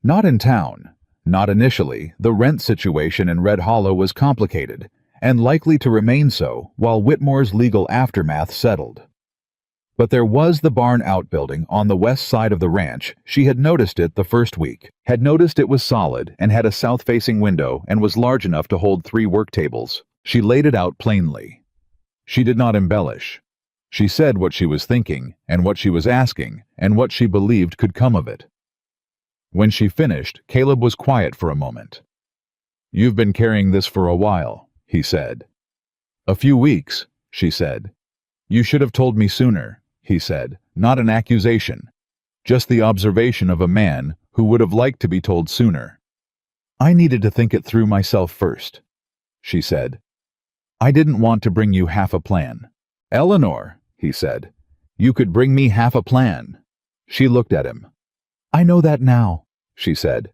Not in town. Not initially. The rent situation in Red Hollow was complicated, and likely to remain so while Whitmore's legal aftermath settled. But there was the barn outbuilding on the west side of the ranch. She had noticed it the first week, had noticed it was solid and had a south-facing window and was large enough to hold 3 work tables. She laid it out plainly. She did not embellish. She said what she was thinking and what she was asking and what she believed could come of it. When she finished, Caleb was quiet for a moment. "You've been carrying this for a while," he said. "A few weeks," she said. "You should have told me sooner," he said. "Not an accusation. Just the observation of a man who would have liked to be told sooner." "I needed to think it through myself first," she said. "I didn't want to bring you half a plan." "Eleanor," he said, "you could bring me half a plan." She looked at him. "I know that now," she said.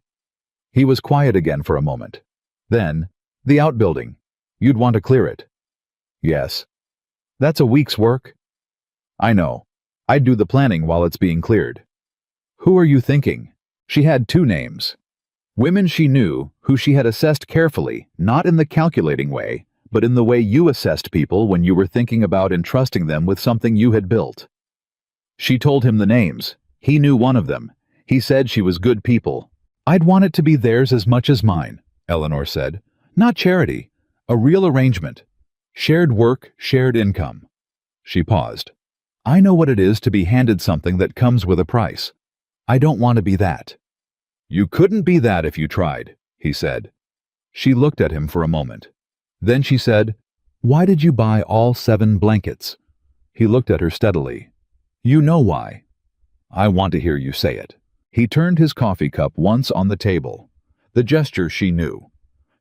He was quiet again for a moment. Then, "The outbuilding. You'd want to clear it." "Yes." "That's a week's work." "I know. I'd do the planning while it's being cleared." "Who are you thinking?" She had two names. Women she knew, who she had assessed carefully, not in the calculating way, but in the way you assessed people when you were thinking about entrusting them with something you had built. She told him the names. He knew one of them. He said she was good people. "I'd want it to be theirs as much as mine," Eleanor said. "Not charity. A real arrangement. Shared work, shared income." She paused. "I know what it is to be handed something that comes with a price. I don't want to be that." "You couldn't be that if you tried," he said. She looked at him for a moment. Then she said, "Why did you buy all 7 blankets?" He looked at her steadily. "You know why." "I want to hear you say it." He turned his coffee cup once on the table. The gesture she knew.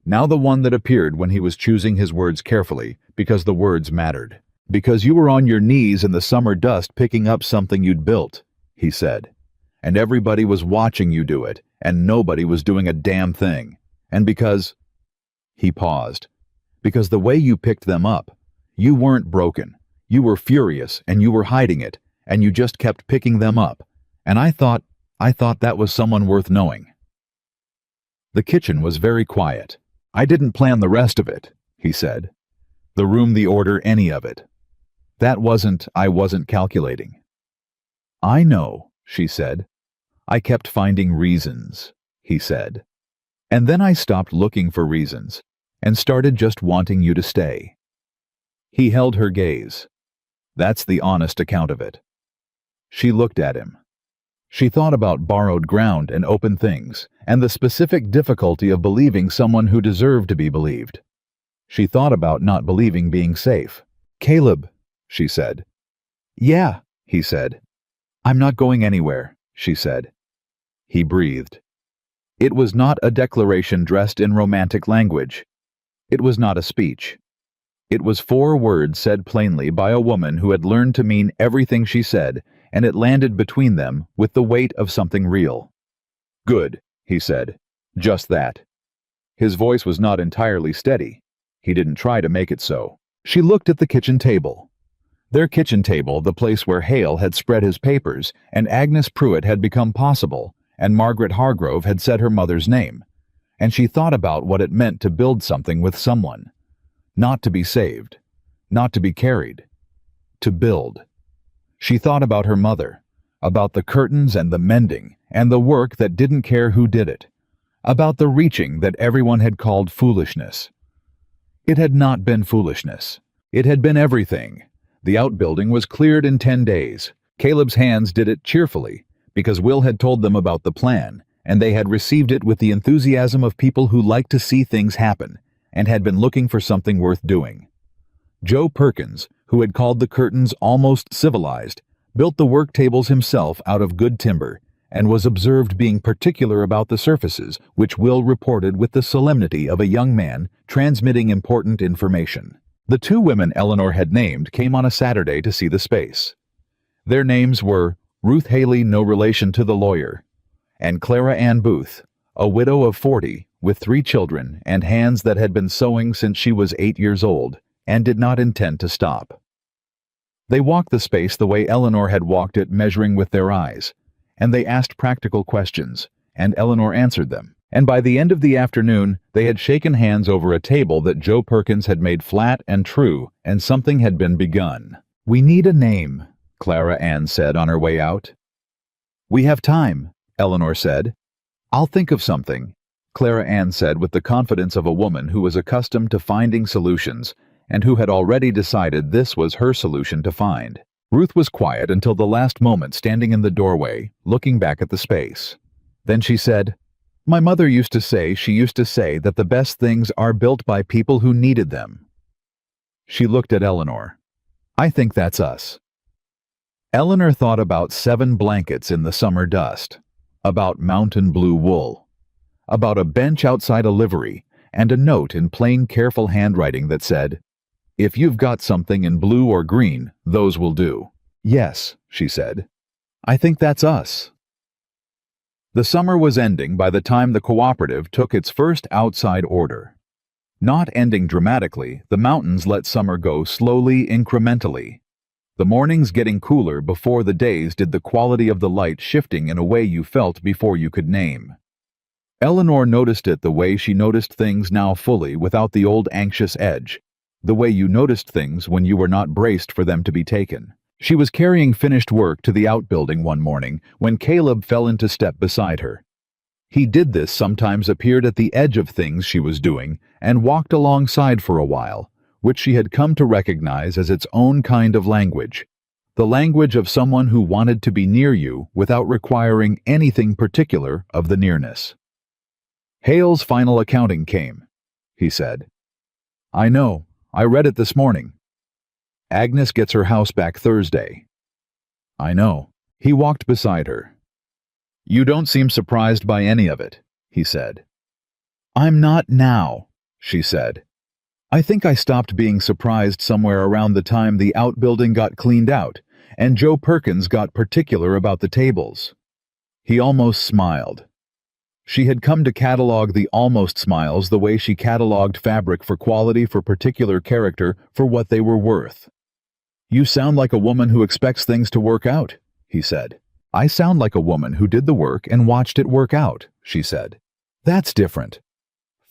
Now the one that appeared when he was choosing his words carefully, because the words mattered. "Because you were on your knees in the summer dust picking up something you'd built," he said. "And everybody was watching you do it, and nobody was doing a damn thing. And because—" He paused. "Because the way you picked them up, you weren't broken. You were furious, and you were hiding it, and you just kept picking them up. And I thought that was someone worth knowing." The kitchen was very quiet. "I didn't plan the rest of it," he said. "The room, the order, any of it. I wasn't calculating." "I know," she said. "I kept finding reasons," he said. "And then I stopped looking for reasons, and started just wanting you to stay." He held her gaze. "That's the honest account of it." She looked at him. She thought about borrowed ground and open things, and the specific difficulty of believing someone who deserved to be believed. She thought about not believing being safe. "Caleb," she said. "Yeah," he said. "I'm not going anywhere," she said. He breathed. It was not a declaration dressed in romantic language. It was not a speech. It was 4 words said plainly by a woman who had learned to mean everything she said, and it landed between them with the weight of something real. "Good," he said. "Just that." His voice was not entirely steady. He didn't try to make it so. She looked at the kitchen table. Their kitchen table, the place where Hale had spread his papers, and Agnes Pruitt had become possible, and Margaret Hargrove had said her mother's name. And she thought about what it meant to build something with someone. Not to be saved. Not to be carried. To build. She thought about her mother, about the curtains and the mending, and the work that didn't care who did it, about the reaching that everyone had called foolishness. It had not been foolishness. It had been everything. The outbuilding was cleared in 10 days. Caleb's hands did it cheerfully, because Will had told them about the plan, and they had received it with the enthusiasm of people who like to see things happen, and had been looking for something worth doing. Joe Perkins, who had called the curtains almost civilized, built the work tables himself out of good timber, and was observed being particular about the surfaces, which Will reported with the solemnity of a young man transmitting important information. The 2 women Eleanor had named came on a Saturday to see the space. Their names were Ruth Haley, no relation to the lawyer, and Clara Ann Booth, a widow of 40, with 3 children and hands that had been sewing since she was 8 years old, and did not intend to stop. They walked the space the way Eleanor had walked it, measuring with their eyes, and they asked practical questions, and Eleanor answered them. And by the end of the afternoon, they had shaken hands over a table that Joe Perkins had made flat and true, and something had been begun. "We need a name," Clara Ann said on her way out. "We have time," Eleanor said. "I'll think of something," Clara Ann said with the confidence of a woman who was accustomed to finding solutions, and who had already decided this was her solution to find. Ruth was quiet until the last moment, standing in the doorway, looking back at the space. Then she said, "My mother used to say that the best things are built by people who needed them." She looked at Eleanor. "I think that's us." Eleanor thought about 7 blankets in the summer dust, about mountain blue wool, about a bench outside a livery, and a note in plain, careful handwriting that said, If you've got something in blue or green, those will do. Yes, she said. I think that's us. The summer was ending by the time the cooperative took its first outside order. Not ending dramatically, the mountains let summer go slowly, incrementally. The mornings getting cooler before the days did, the quality of the light shifting in a way you felt before you could name. Eleanor noticed it the way she noticed things now, fully, without the old anxious edge. The way you noticed things when you were not braced for them to be taken. She was carrying finished work to the outbuilding one morning when Caleb fell into step beside her. He did this, sometimes appeared at the edge of things she was doing, and walked alongside for a while, which she had come to recognize as its own kind of language. The language of someone who wanted to be near you without requiring anything particular of the nearness. Hale's final accounting came, he said. I know, I read it this morning. Agnes gets her house back Thursday. I know. He walked beside her. You don't seem surprised by any of it, he said. I'm not now, she said. I think I stopped being surprised somewhere around the time the outbuilding got cleaned out, and Joe Perkins got particular about the tables. He almost smiled. She had come to catalog the almost smiles the way she cataloged fabric for quality, for particular character, for what they were worth. You sound like a woman who expects things to work out, he said. I sound like a woman who did the work and watched it work out, she said. That's different.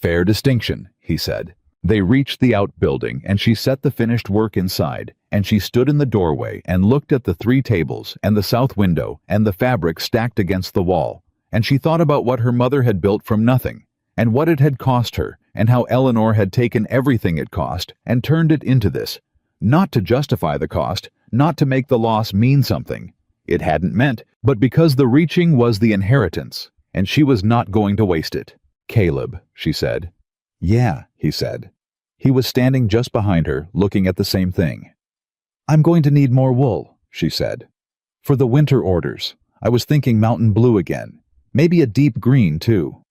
Fair distinction, he said. They reached the outbuilding and she set the finished work inside, and she stood in the doorway and looked at the 3 tables and the south window and the fabric stacked against the wall, and she thought about what her mother had built from nothing, and what it had cost her, and how Eleanor had taken everything it cost and turned it into this. Not to justify the cost, not to make the loss mean something. It hadn't meant, but because the reaching was the inheritance, and she was not going to waste it. Caleb, she said. Yeah, he said. He was standing just behind her, looking at the same thing. I'm going to need more wool, she said. For the winter orders. I was thinking mountain blue again. Maybe a deep green, too.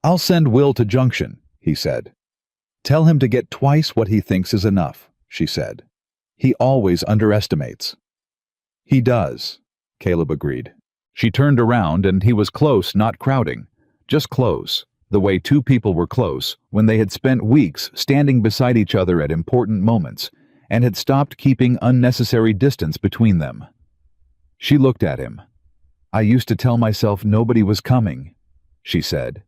I'll send Will to Junction, he said. Tell him to get twice what he thinks is enough, she said. He always underestimates. He does, Caleb agreed. She turned around and he was close, not crowding. Just close, the way 2 people were close when they had spent weeks standing beside each other at important moments and had stopped keeping unnecessary distance between them. She looked at him. I used to tell myself nobody was coming, she said.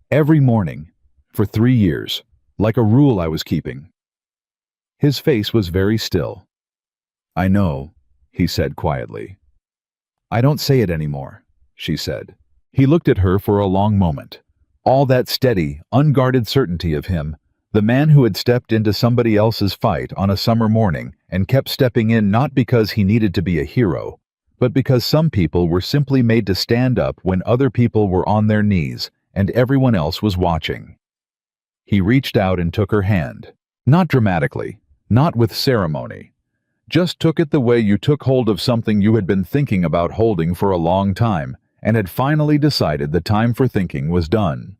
Every morning, for 3 years, like a rule I was keeping. His face was very still. I know, he said quietly. I don't say it anymore, she said. He looked at her for a long moment. All that steady, unguarded certainty of him, the man who had stepped into somebody else's fight on a summer morning and kept stepping in not because he needed to be a hero, but because some people were simply made to stand up when other people were on their knees and everyone else was watching. He reached out and took her hand. Not dramatically, not with ceremony. Just took it the way you took hold of something you had been thinking about holding for a long time and had finally decided the time for thinking was done.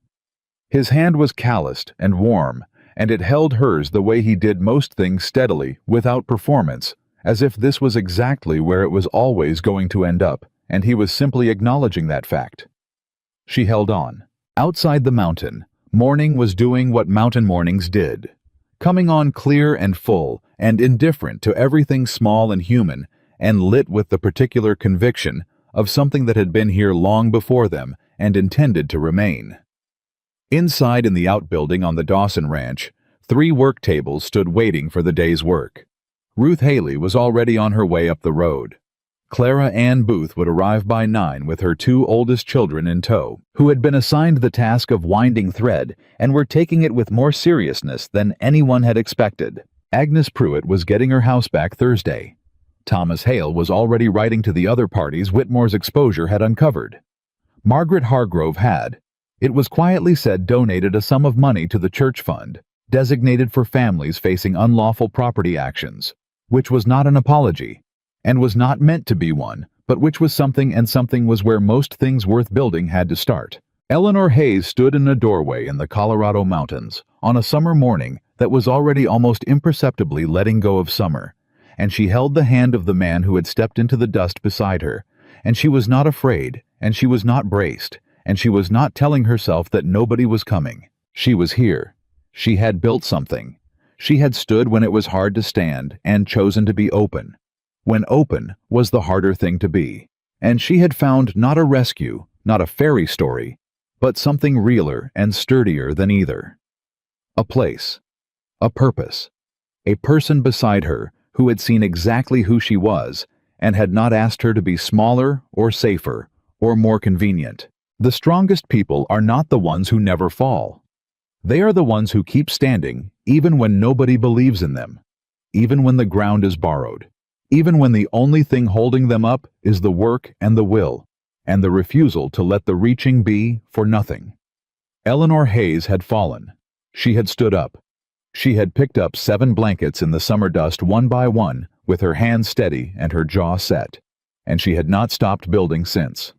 His hand was calloused and warm, and it held hers the way he did most things, steadily, without performance, as if this was exactly where it was always going to end up, and he was simply acknowledging that fact. She held on. Outside the mountain, morning was doing what mountain mornings did, coming on clear and full and indifferent to everything small and human, and lit with the particular conviction of something that had been here long before them and intended to remain. Inside, in the outbuilding on the Dawson Ranch, 3 work tables stood waiting for the day's work. Ruth Haley was already on her way up the road. Clara Ann Booth would arrive by 9 with her 2 oldest children in tow, who had been assigned the task of winding thread and were taking it with more seriousness than anyone had expected. Agnes Pruitt was getting her house back Thursday. Thomas Hale was already writing to the other parties Whitmore's exposure had uncovered. Margaret Hargrove had, it was quietly said, donated a sum of money to the church fund, designated for families facing unlawful property actions, which was not an apology, and was not meant to be one, but which was something, and something was where most things worth building had to start. Eleanor Hayes stood in a doorway in the Colorado mountains on a summer morning that was already almost imperceptibly letting go of summer, and she held the hand of the man who had stepped into the dust beside her, and she was not afraid, and she was not braced, and she was not telling herself that nobody was coming. She was here. She had built something. She had stood when it was hard to stand and chosen to be open, when open was the harder thing to be. And she had found not a rescue, not a fairy story, but something realer and sturdier than either. A place, a purpose, a person beside her who had seen exactly who she was and had not asked her to be smaller or safer or more convenient. The strongest people are not the ones who never fall. They are the ones who keep standing even when nobody believes in them, even when the ground is borrowed, even when the only thing holding them up is the work and the will, and the refusal to let the reaching be for nothing. Eleanor Hayes had fallen. She had stood up. She had picked up 7 blankets in the summer dust one by one, with her hands steady and her jaw set, and she had not stopped building since.